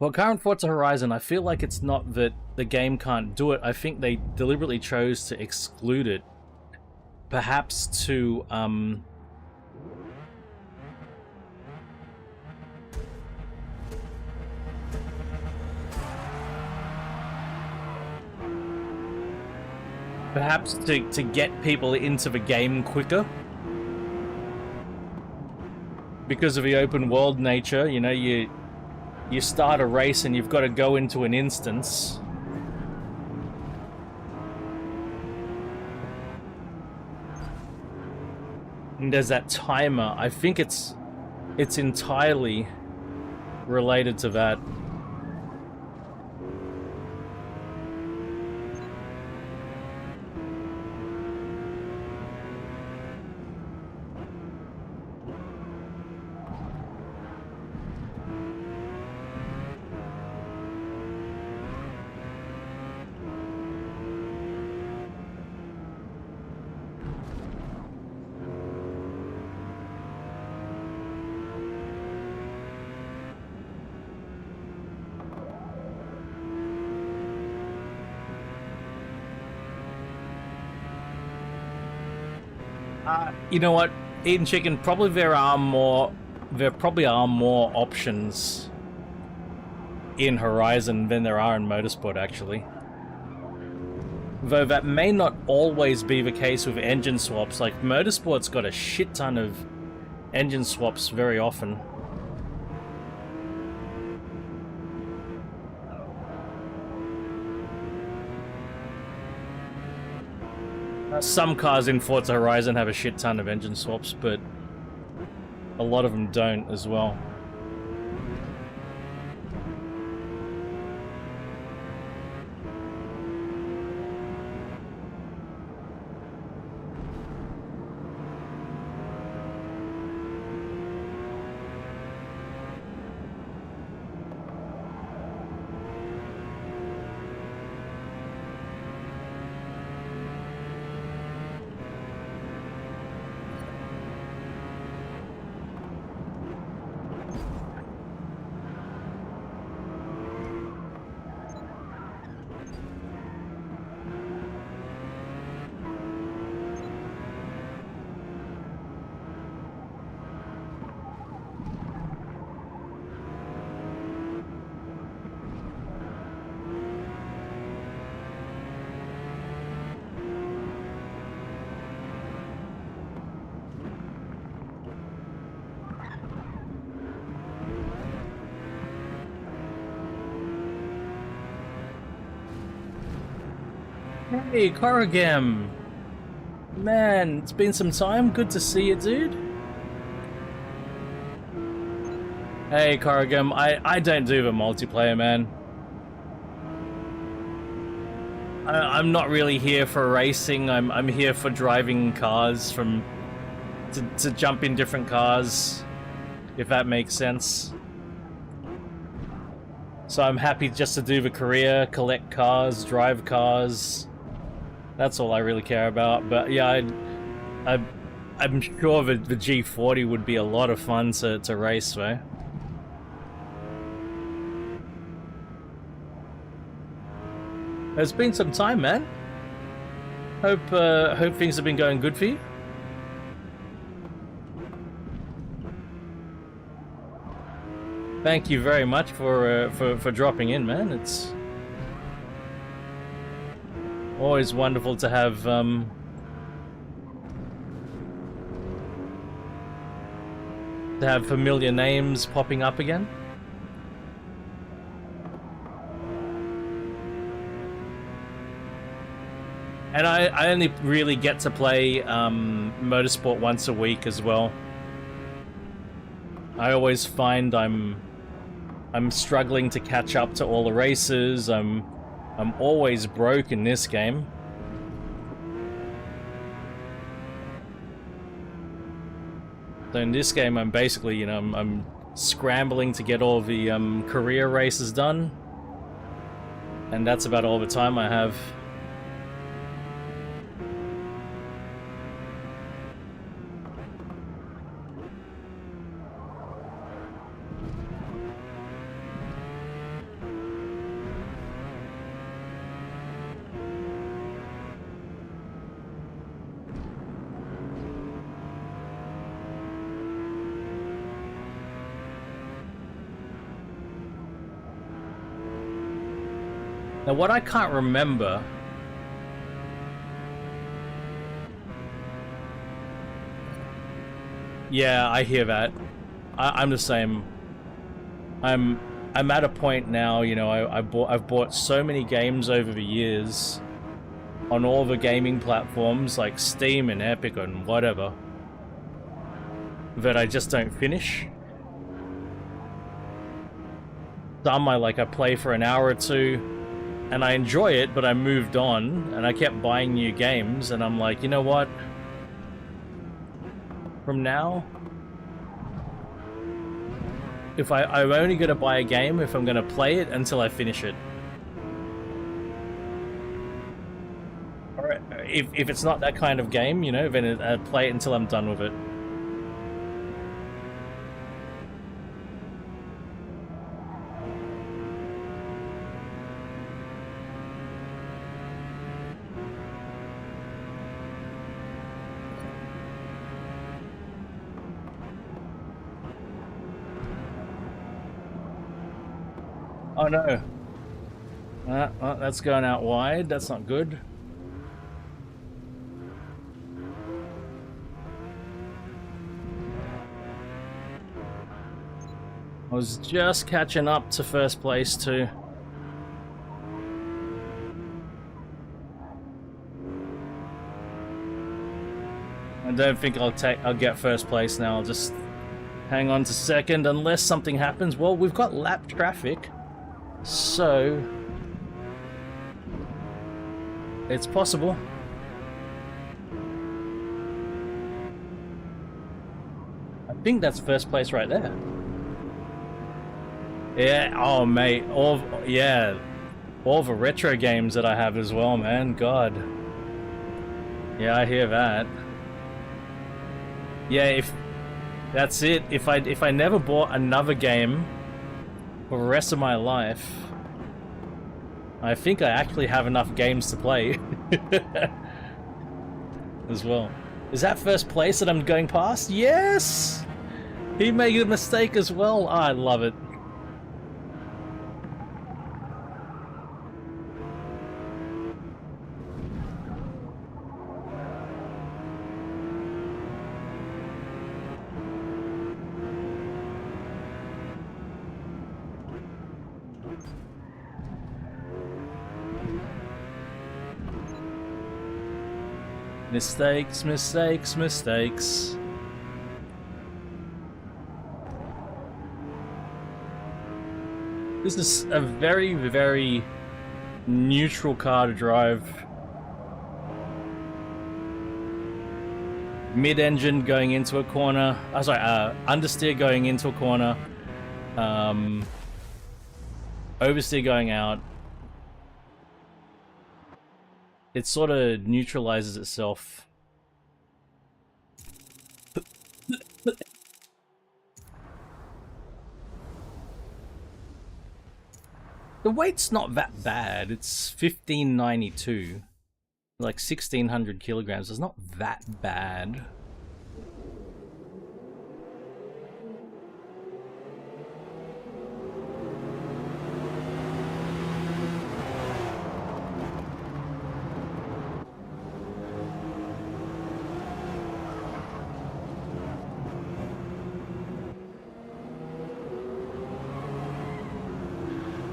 Well, current Forza Horizon, I feel like it's not that the game can't do it. I think they deliberately chose to exclude it. Perhaps to, perhaps to get people into the game quicker. Because of the open world nature, you know, you start a race and you've got to go into an instance. And there's that timer. I think it's entirely related to that. You know what, Eating Chicken, probably there probably are more options in Horizon than there are in Motorsport, actually. Though that may not always be the case with engine swaps. Like, Motorsport's got a shit ton of engine swaps very often. Some cars in Forza Horizon have a shit ton of engine swaps, but a lot of them don't as well. Hey, Corrigam! Man, it's been some time. Good to see you, dude. Hey, Corrigam, I don't do the multiplayer, man. I'm not really here for racing. I'm here for driving cars to jump in different cars, if that makes sense. So I'm happy just to do the career, collect cars, drive cars. That's all I really care about. But yeah, I'm sure the G40 would be a lot of fun to race, though. It's been some time, man. Hope things have been going good for you. Thank you very much for dropping in, man. It's always wonderful to have familiar names popping up again. And I only really get to play Motorsport once a week as well. I always find I'm struggling to catch up to all the races. I'm always broke in this game. So in this game, I'm basically, you know, I'm scrambling to get all the career races done, and that's about all the time I have. Now, what I can't remember... Yeah, I hear that. I'm the same. I'm at a point now, you know, I've bought so many games over the years on all the gaming platforms like Steam and Epic and whatever that I just don't finish. Some I play for an hour or two and I enjoy it, but I moved on and I kept buying new games, and I'm like, you know what? From now, if I'm only going to buy a game if I'm going to play it until I finish it. Or if it's not that kind of game, you know, then I play it until I'm done with it. Oh no. Well, that's going out wide. That's not good. I was just catching up to first place too. I don't think I'll get first place now. I'll just hang on to second unless something happens. Well, we've got lap traffic. So, it's possible. I think that's first place right there. Yeah, oh mate, all the retro games that I have as well, man, God. Yeah, I hear that. Yeah, if that's it, if I never bought another game for the rest of my life, I think I actually have enough games to play as well. Is that first place that I'm going past? Yes! He made a mistake as well. Oh, I love it. Mistakes, mistakes, mistakes. This is a very, very neutral car to drive. Mid-engine going into a corner. Oh, sorry, understeer going into a corner. Oversteer going out. It sort of neutralizes itself. The weight's not that bad. It's 1592. Like 1600 kilograms. It's not that bad.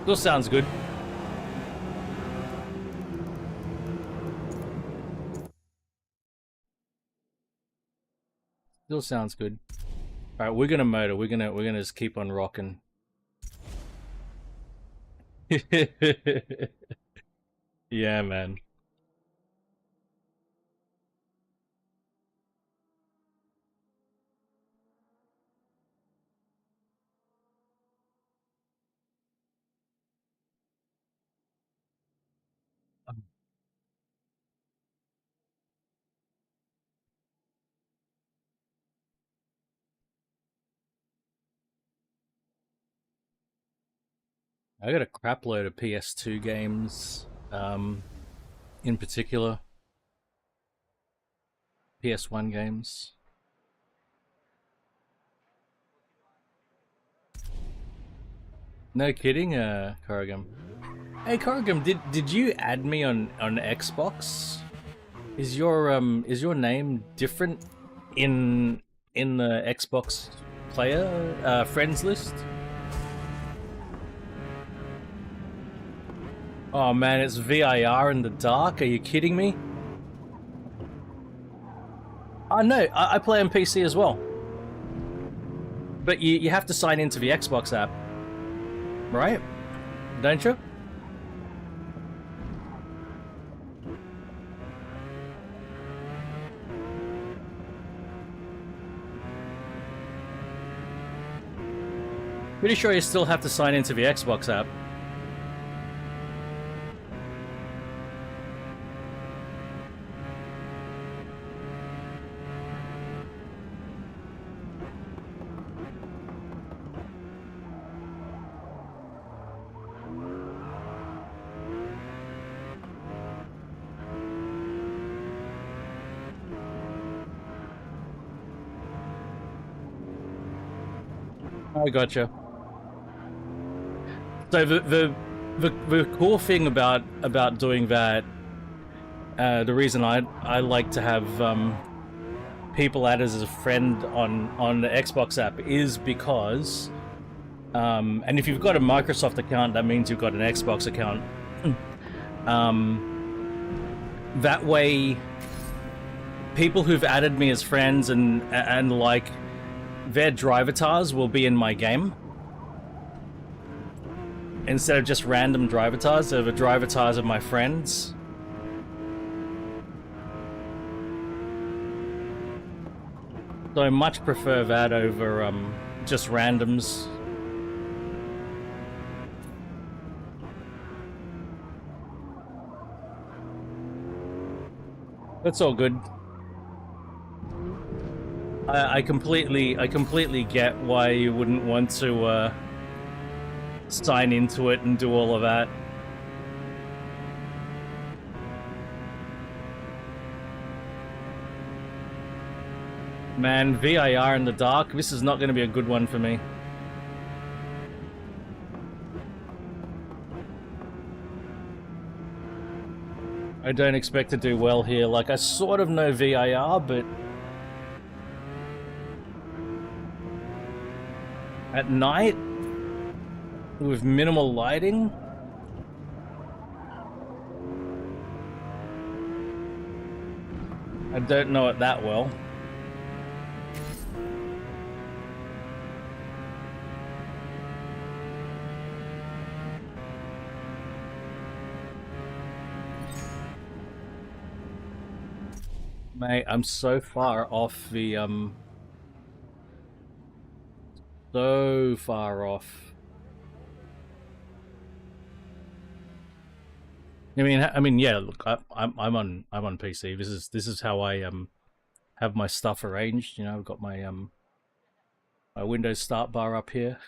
Still sounds good. Still sounds good. All right, we're gonna motor. We're gonna just keep on rocking. Yeah, man. I got a crap load of PS2 games, in particular. PS1 games. No kidding, Korrigum. Hey Korrigum, did you add me on Xbox? Is your name different in the Xbox player friends list? Oh man, it's VIR in the dark. Are you kidding me? Oh no, I play on PC as well. But you have to sign into the Xbox app, right? Don't you? Pretty sure you still have to sign into the Xbox app. I gotcha. So the cool thing about doing that, the reason I like to have people added as a friend on the Xbox app is because, and if you've got a Microsoft account, that means you've got an Xbox account. That way, people who've added me as friends and like their drivatars will be in my game. Instead of just random drivatars, they're the drivatars of my friends. So I much prefer that over just randoms. That's all good. I completely get why you wouldn't want to sign into it and do all of that. Man, VIR in the dark, this is not going to be a good one for me. I don't expect to do well here. Like, I sort of know VIR, but at night, with minimal lighting, I don't know it that well. Mate, I'm so far off the so far off. I mean, yeah. Look, I'm on PC. This is how I have my stuff arranged. You know, I've got my my Windows start bar up here.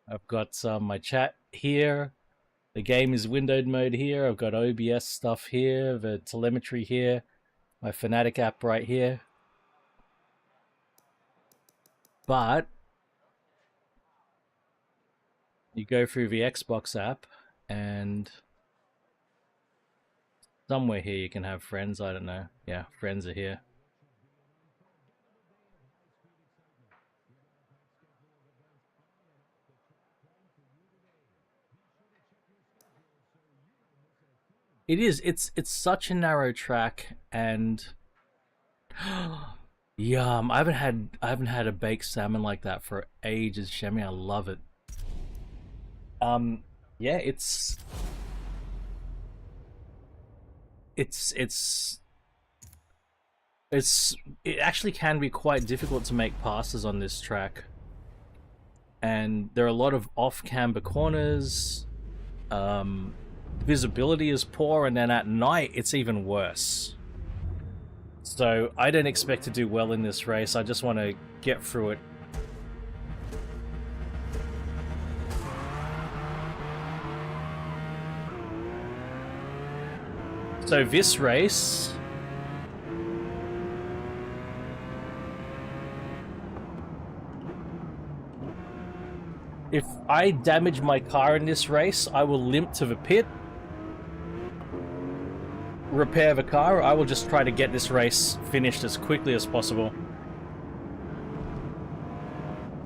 I've got my chat here. The game is windowed mode here. I've got OBS stuff here, the telemetry here, my Fnatic app right here. But you go through the Xbox app and somewhere here you can have friends. I don't know. Yeah, friends are here. It is. It's such a narrow track, and yum. I haven't had a baked salmon like that for ages, Shemi. I love it. Yeah, it actually can be quite difficult to make passes on this track, and there are a lot of off-camber corners. Visibility is poor, and then at night it's even worse. So I don't expect to do well in this race. I just want to get through it. So this race, if I damage my car in this race, I will limp to the pit, repair the car. I will just try to get this race finished as quickly as possible.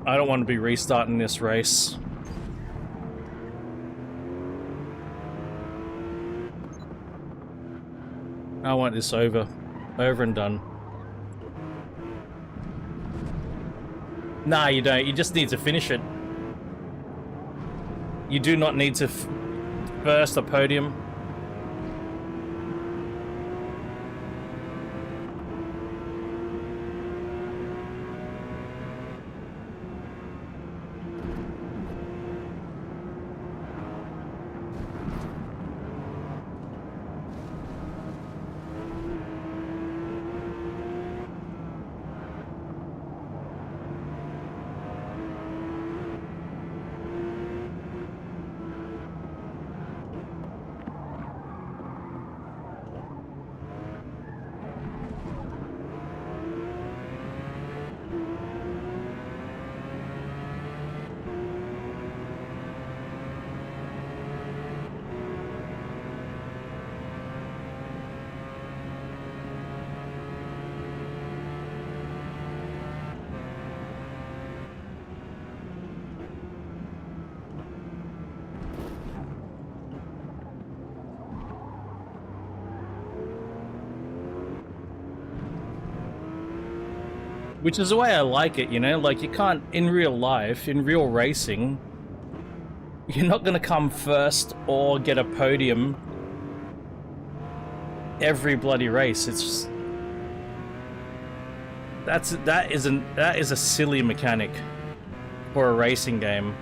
I don't want to be restarting this race. I want this over and done. Nah, you don't. You just need to finish it. You do not need to first a podium. Which is the way I like it, you know? Like, you can't, in real life, in real racing, you're not gonna come first or get a podium every bloody race. It's just... that is a silly mechanic for a racing game.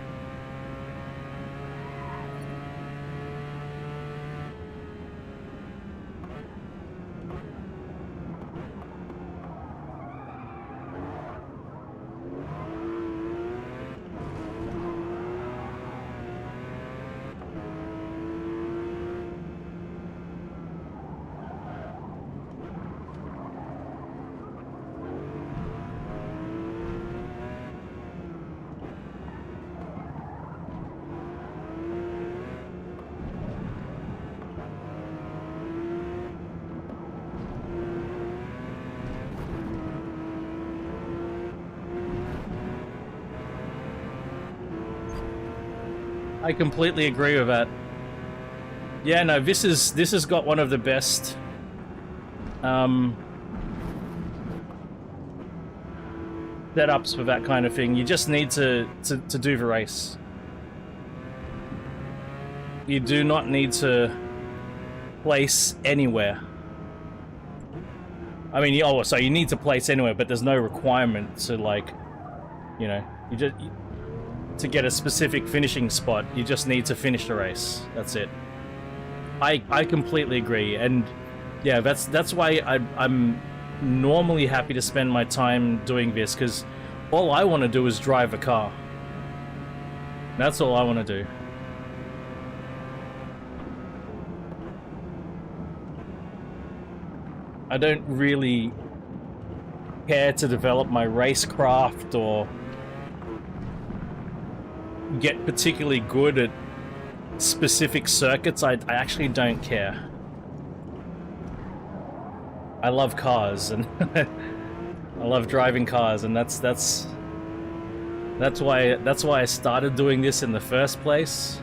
I completely agree with that. Yeah, no, this has got one of the best setups for that kind of thing. You just need to do the race. You do not need to place anywhere. I mean, oh, so you need to place anywhere, but there's no requirement to, like, you know, to get a specific finishing spot. You just need to finish the race. That's it. I completely agree, and yeah, that's why I'm normally happy to spend my time doing this, because all I want to do is drive a car. That's all I want to do. I don't really care to develop my racecraft or get particularly good at specific circuits. I actually don't care. I love cars, and I love driving cars, and that's why I started doing this in the first place.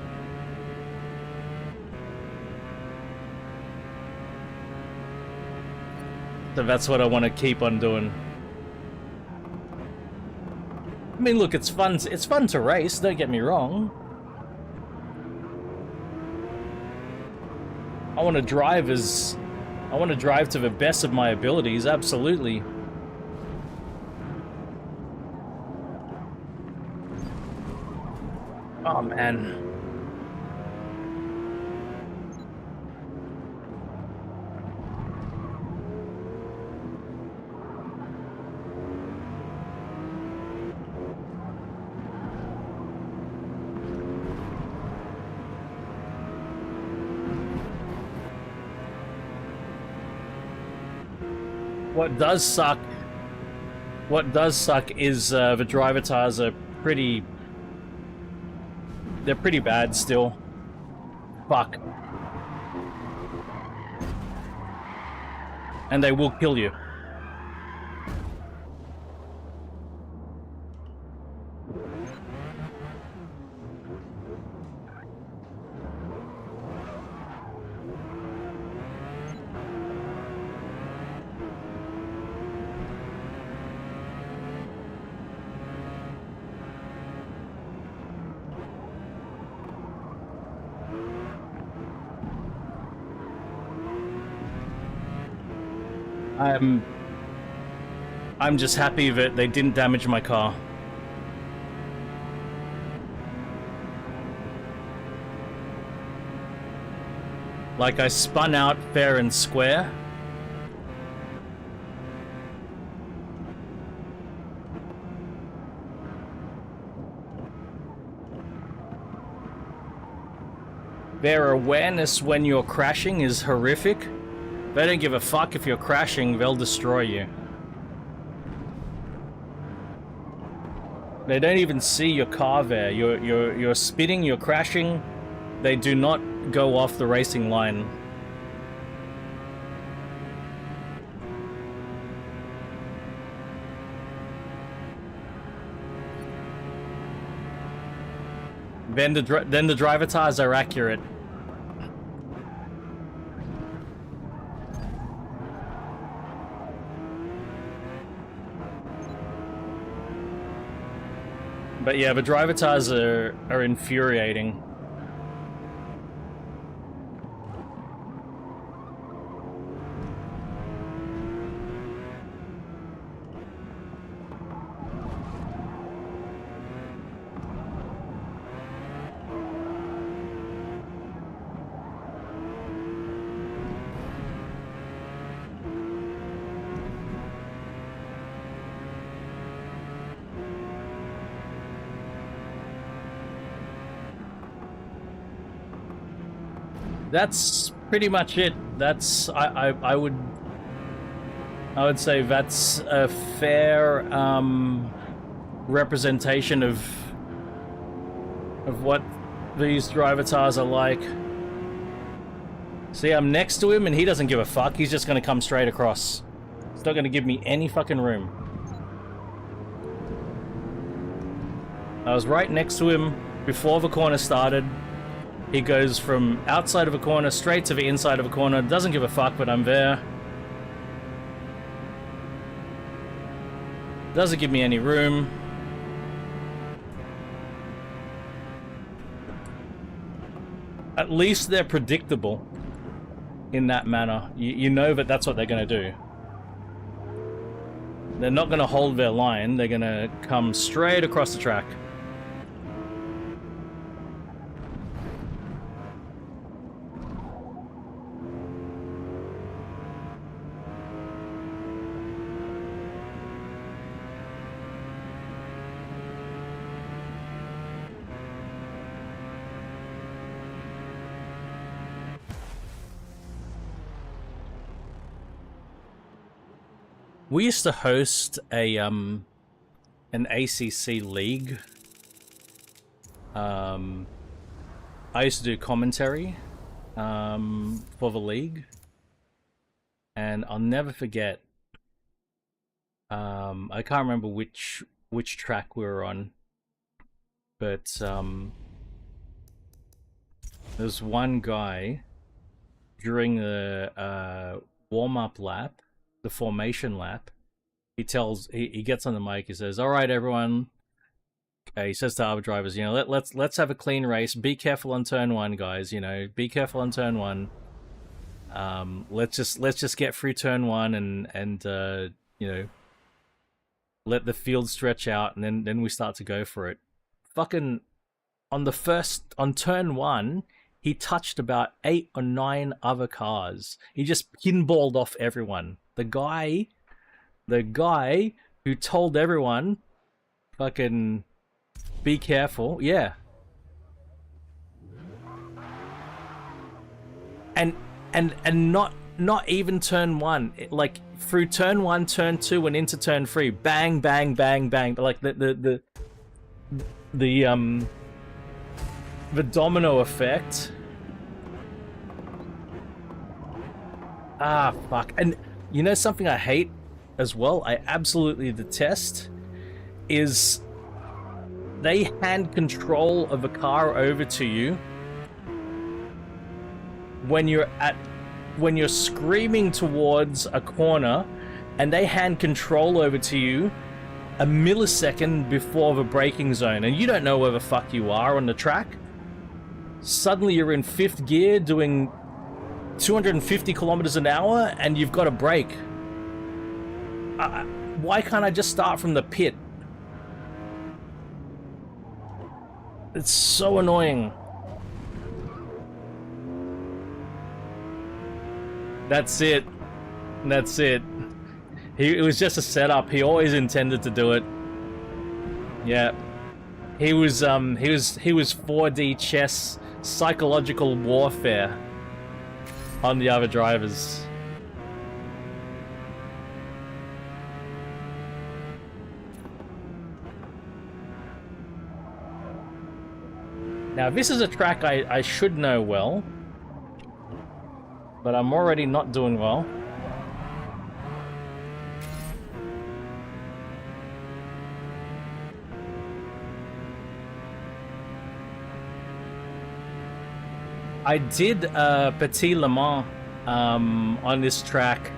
So that's what I want to keep on doing. I mean, look, it's fun to race, don't get me wrong. I want to drive to the best of my abilities, absolutely. Oh, man. What does suck is the driver tires are they're pretty bad still. Fuck. And they will kill you. I'm just happy that they didn't damage my car. Like, I spun out fair and square. Their awareness when you're crashing is horrific. They don't give a fuck if you're crashing, they'll destroy you. They don't even see your car there. You're spinning, you're crashing. They do not go off the racing line. Then the driver tires are accurate. But yeah, the driver tires are infuriating. That's pretty much it. That's I would say that's a fair representation of what these driver tires are like. See, I'm next to him and he doesn't give a fuck. He's just gonna come straight across. He's not gonna give me any fucking room. I was right next to him before the corner started. He goes from outside of a corner straight to the inside of a corner. Doesn't give a fuck, but I'm there. Doesn't give me any room. At least they're predictable in that manner. You know that that's what they're going to do. They're not going to hold their line. They're going to come straight across the track. We used to host a an ACC league. I used to do commentary for the league, and I'll never forget. I can't remember which track we were on, but there's one guy during the warm-up lap, the formation lap. He gets on the mic. He says, "All right, everyone." He says to other drivers, let's have a clean race. Be careful on turn one, guys. Be careful on turn one. Let's just get through turn one and let the field stretch out, and then we start to go for it. Fucking on turn one, he touched about 8 or 9 other cars. He just pinballed off everyone. The guy who told everyone, fucking be careful. Yeah. And not even turn one. Like through turn one, turn two, and into turn three. Bang, bang, bang, bang. Like the domino effect. Ah, fuck. And you know something I hate as well? I absolutely detest is they hand control of a car over to you when you're screaming towards a corner, and they hand control over to you a millisecond before the braking zone, and you don't know where the fuck you are on the track. Suddenly you're in 5th gear doing 250 kilometers an hour, and you've got to brake. Why can't I just start from the pit? It's so annoying. That's it. That's it. It was just a setup. He always intended to do it. Yeah. He was 4D chess, psychological warfare on the other drivers. Now, this is a track I should know well, but I'm already not doing well. I did Petit Le Mans on this track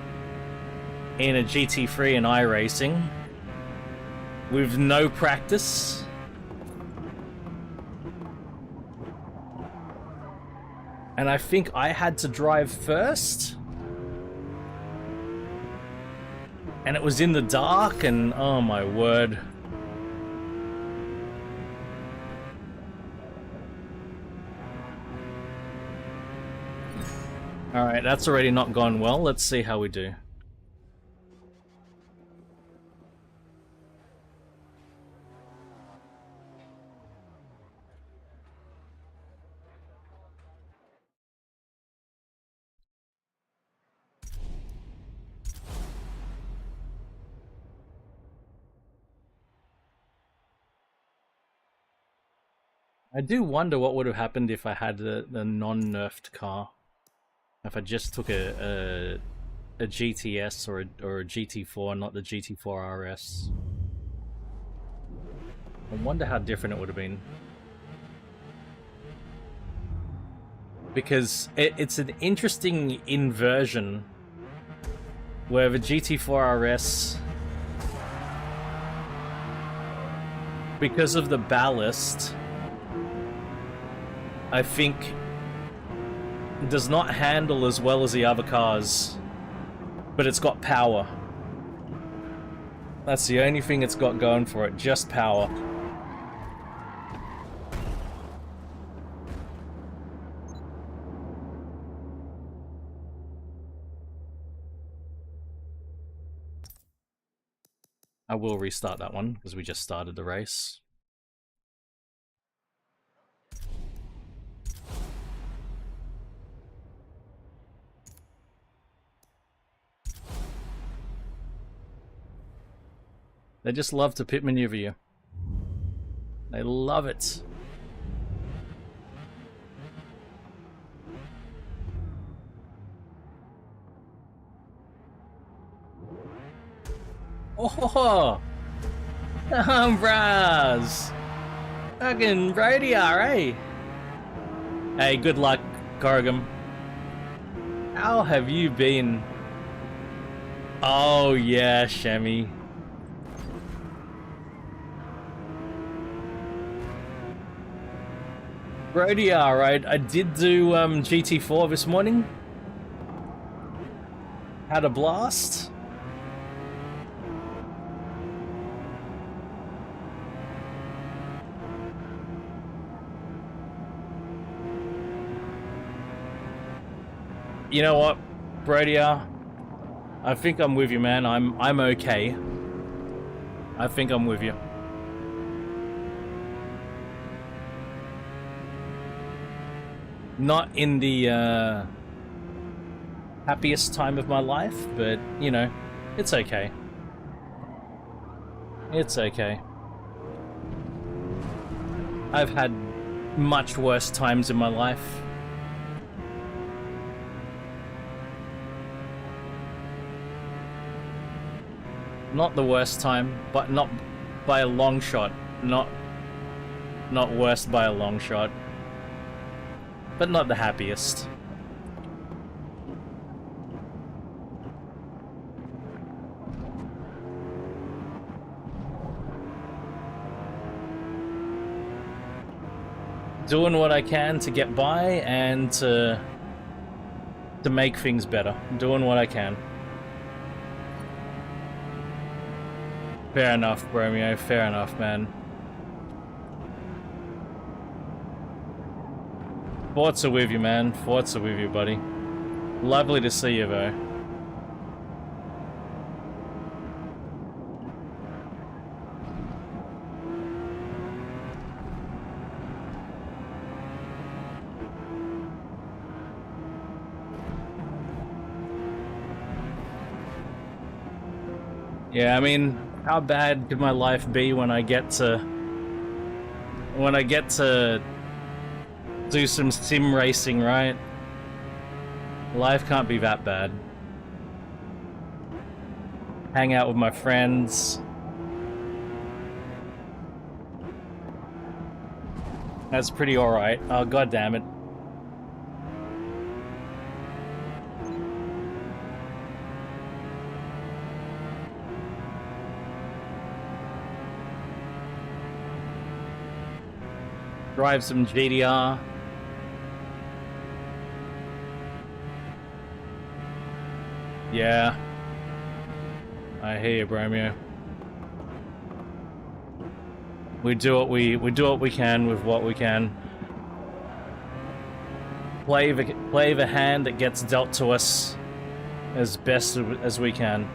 in a GT3 and iRacing with no practice. And I think I had to drive first. And it was in the dark, and oh my word. Alright, that's already not gone well. Let's see how we do. I do wonder what would have happened if I had the non-nerfed car. If I just took a GTS or a GT4, not the GT4 RS. I wonder how different it would have been. Because it's an interesting inversion where the GT4 RS, because of the ballast, I think does not handle as well as the other cars, but it's got power. That's the only thing it's got going for it, just power. I will restart that one because we just started the race. They just love to pit maneuver you. They love it. Oh, Braz. Fucking radio, eh? Hey, good luck, Corrigan. How have you been? Oh yeah, Shemmy. Radio, right? I did do GT4 this morning. Had a blast. You know what, Brodia? I think I'm with you, man. I'm okay. I think I'm with you. Not in the happiest time of my life, but you know, it's okay. It's okay. I've had much worse times in my life. Not the worst time, but not by a long shot. Not worst by a long shot. But not the happiest. Doing what I can to get by and to make things better. Doing what I can. Fair enough, Romeo. Fair enough, man. Forza with you, man. Forza with you, buddy. Lovely to see you, though. Yeah, I mean, how bad could my life be when I get to do some sim racing, right? Life can't be that bad. Hang out with my friends. That's pretty alright. Oh, god damn it. Drive some GDR. Yeah. I hear you, Bromeo. We do what we can with what we can. Play the hand that gets dealt to us as best as we can.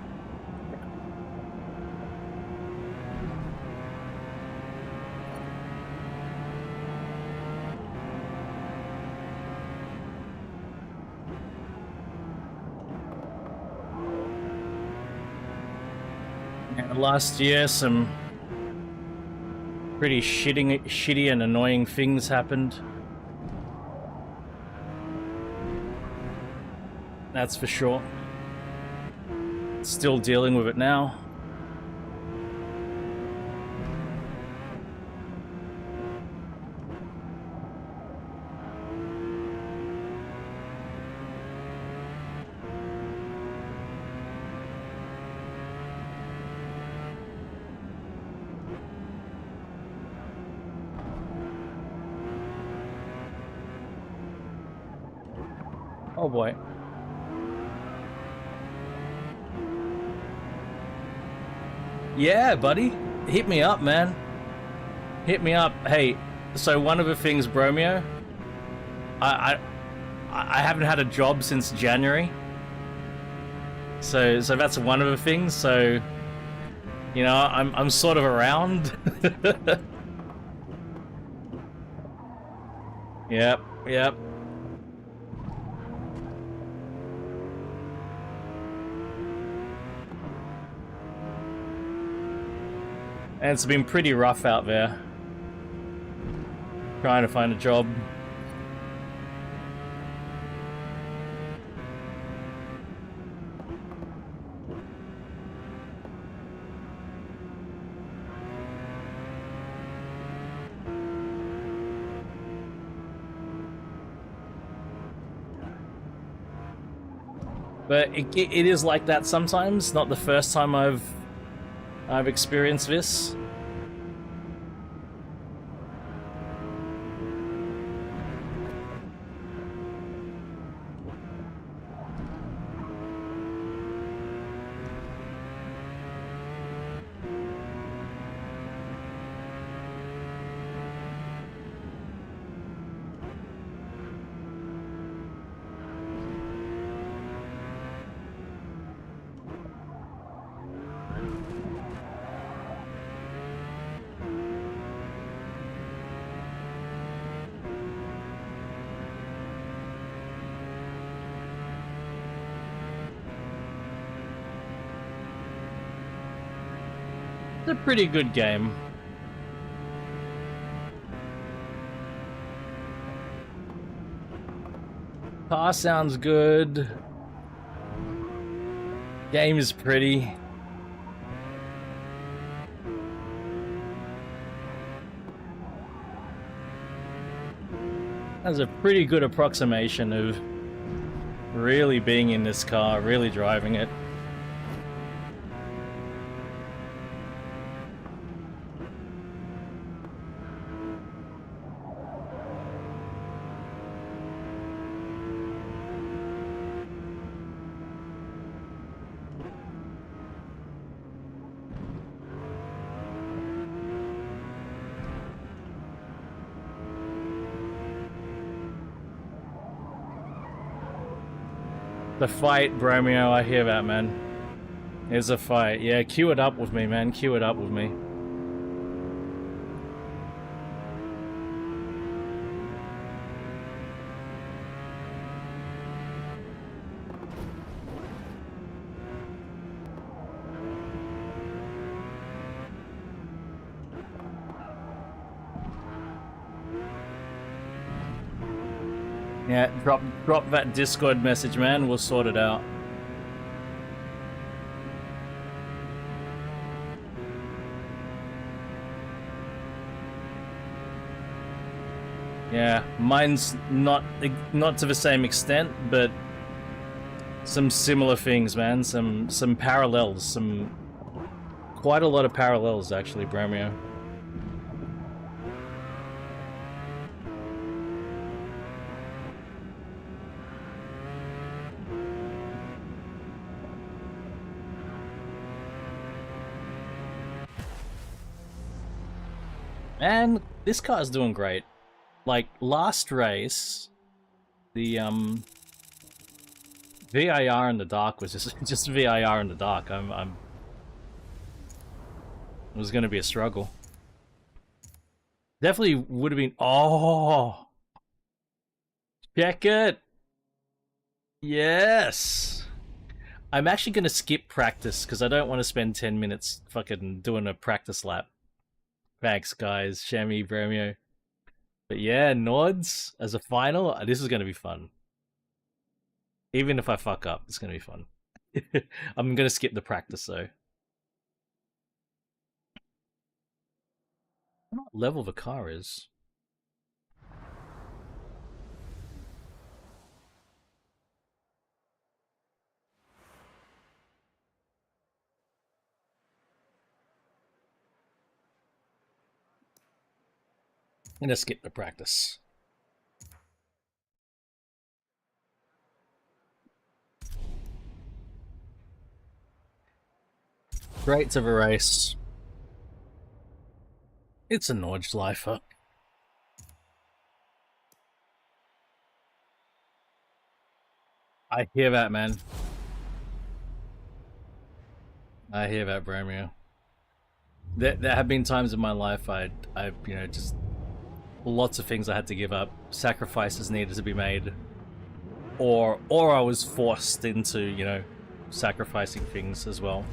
Last year, some pretty shitty and annoying things happened. That's for sure. Still dealing with it now. Oh boy. Yeah, buddy. Hit me up, man. Hit me up. Hey, so one of the things, Bromeo, I haven't had a job since January. So that's one of the things. So, you know, I'm sort of around. Yep. And it's been pretty rough out there. Trying to find a job. But it is like that sometimes. Not the first time I've experienced this. It's a pretty good game. Car sounds good. Game is pretty. That's a pretty good approximation of really being in this car, really driving it. The fight, Bromeo, I hear that, man. There's a fight. Yeah, queue it up with me, man. Queue it up with me. Yeah, drop that Discord message, man. We'll sort it out. Yeah, mine's not to the same extent, but some similar things, man. Some parallels, quite a lot of parallels actually, Bromeo. And this car's doing great. Like, last race, the VIR in the dark was just VIR in the dark. It was gonna be a struggle. Definitely would have been. Oh, check it. Yes. I'm actually gonna skip practice because I don't want to spend 10 minutes fucking doing a practice lap. Thanks, guys. Shammy, Bromeo. But yeah, Nods as a final. This is going to be fun. Even if I fuck up, it's going to be fun. I'm going to skip the practice, though. What level the car is? I'm going to skip the practice. Great to the race. It's a Nordschleifer. I hear that, man. I hear that, Bromeo. There have been times in my life I you know, just lots of things I had to give up, sacrifices needed to be made, or I was forced into, you know, sacrificing things as well.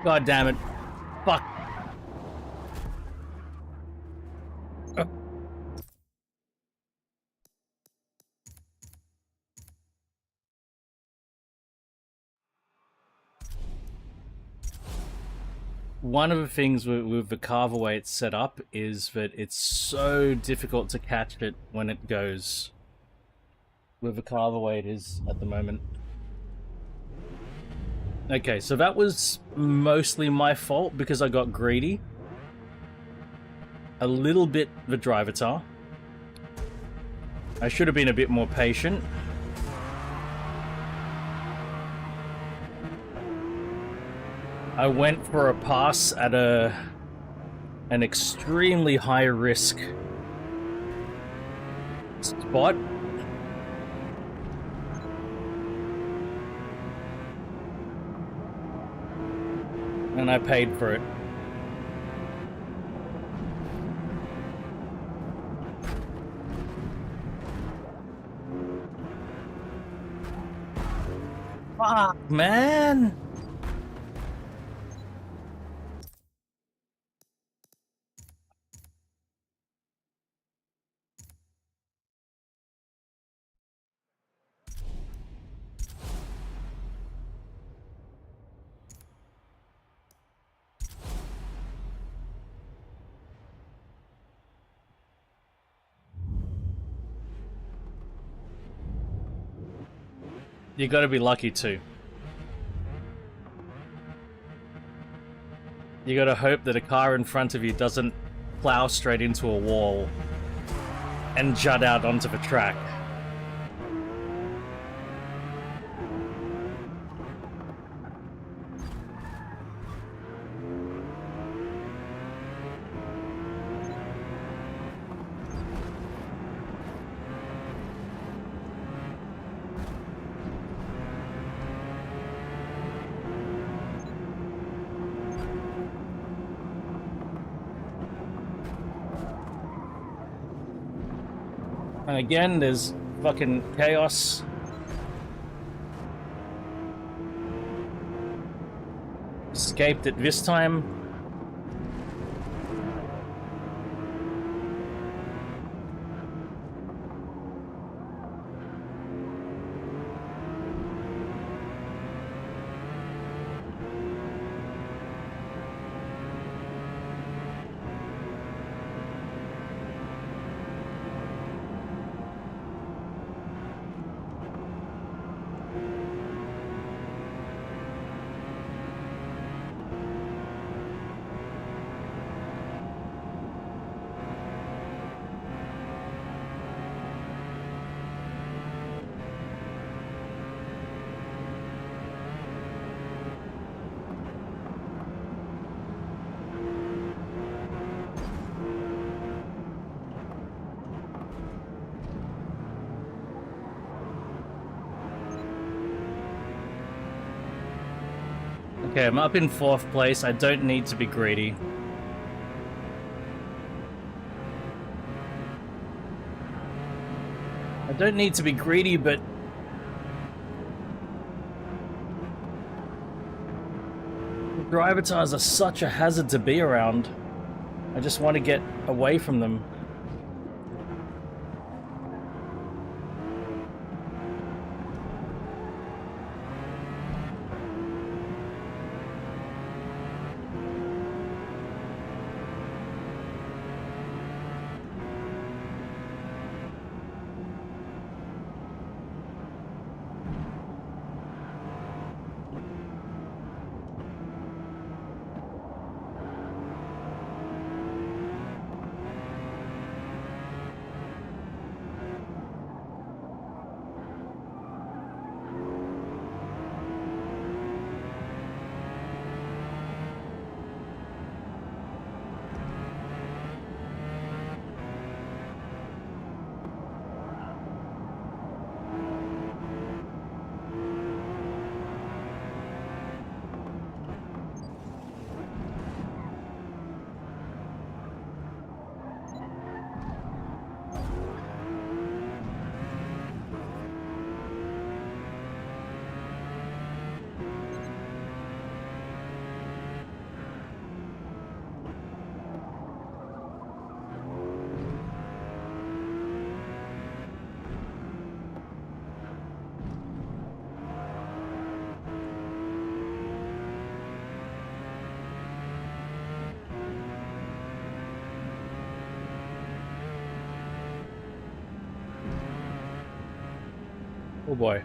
God damn it. Fuck. One of the things with the carver weight set up is that it's so difficult to catch it when it goes. With the carver weight is at the moment. Okay, so that was mostly my fault because I got greedy. A little bit the driver tar. I should have been a bit more patient. I went for a pass at an extremely high risk spot. And I paid for it. Fuck, man! You gotta be lucky too. You gotta hope that a car in front of you doesn't plow straight into a wall and jut out onto the track. And again, there's fucking chaos. Escaped it this time. Okay, I'm up in 4th place. I don't need to be greedy. I don't need to be greedy, but driver tires are such a hazard to be around. I just want to get away from them. Oh boy.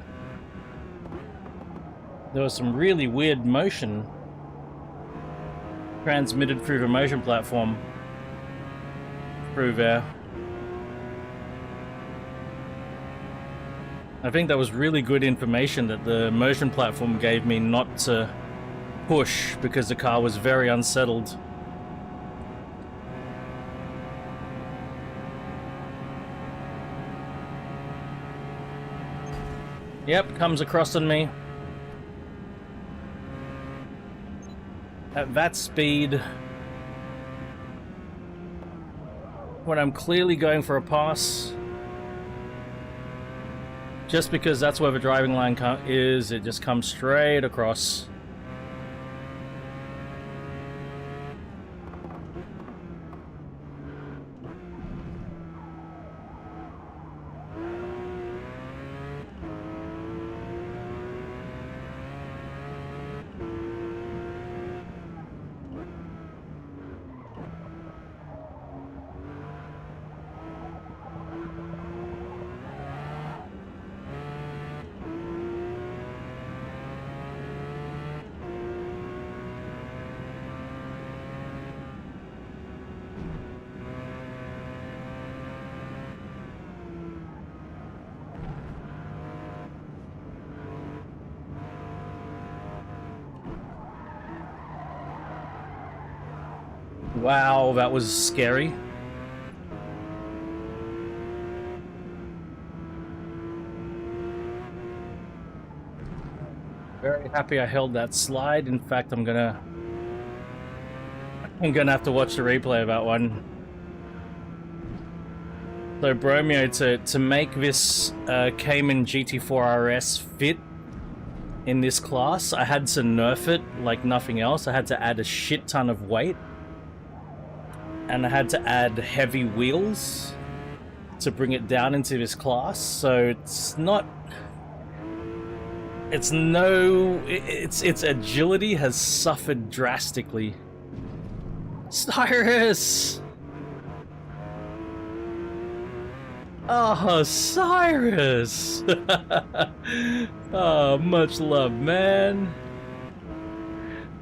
There was some really weird motion transmitted through the motion platform through there. I think that was really good information that the motion platform gave me not to push because the car was very unsettled. Yep, comes across on me. At that speed, when I'm clearly going for a pass, just because that's where the driving line is, it just comes straight across. Wow, that was scary. Very happy I held that slide. In fact, I'm gonna have to watch the replay of that one. So Bromeo, to make this Cayman GT4 RS fit in this class, I had to nerf it like nothing else. I had to add a shit ton of weight. And I had to add heavy wheels to bring it down into this class. So it's not... Its agility has suffered drastically. Cyrus! Oh, Cyrus! Oh, much love, man.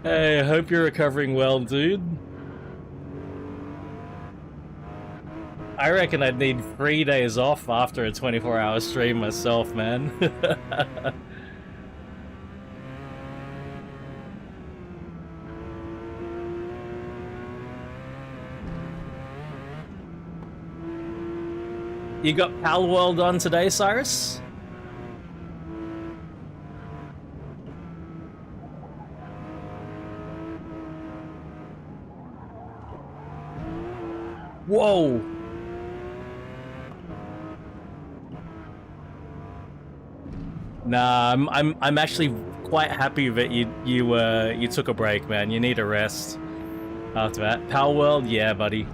Hey, I hope you're recovering well, dude. I reckon I'd need 3 days off after a 24-hour stream myself, man. You got Pal World on today, Cyrus? Whoa! Nah, I'm actually quite happy that you took a break, man. You need a rest after that. Pal World, yeah, buddy.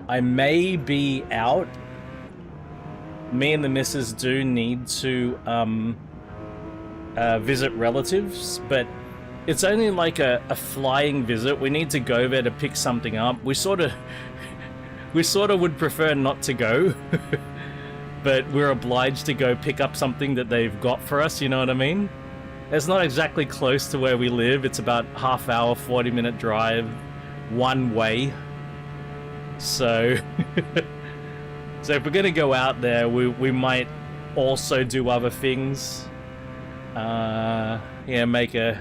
I may be out. Me and the missus do need to visit relatives, but it's only like a flying visit. We need to go there to pick something up. We sort of would prefer not to go, but we're obliged to go pick up something that they've got for us, you know what I mean? It's not exactly close to where we live. It's about half hour, 40-minute drive, one way. So... So if we're gonna go out there, we might also do other things. Yeah, make a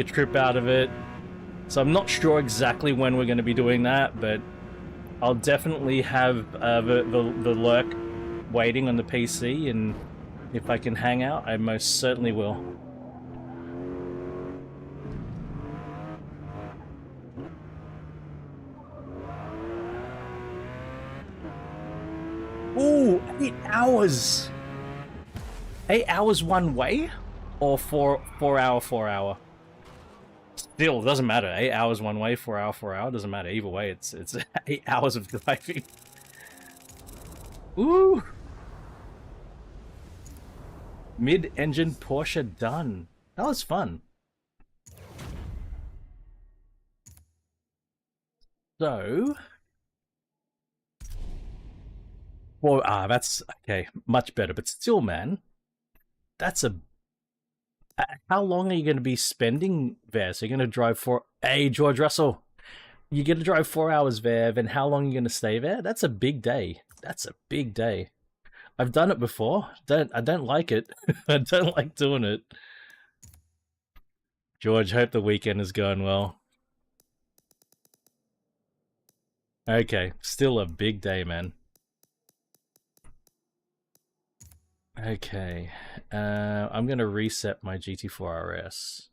trip out of it. So I'm not sure exactly when we're gonna be doing that, but I'll definitely have the lurk waiting on the PC, and if I can hang out, I most certainly will. Ooh, 8 hours! 8 hours one way? Or 4 hour? Still, doesn't matter. 8 hours one way, 4 hour, doesn't matter. Either way, it's 8 hours of driving. Ooh! Mid-engine Porsche done. That was fun. So... Well, that's okay, much better. But still, man, that's a. How long are you going to be spending there? So you're going to drive for. Hey, George Russell, you're going to drive 4 hours there. Then how long are you going to stay there? That's a big day. That's a big day. I've done it before. I don't like it. I don't like doing it. George, hope the weekend is going well. Okay, still a big day, man. Okay, I'm gonna reset my GT4 RS.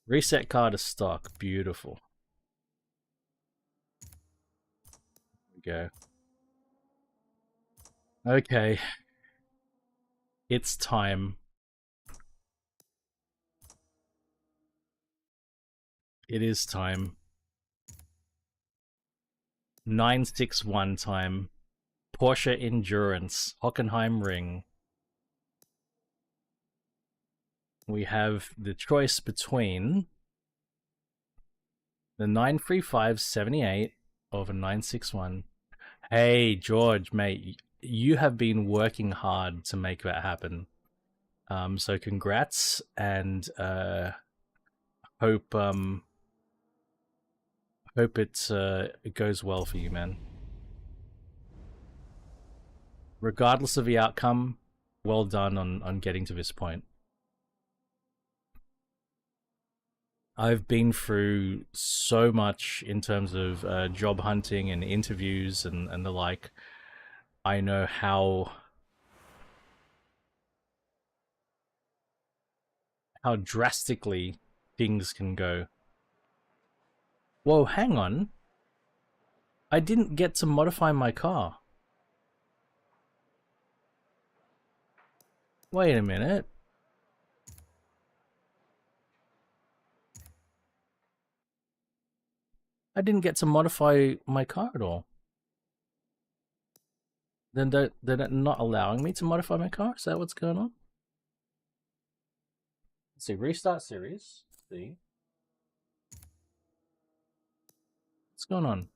Reset car to stock. Beautiful. There we go. Okay. It's time. It is time. 961 time. Porsche Endurance. Hockenheim Ring. We have the choice between the 935-78 over 961. Hey, George, mate, you have been working hard to make that happen. So congrats, and hope it goes well for you, man. Regardless of the outcome, well done on getting to this point. I've been through so much in terms of job hunting and interviews and the like. I know how drastically things can go. Whoa, hang on. I didn't get to modify my car. Wait a minute. I didn't get to modify my car at all. Then they're not allowing me to modify my car? Is that what's going on? Let's see, restart series. See. What's going on?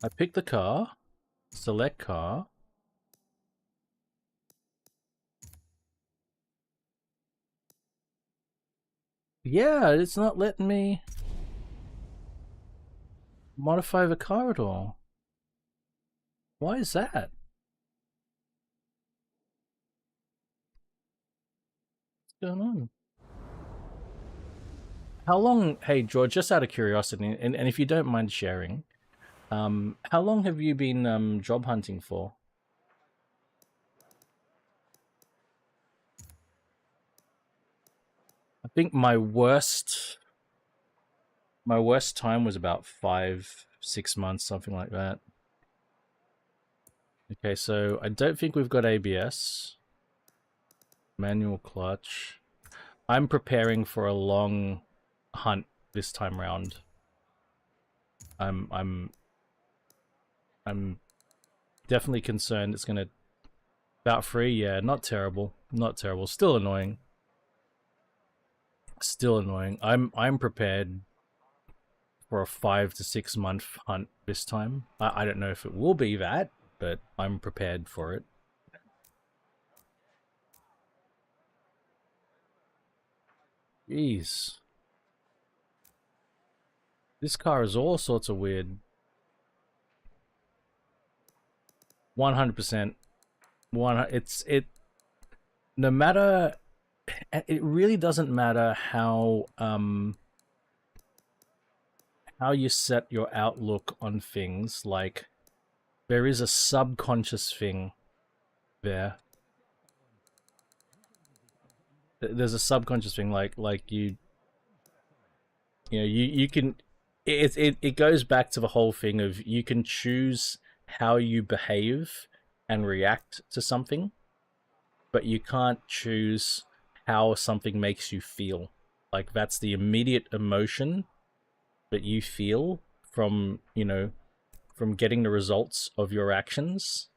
I pick the car, select car. Yeah, it's not letting me modify the car at all. Why is that? What's going on? How long, hey George, just out of curiosity, and if you don't mind sharing, how long have you been job hunting for? I think my worst time was about 5-6 months, something like that. Okay, so I don't think we've got ABS. Manual clutch. I'm preparing for a long hunt this time round. I'm definitely concerned it's gonna about free. Yeah, not terrible, not terrible. Still annoying. Still annoying. I'm prepared for a 5 to 6 month hunt this time. I don't know if it will be that, but I'm prepared for it. Jeez. This car is all sorts of weird. 100%. No matter, it really doesn't matter how you set your outlook on things. Like, there is a subconscious thing there. There's a subconscious thing, like you can. It goes back to the whole thing of you can choose how you behave and react to something, but you can't choose how something makes you feel. Like, that's the immediate emotion that you feel from, from getting the results of your actions,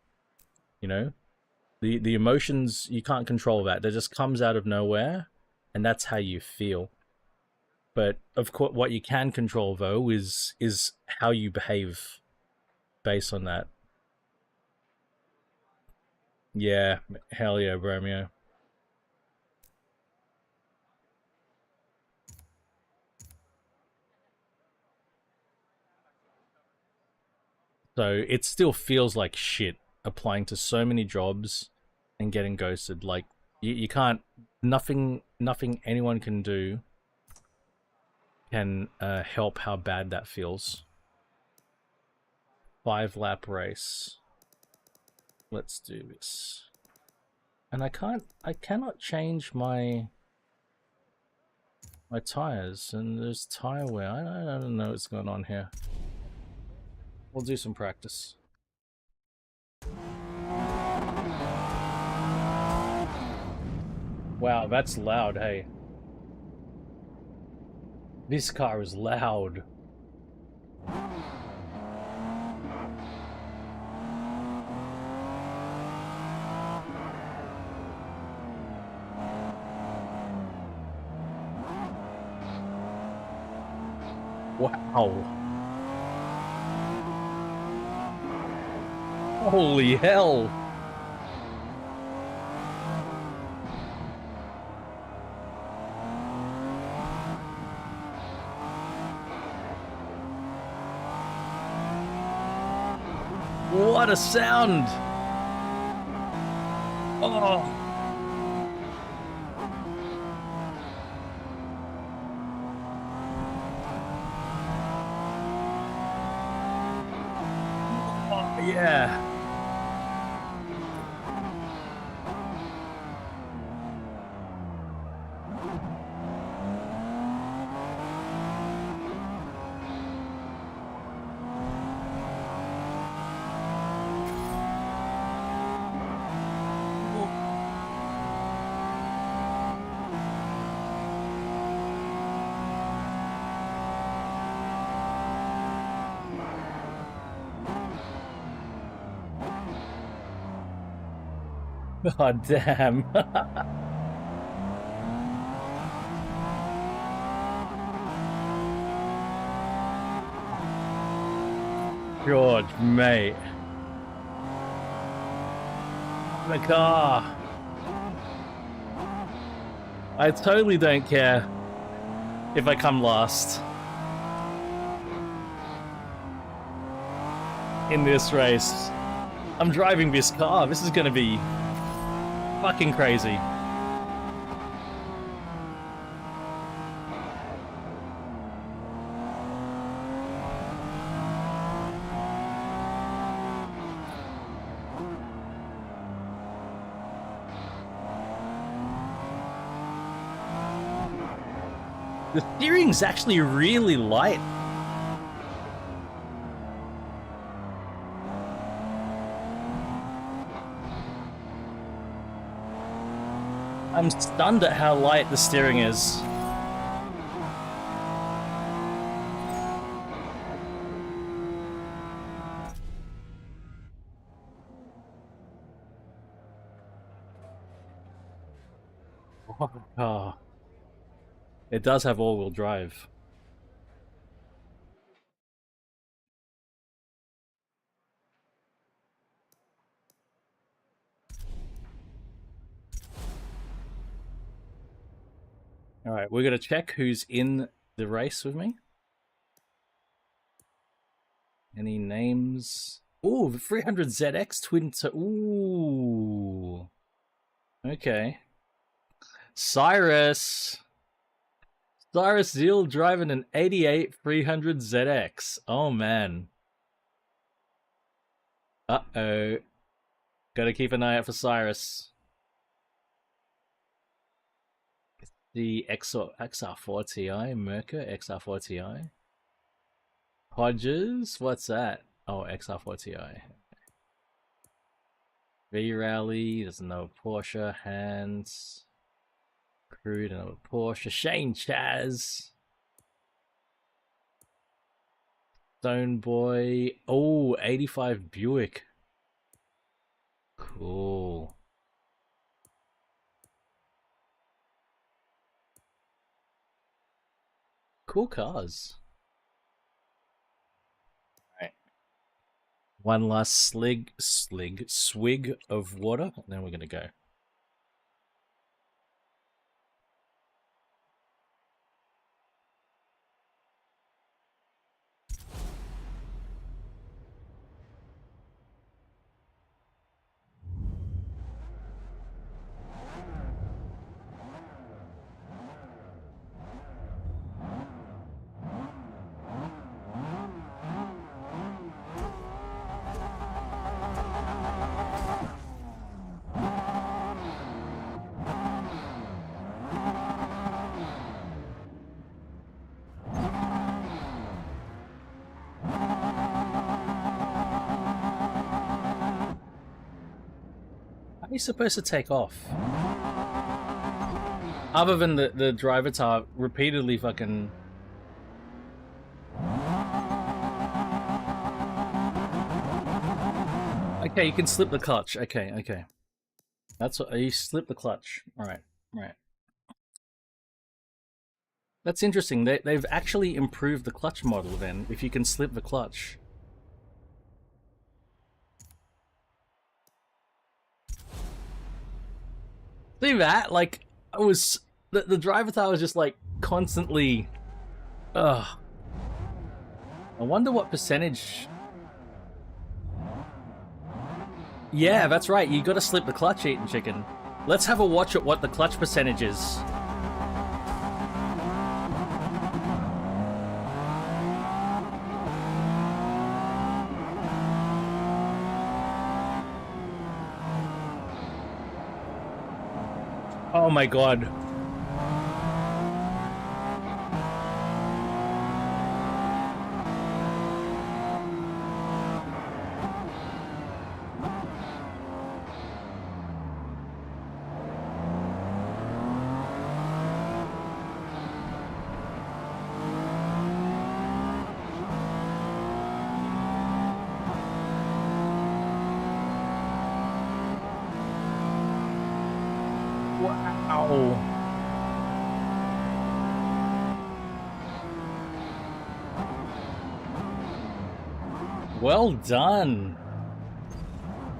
The emotions, you can't control that. That just comes out of nowhere, and that's how you feel. But of course, what you can control though is how you behave based on that. Yeah, hell yeah, Romeo. So it still feels like shit applying to so many jobs and getting ghosted. Like you can't. Nothing anyone can do can help how bad that feels. 5-lap race. Let's do this. And I cannot change my tires, and there's tire wear. I don't know what's going on here. We'll do some practice. Wow, that's loud, hey. This car is loud. Wow. Holy hell. What a sound! Oh! Oh, yeah! God damn. George, mate. The car. I totally don't care if I come last in this race. I'm driving this car. This is gonna be fucking crazy. The steering's actually really light. I'm stunned at how light the steering is. Oh. It does have all-wheel drive. All right, we're gonna check who's in the race with me. Any names? Ooh, the 300ZX twin. Ooh. Okay. Cyrus Zeal driving an 88 300ZX. Oh man. Uh-oh. Gotta keep an eye out for Cyrus. The XR4 Ti, Merca XR4 Ti. Hodges, what's that? Oh, XR4 Ti. V-Rally, there's no Porsche. Hans. Crude, another Porsche. Shane Chaz. Stone Boy. Oh, 85 Buick. Cool. cool cars. Right. One last swig of water, and then we're gonna go. How are you supposed to take off? Other than the driver tar repeatedly fucking... Okay, you can slip the clutch. Okay, okay. That's what... You slip the clutch. Alright, right. That's interesting. They've actually improved the clutch model then, if you can slip the clutch. See that? Like, I was... The driver tar was just like constantly... Ugh. I wonder what percentage... Yeah, that's right. You gotta slip the clutch, eating chicken. Let's have a watch at what the clutch percentage is. Oh my god. Wow. Well done.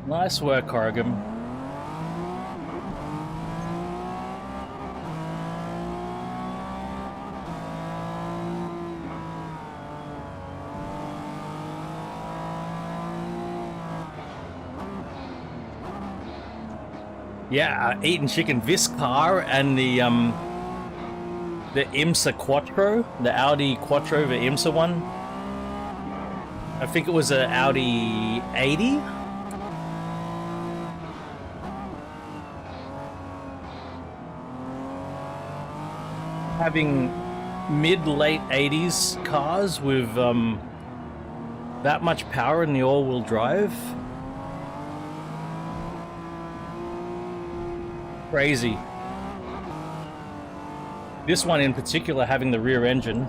Nice work, Corrigan. Yeah, eating chicken. This car and the IMSA Quattro, the Audi Quattro, the IMSA one. I think it was an Audi 80. Having mid-late 80s cars with that much power in the all-wheel drive. Crazy. This one in particular having the rear engine.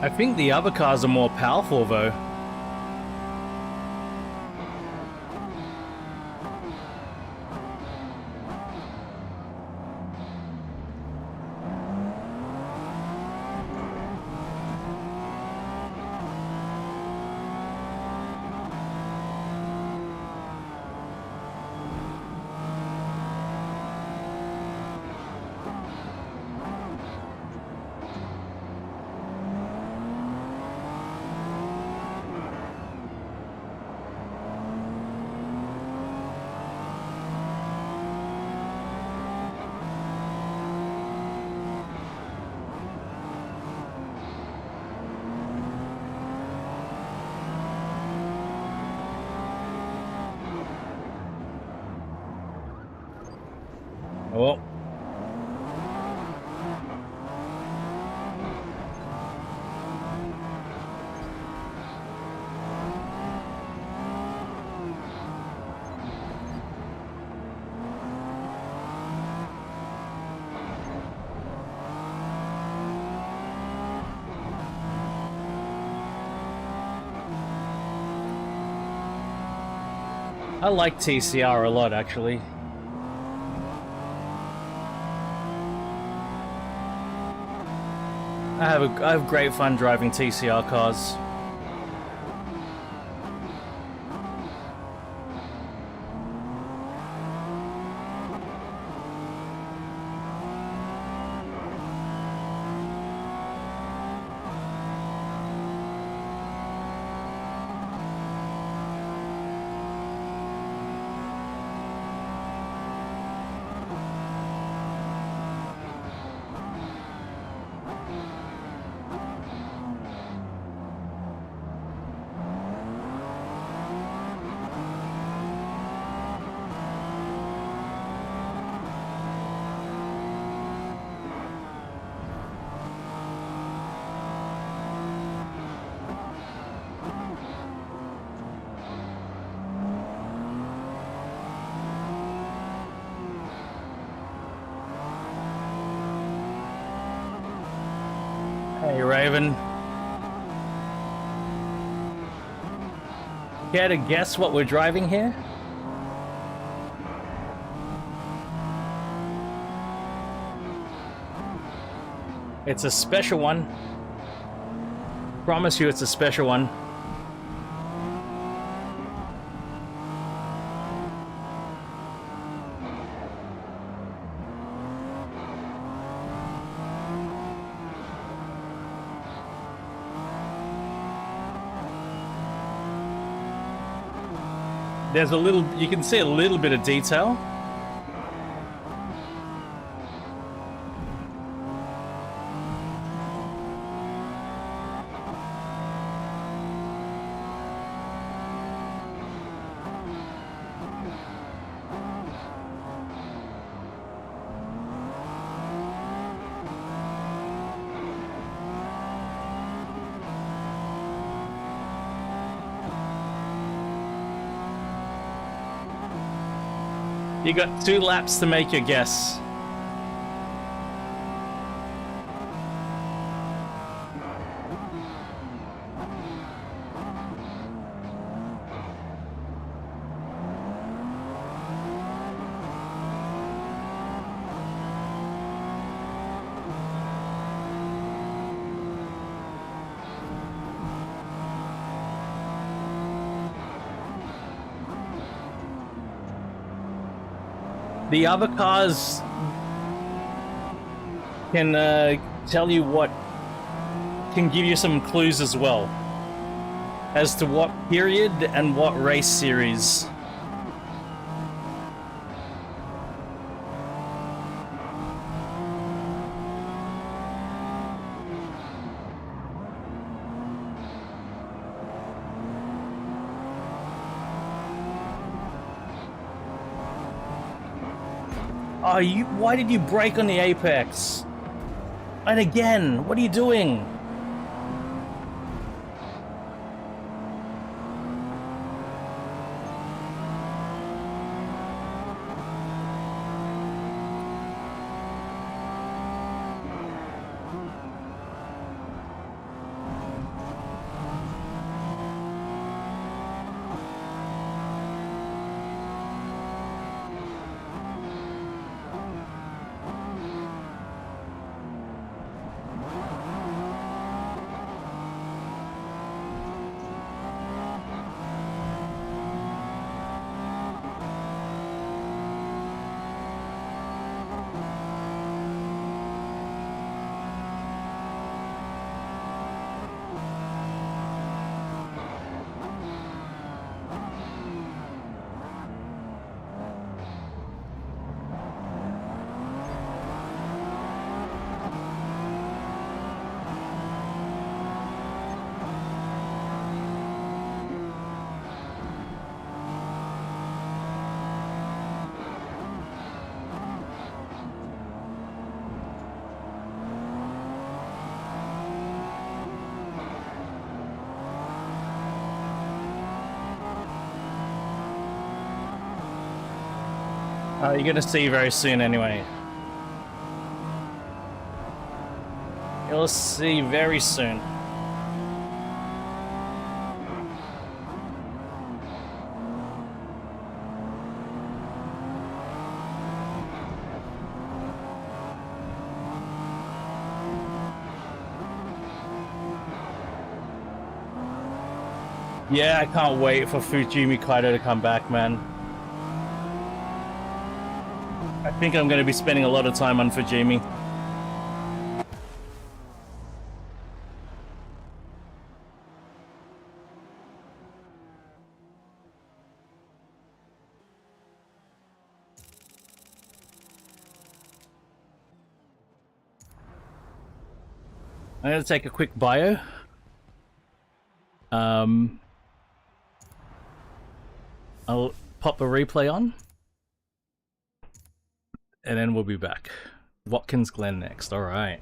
I think the other cars are more powerful, though. Oh. I like TCR a lot, actually. I have great fun driving TCR cars. Hey, Raven. Care to guess what we're driving here? It's a special one. Promise you it's a special one. There's a little, you can see a little bit of detail. You got 2 laps to make your guess. The other cars can tell you what, can give you some clues as well as to what period and what race series. Oh, why did you brake on the apex? And again, what are you doing? You're gonna see very soon anyway. You'll see very soon. Yeah, I can't wait for Fujimi Kaido to come back, man. I think I'm going to be spending a lot of time on Fujimi. I'm going to take a quick bio. I'll pop the replay on. And then we'll be back. Watkins Glen next, alright.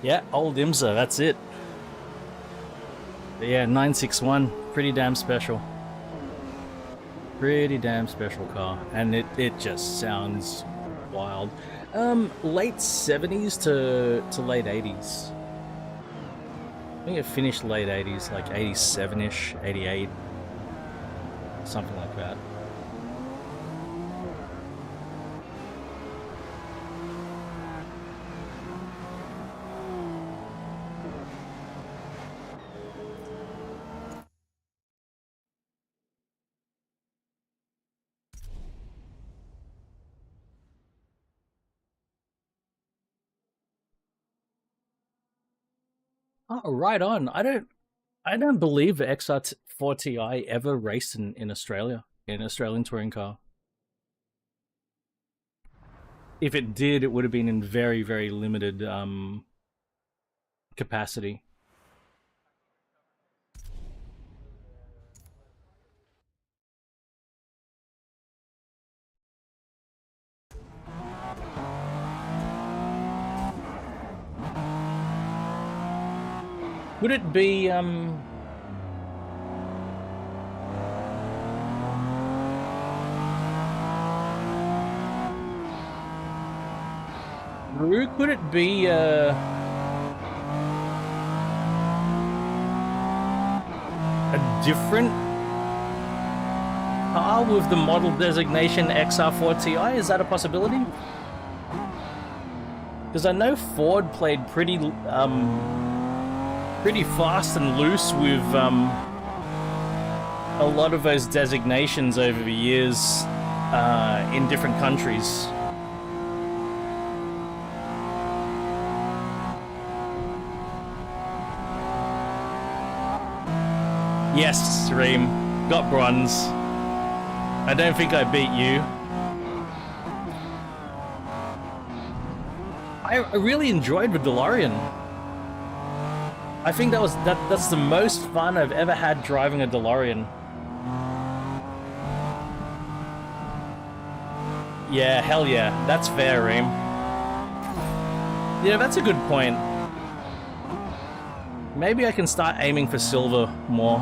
Yeah, old IMSA, that's it. But yeah, 961, pretty damn special. Pretty damn special car, and it just sounds wild. Late 70s to late 80s. I think it finished late 80s, like 87-ish, 88, something like that. Oh, right on. I don't believe the XR4 Ti ever raced in Australia, in an Australian touring car. If it did, it would have been in very, very limited capacity. Would it be Rue, could it be a different car with the model designation XR4 Ti? Is that a possibility? Because I know Ford played pretty fast and loose with a lot of those designations over the years in different countries. Yes, Reem. Got bronze. I don't think I beat you. I really enjoyed the DeLorean. I think that's the most fun I've ever had driving a DeLorean. Yeah, hell yeah. That's fair, Reem. Yeah, that's a good point. Maybe I can start aiming for silver more.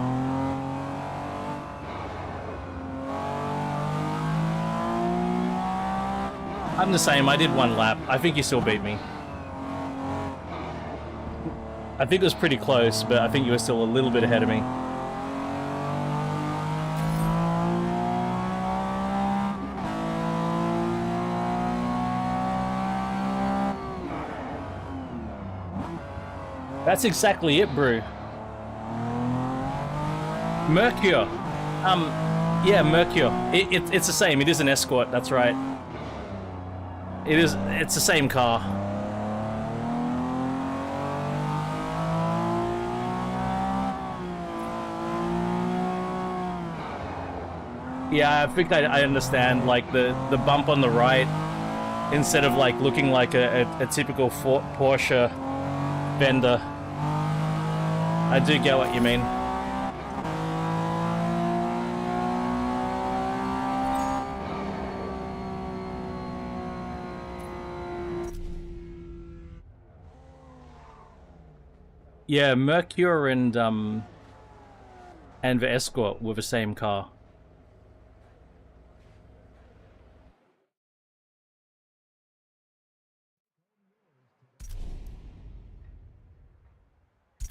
I'm the same, I did one lap. I think you still beat me. I think it was pretty close, but I think you were still a little bit ahead of me. That's exactly it, Brew. Mercure. Yeah, Mercure. It's the same. It is an Escort, that's right. It's the same car. Yeah, I think I understand, like, the bump on the right, instead of, like, looking like a typical Porsche fender. I do get what you mean. Yeah, Mercure and the Escort were the same car.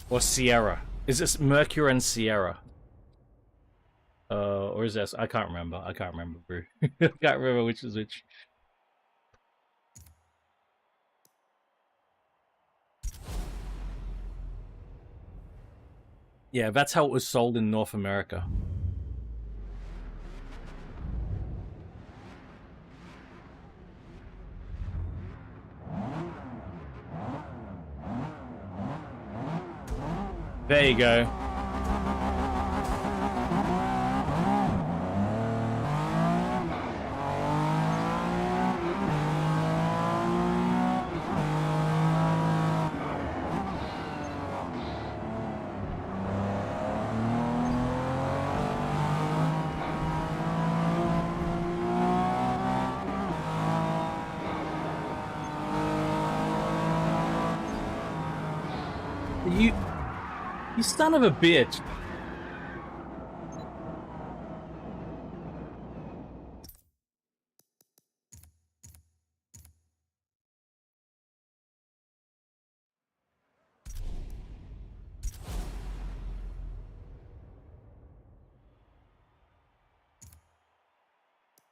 Or Sierra. Is this Mercure and Sierra? Or is this? I can't remember. I can't remember, bro. I can't remember which is which. Yeah, that's how it was sold in North America. There you go. You son of a bitch.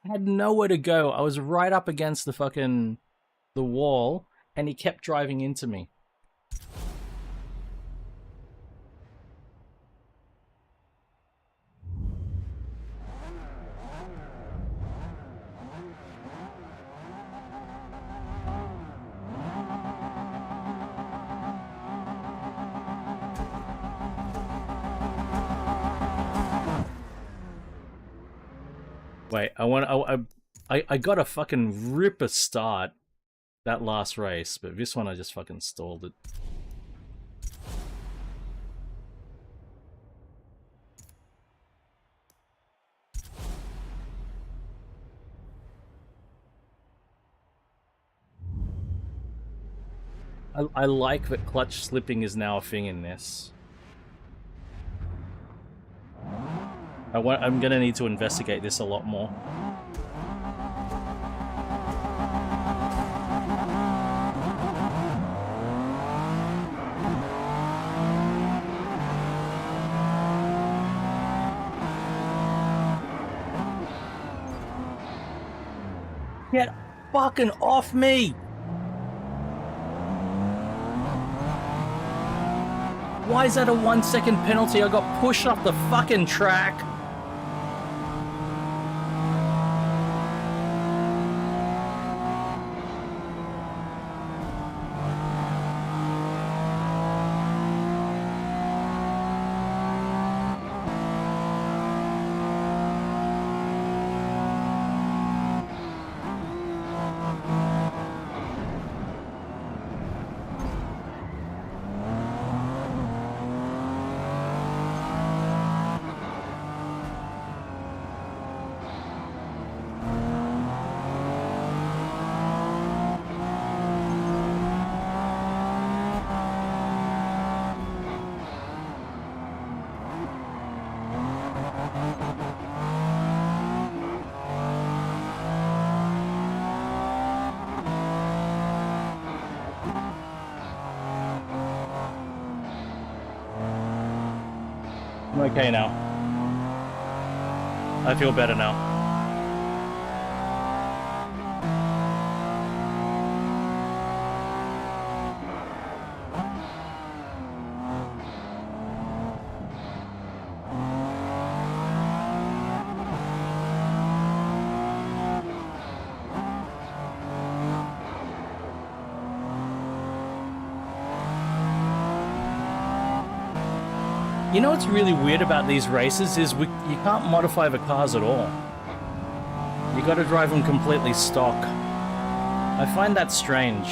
I had nowhere to go. I was right up against the wall, and he kept driving into me. Wait, I got a fucking ripper start that last race, but this one I just fucking stalled it. I like that clutch slipping is now a thing in this. I'm gonna need to investigate this a lot more. Get fucking off me! Why is that a 1 second penalty? I got pushed off the fucking track. I'm okay now. I feel better now. You know what's really weird about these races is you can't modify the cars at all. You gotta drive them completely stock. I find that strange.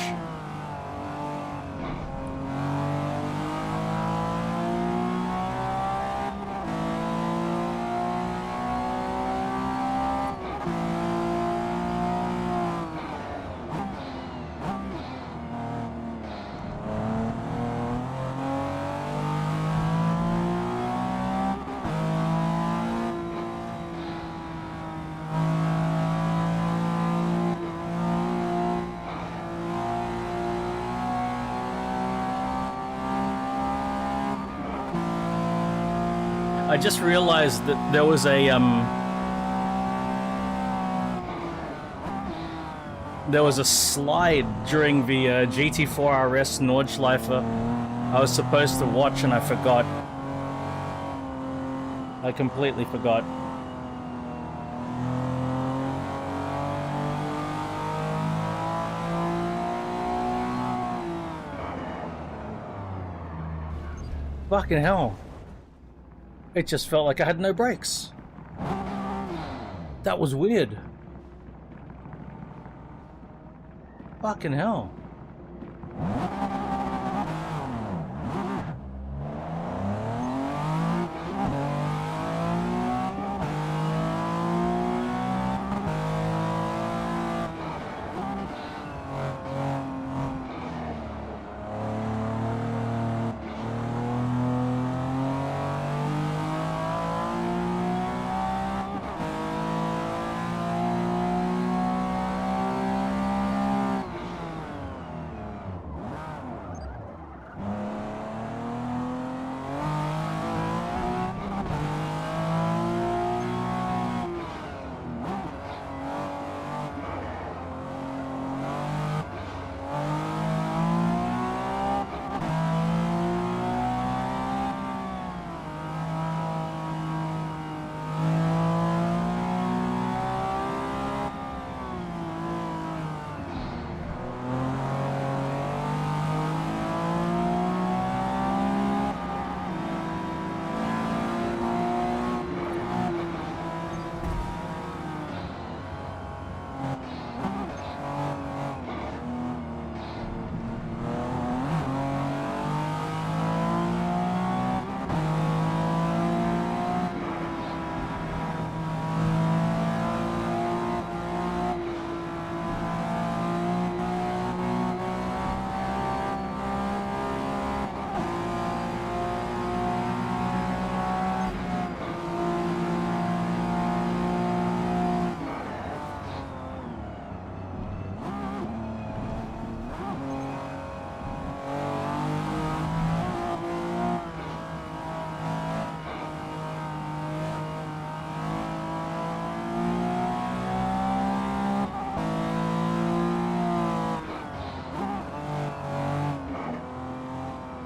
I just realized that there was a slide during the GT4 RS Nordschleife I was supposed to watch and I forgot. I completely forgot. Fucking hell. It just felt like I had no brakes. That was weird. Fucking hell.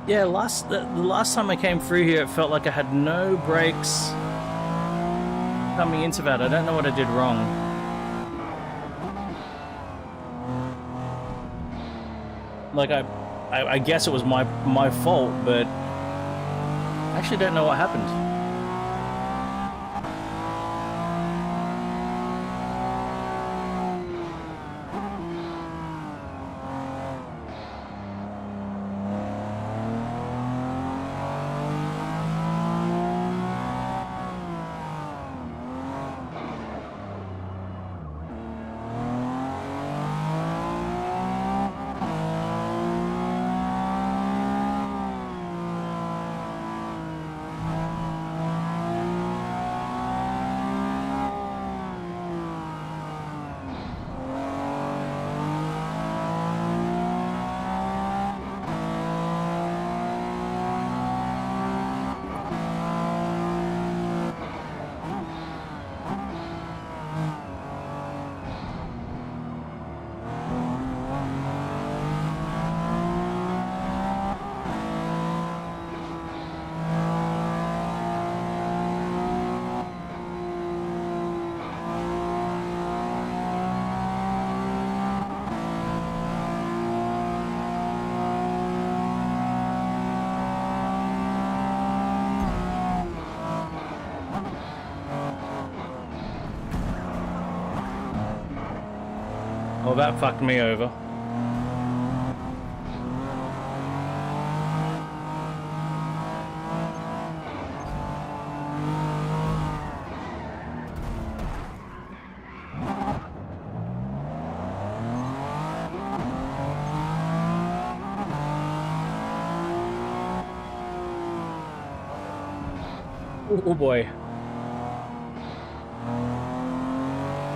Yeah, the last time I came through here, it felt like I had no brakes coming into that. I don't know what I did wrong. Like, I guess it was my fault, but I actually don't know what happened. Oh, that fucked me over. Oh boy.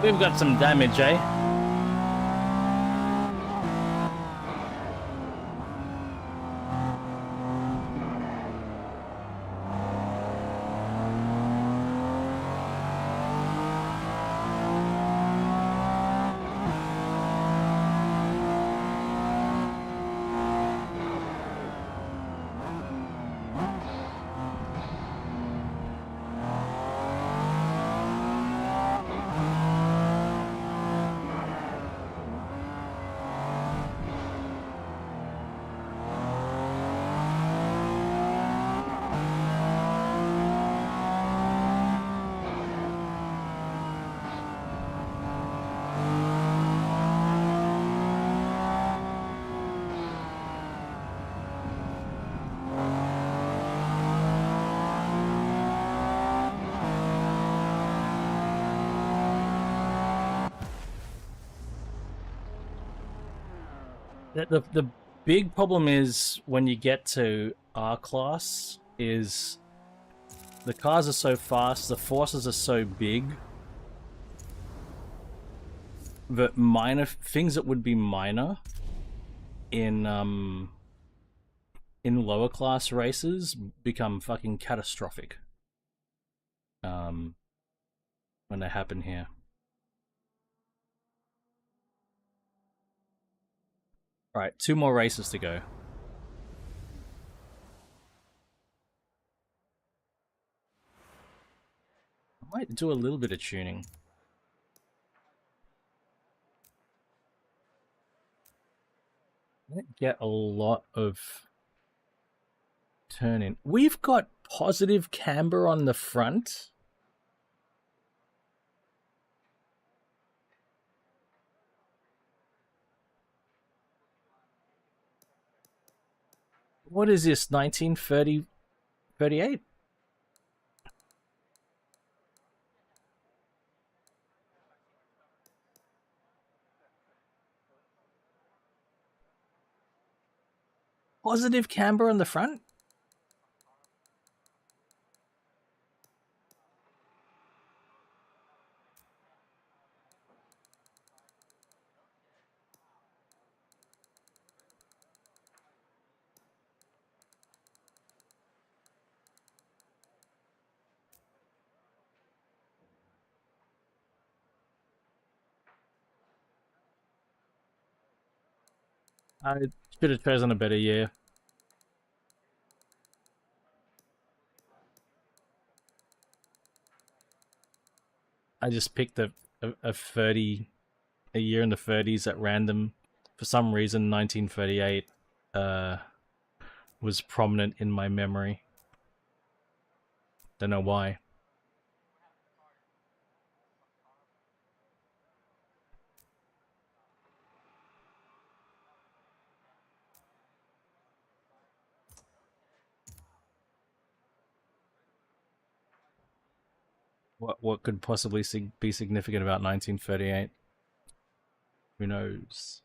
We've got some damage, eh? The big problem is when you get to R class is the cars are so fast, the forces are so big that minor things that would be minor in lower class races become fucking catastrophic when they happen here. All right, 2 more races to go. I might do a little bit of tuning. I don't get a lot of turn in. We've got positive camber on the front. What is this, 1930, 38? Positive camber on the front? I should have chosen a better year. I just picked a 30, a year in the 30s at random. For some reason, 1938 was prominent in my memory. Don't know why. What could possibly be significant about 1938? Who knows?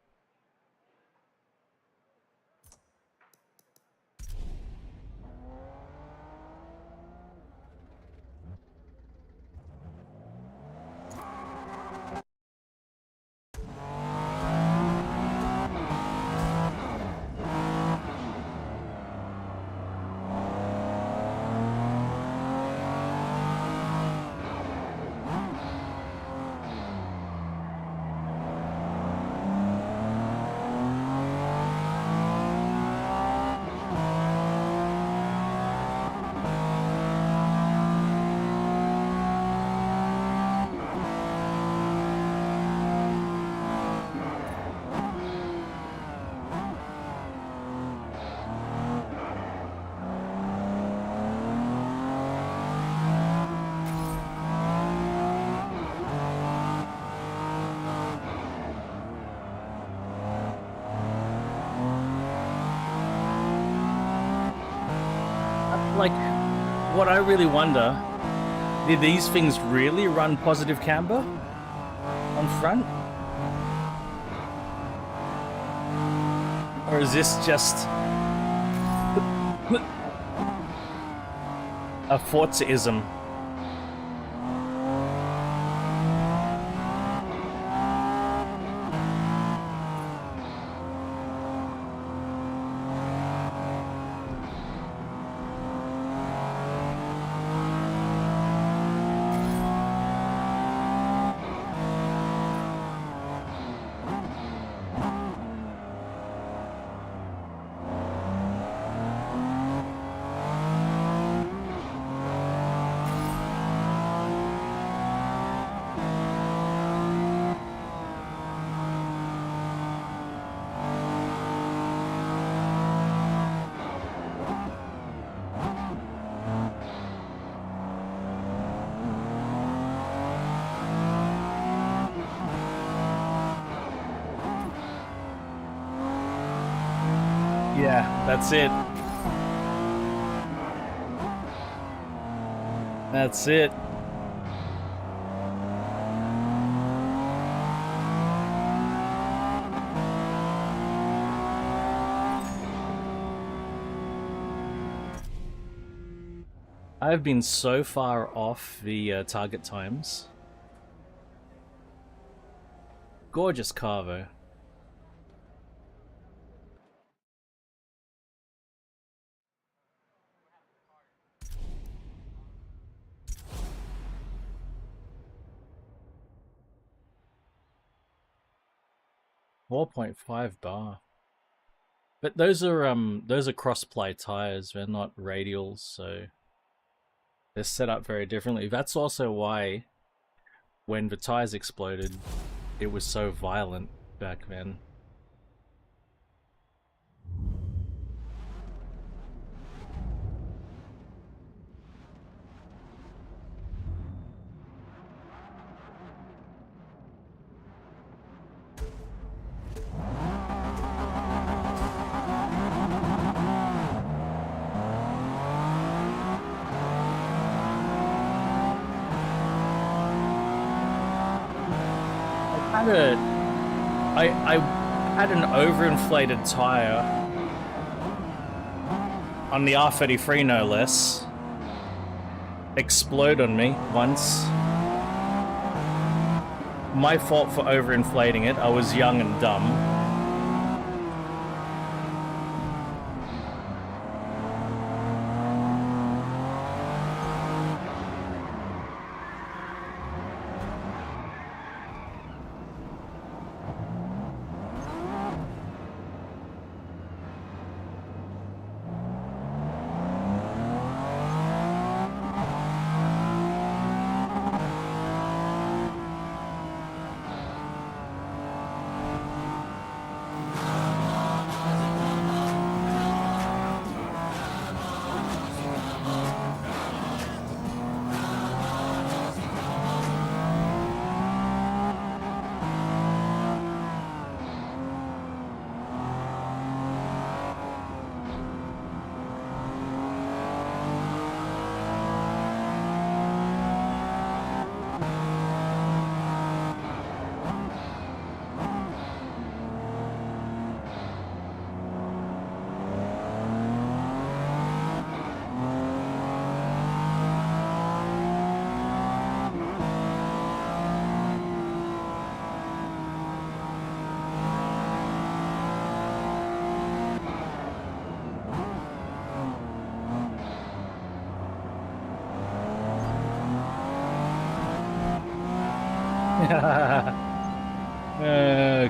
like, what I really wonder, did these things really run positive camber on front? Or is this just a Forza-ism? Yeah, that's it. That's it. I've been so far off the target times. Gorgeous car, though. .5 bar. But those are cross-ply tires. They're not radials, so they're set up very differently. That's also why when the tires exploded, it was so violent back then. I had an overinflated tire on the R33, no less, explode on me once. My fault for overinflating it. I was young and dumb.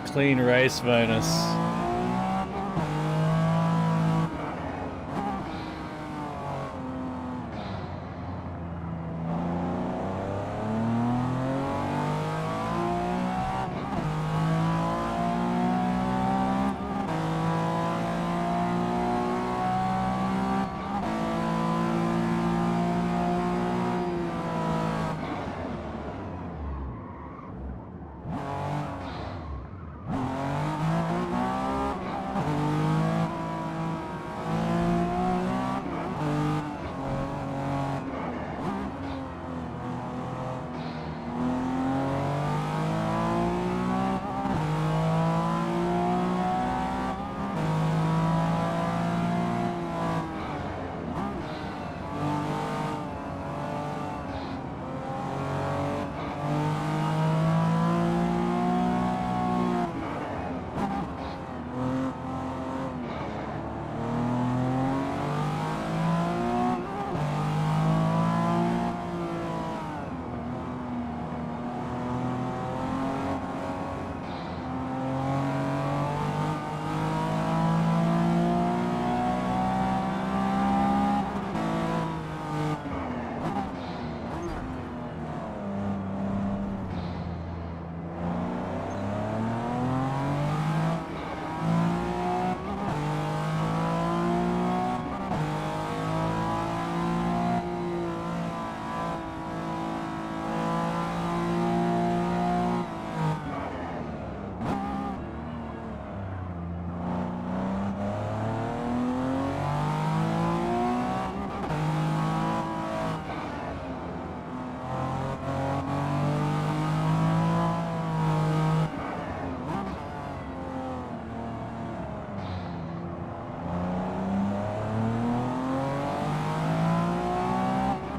Clean race bonus.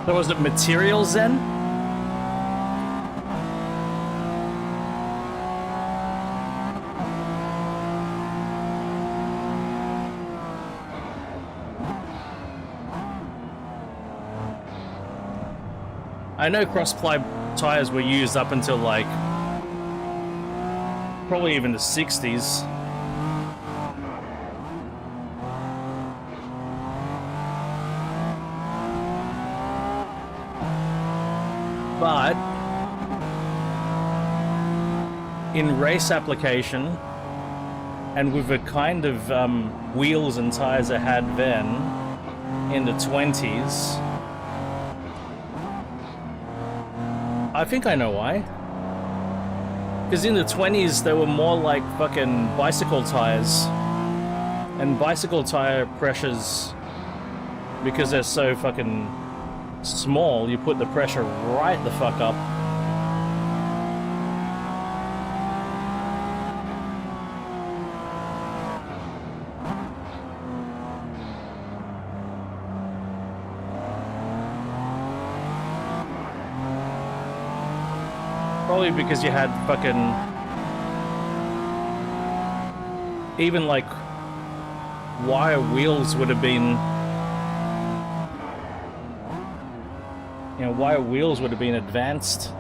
So was it materials then? I know cross-ply tires were used up until like probably even the 60s. But in race application and with the kind of wheels and tires I had then in the 20s, I think I know why. Because in the 20s, they were more like fucking bicycle tires. And bicycle tire pressures, because they're so fucking small, you put the pressure right the fuck up. Probably because you had fucking... even like wire wheels would have been... you know, wire wheels would have been advanced.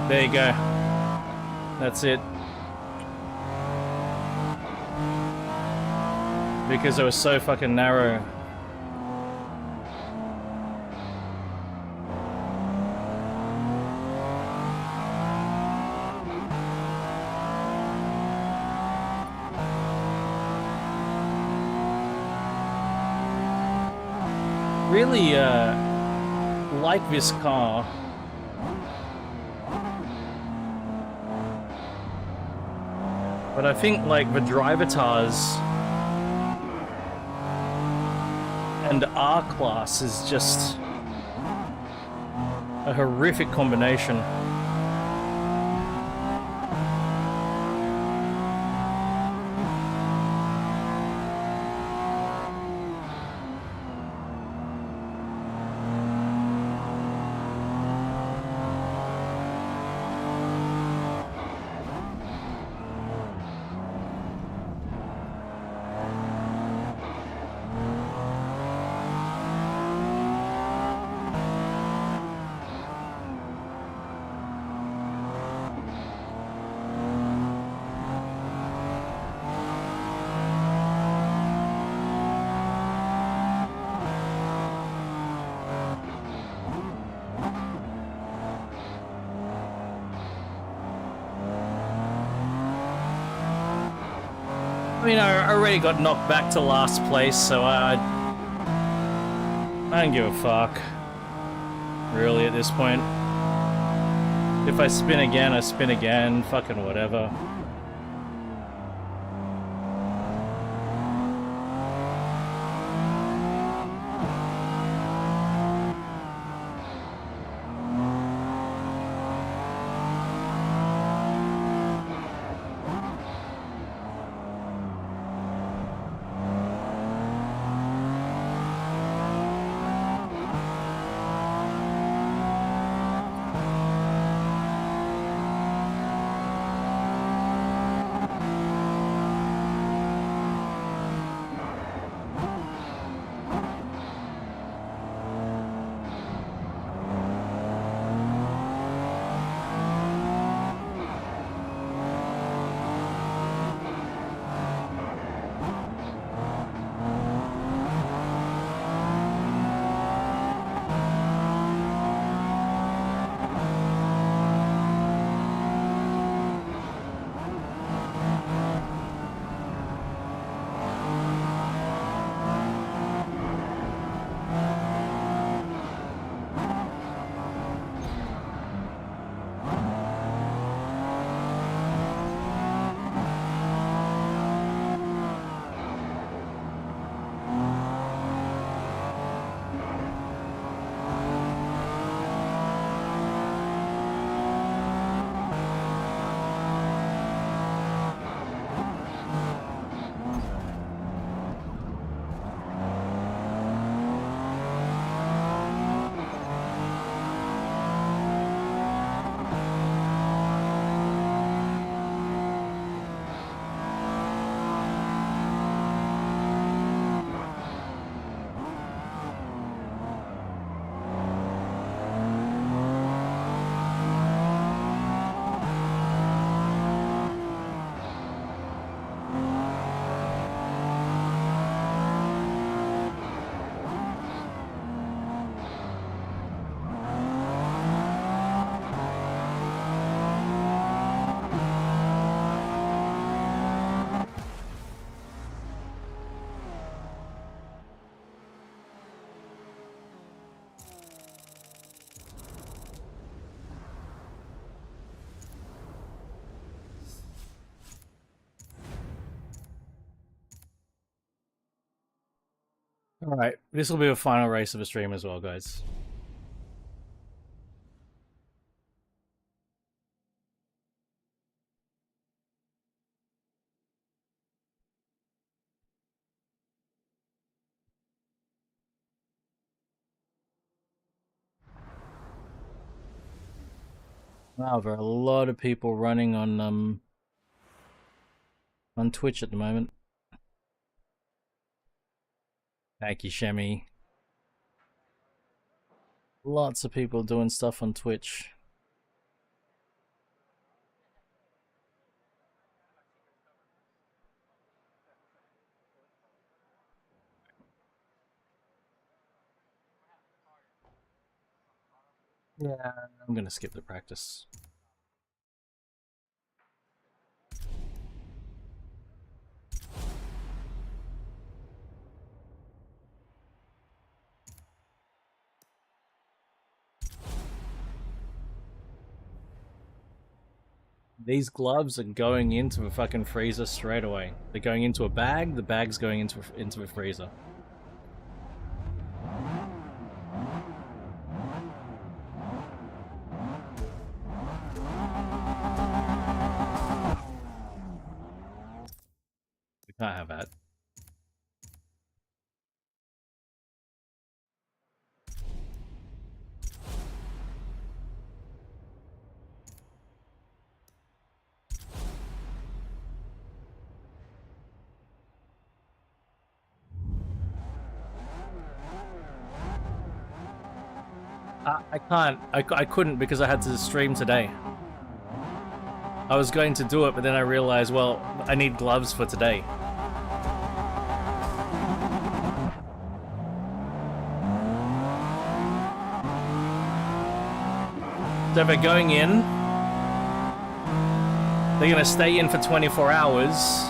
There you go. That's it. Because it was so fucking narrow. Really like this car. But I think like the Drivatars and R-Class is just a horrific combination. I mean, I already got knocked back to last place, so I don't give a fuck, really, at this point. If I spin again, I spin again, fucking whatever. Alright, this will be a final race of a stream as well, guys. Wow, there are a lot of people running on Twitch at the moment. Thank you, Shemi. Lots of people doing stuff on Twitch. Yeah, I'm gonna skip the practice. These gloves are going into the fucking freezer straight away. They're going into a bag, the bag's going into the freezer. We can't have that. I can't. I couldn't because I had to stream today. I was going to do it, but then I realized, well, I need gloves for today. So if they're going in, they're going to stay in for 24 hours.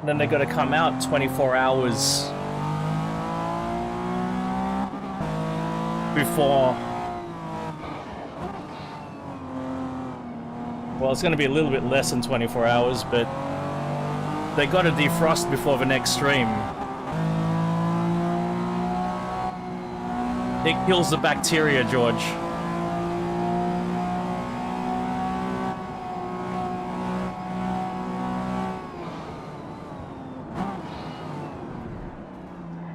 Then they're going to come out 24 hours before. Well, it's going to be a little bit less than 24 hours, but they got to defrost before the next stream. It kills the bacteria, George.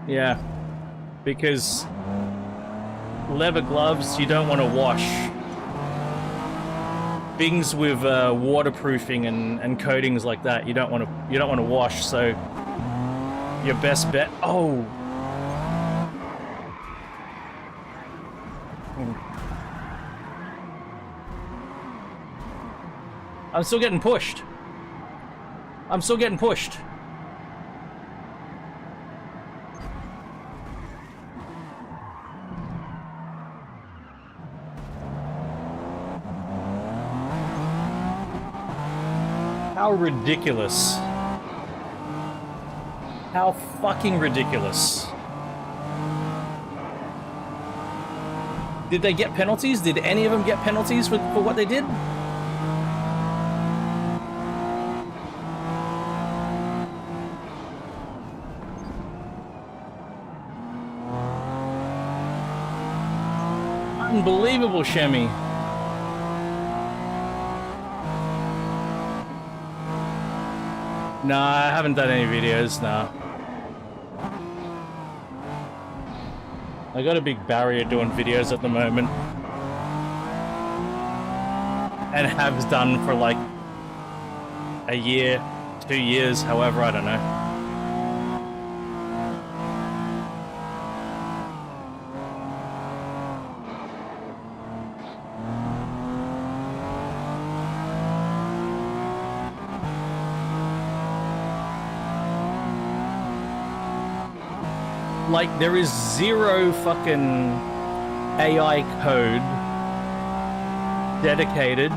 Yeah, because leather gloves you don't want to wash. Things with waterproofing and coatings like that you don't want to wash. So your best bet. Oh. I'm still getting pushed. I'm still getting pushed. How ridiculous. How fucking ridiculous. Did they get penalties? Did any of them get penalties for what they did? Unbelievable, Shemi. Nah, I haven't done any videos, nah. I got a big barrier doing videos at the moment. And have done for like a year, 2 years, however, I don't know. Like, there is zero fucking AI code dedicated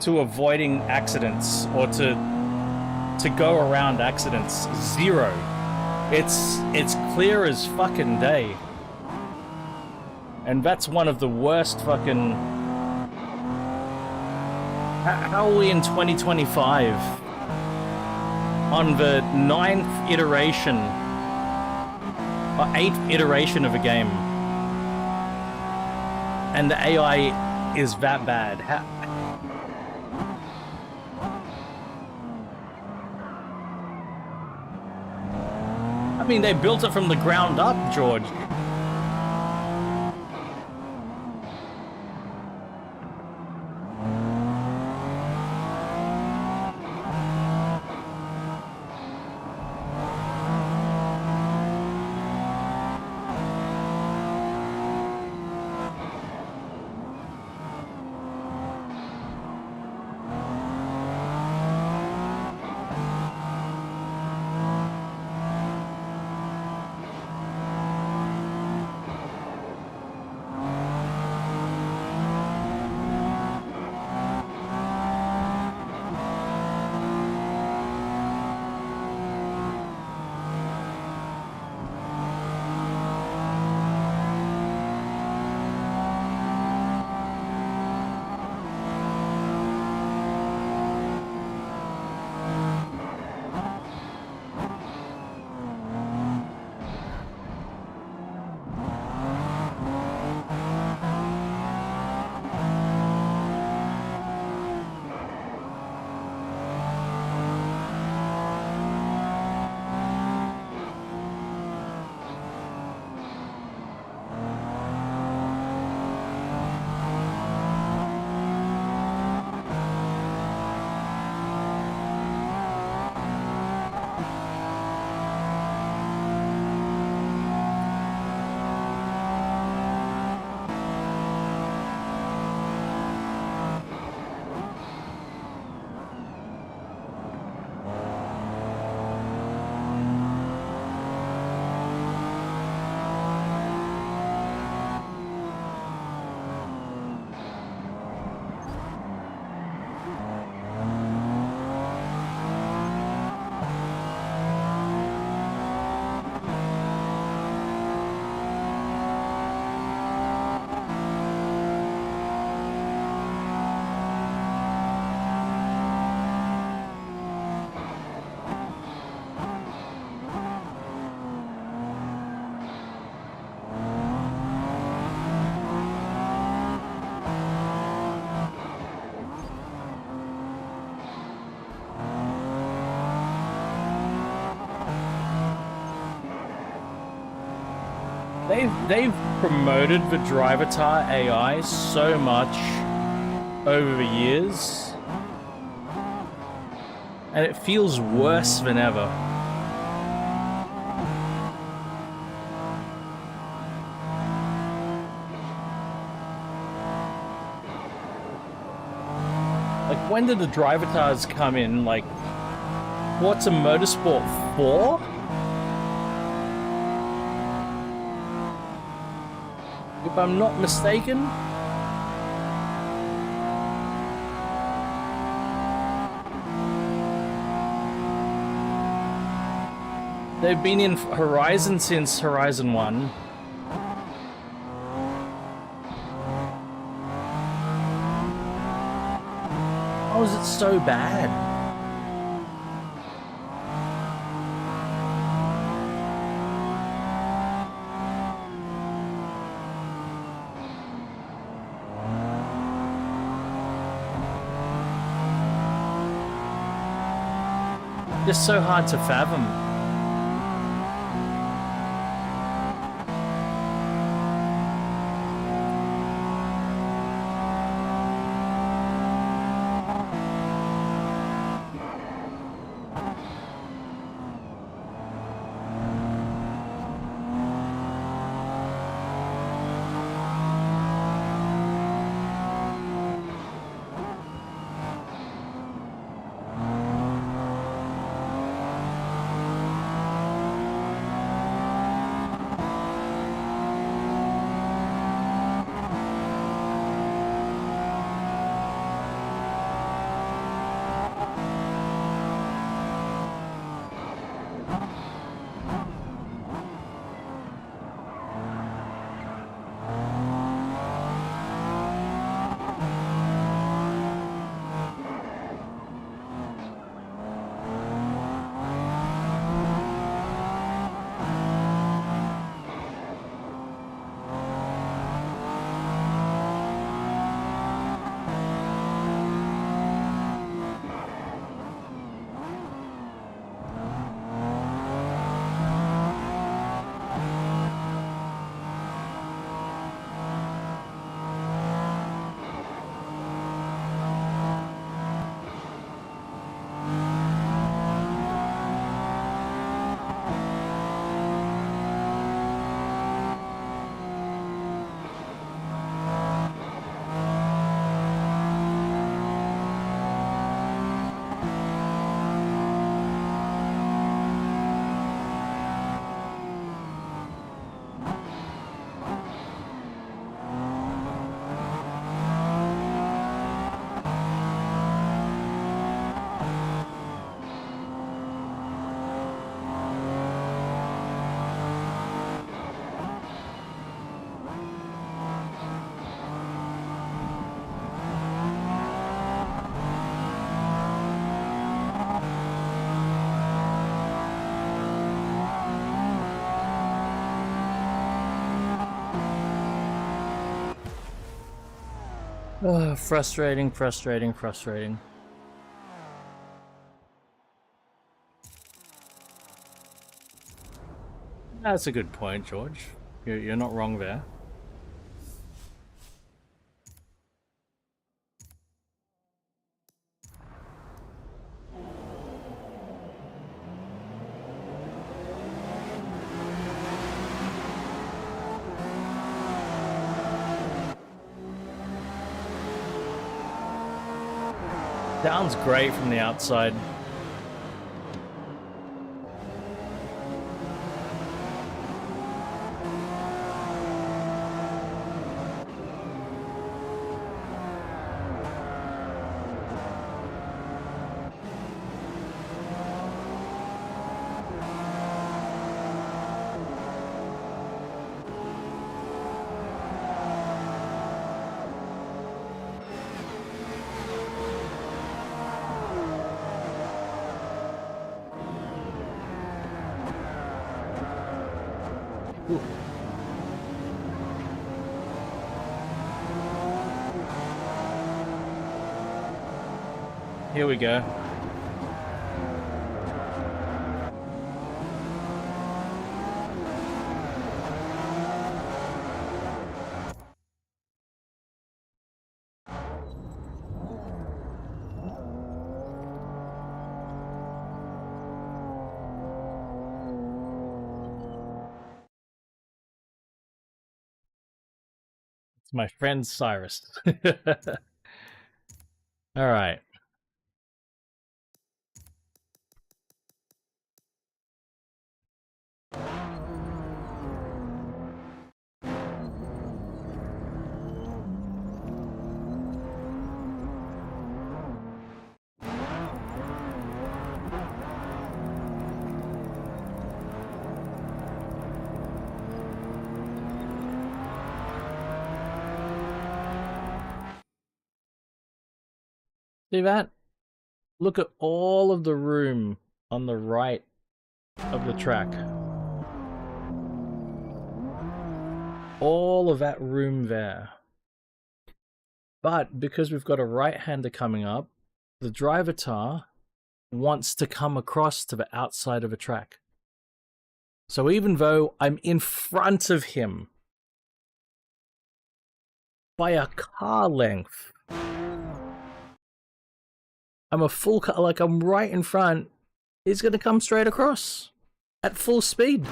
to avoiding accidents or to go around accidents. Zero. It's clear as fucking day. And that's one of the worst fucking How are we in 2025 on the 9th iteration or 8th iteration of a game, and the AI is that bad? I mean, they built it from the ground up, George. They've promoted the Drivatar AI so much over the years, and it feels worse than ever. Like, when did the Drivatars come in? Like, Forza Motorsport 4? If I'm not mistaken. They've been in Horizon since Horizon 1. How is it so bad? Just so hard to fathom. Oh, frustrating, frustrating, frustrating. That's a good point, George. You're not wrong there. Sounds great from the outside. Ooh. Here we go. It's my friend Cyrus. All right. See that? Look at all of the room on the right of the track. All of that room there. But because we've got a right-hander coming up, the driver tar wants to come across to the outside of a track. So even though I'm in front of him by a car length, I'm a full car, like I'm right in front, he's going to come straight across at full speed.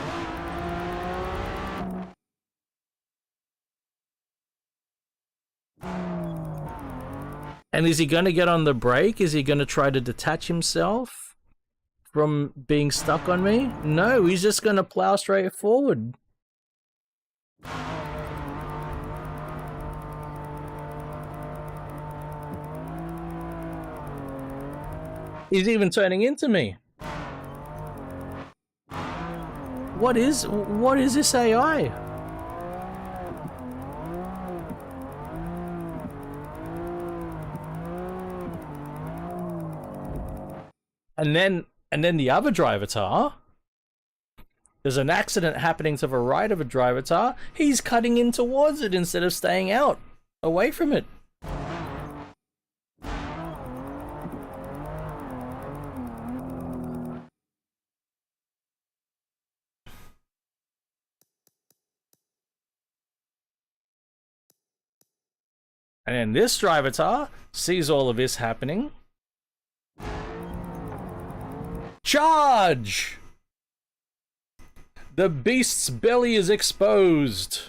And is he going to get on the brake? Is he going to try to detach himself from being stuck on me? No, he's just going to plow straight forward. He's even turning into me. What is this AI? And then the other driver tar, there's an accident happening to the right of a driver tar. He's cutting in towards it instead of staying out, away from it. And then this driver tar sees all of this happening. Charge! The beast's belly is exposed.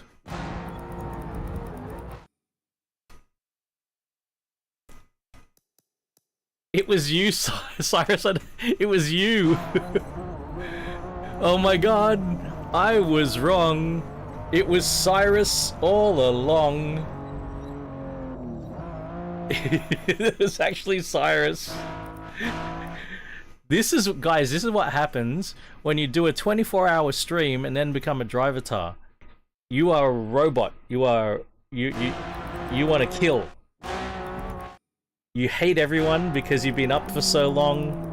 It was you, Cyrus. It was you. Oh my god. I was wrong. It was Cyrus all along. It was actually Cyrus. This is, guys, this is what happens when you do a 24-hour stream and then become a driver tar. You are a robot. You want to kill. You hate everyone because you've been up for so long.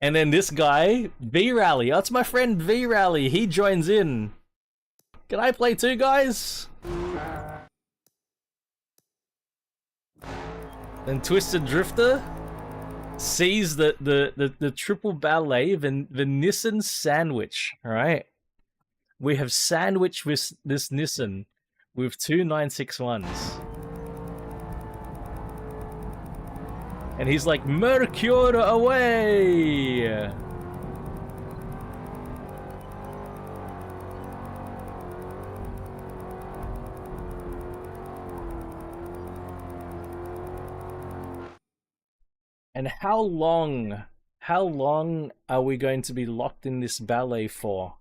And then this guy, V Rally. That's my friend V Rally. He joins in. Can I play too, guys? Then Twisted Drifter sees the triple ballet, the Nissan sandwich. All right, we have sandwiched this Nissan with two 961s, and he's like, Mercure away. And how long are we going to be locked in this ballet for?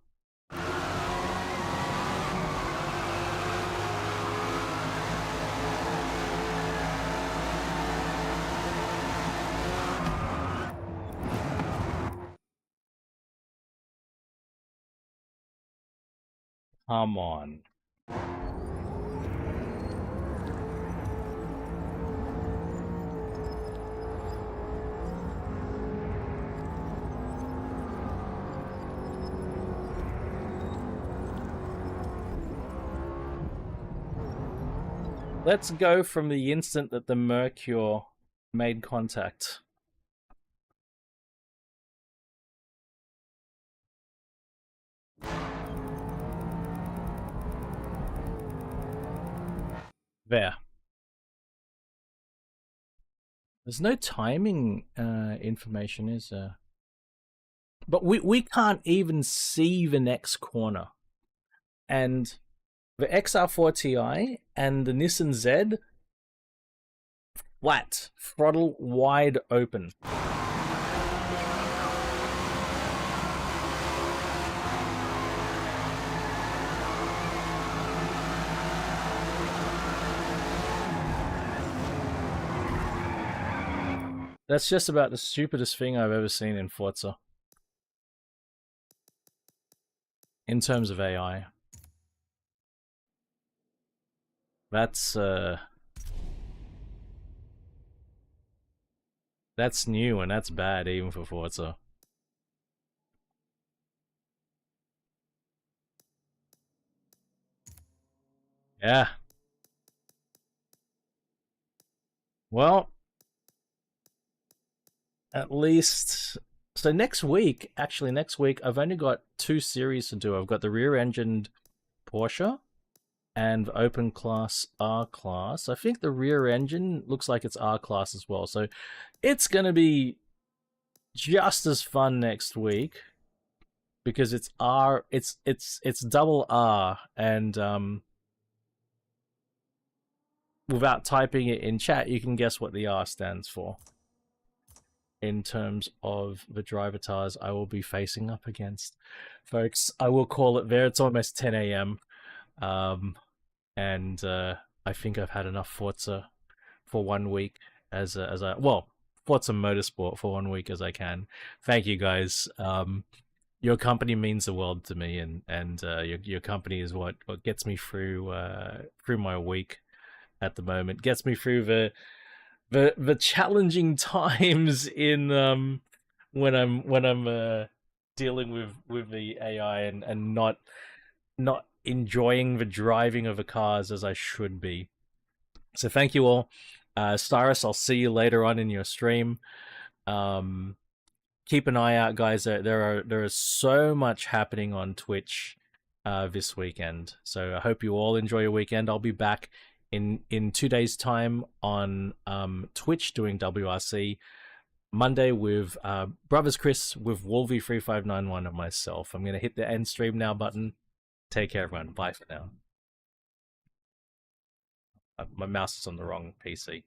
Come on. Let's go from the instant that the Mercure made contact. There. There's no timing information, is there? But we can't even see the next corner. And the XR4 Ti and the Nissan Z, flat, throttle wide open. That's just about the stupidest thing I've ever seen in Forza. In terms of AI. That's new and that's bad even for Forza. Yeah. Well, at least... So next week, I've only got 2 series to do. I've got the rear-engined Porsche and open class R-Class. I think the rear engine looks like it's R-Class as well. So it's going to be just as fun next week because it's double R, and without typing it in chat, you can guess what the R stands for. In terms of the drivatars I will be facing up against. Folks, I will call it there. It's almost 10 a.m. And I think I've had enough Forza for 1 week Forza Motorsport for 1 week as I can. Thank you guys. Your company means the world to me, and your company is what gets me through my week at the moment. Gets me through the challenging times in when I'm dealing with the AI and not enjoying the driving of the cars as I should be. So thank you all. Cyrus, I'll see you later on in your stream. Keep an eye out, guys. There is so much happening on Twitch this weekend. So I hope you all enjoy your weekend. I'll be back in 2 days' time on Twitch doing WRC. Monday with Brothers Chris, with Wolvie3591 and myself. I'm going to hit the end stream now button. Take care, everyone. Bye for now. My mouse is on the wrong PC.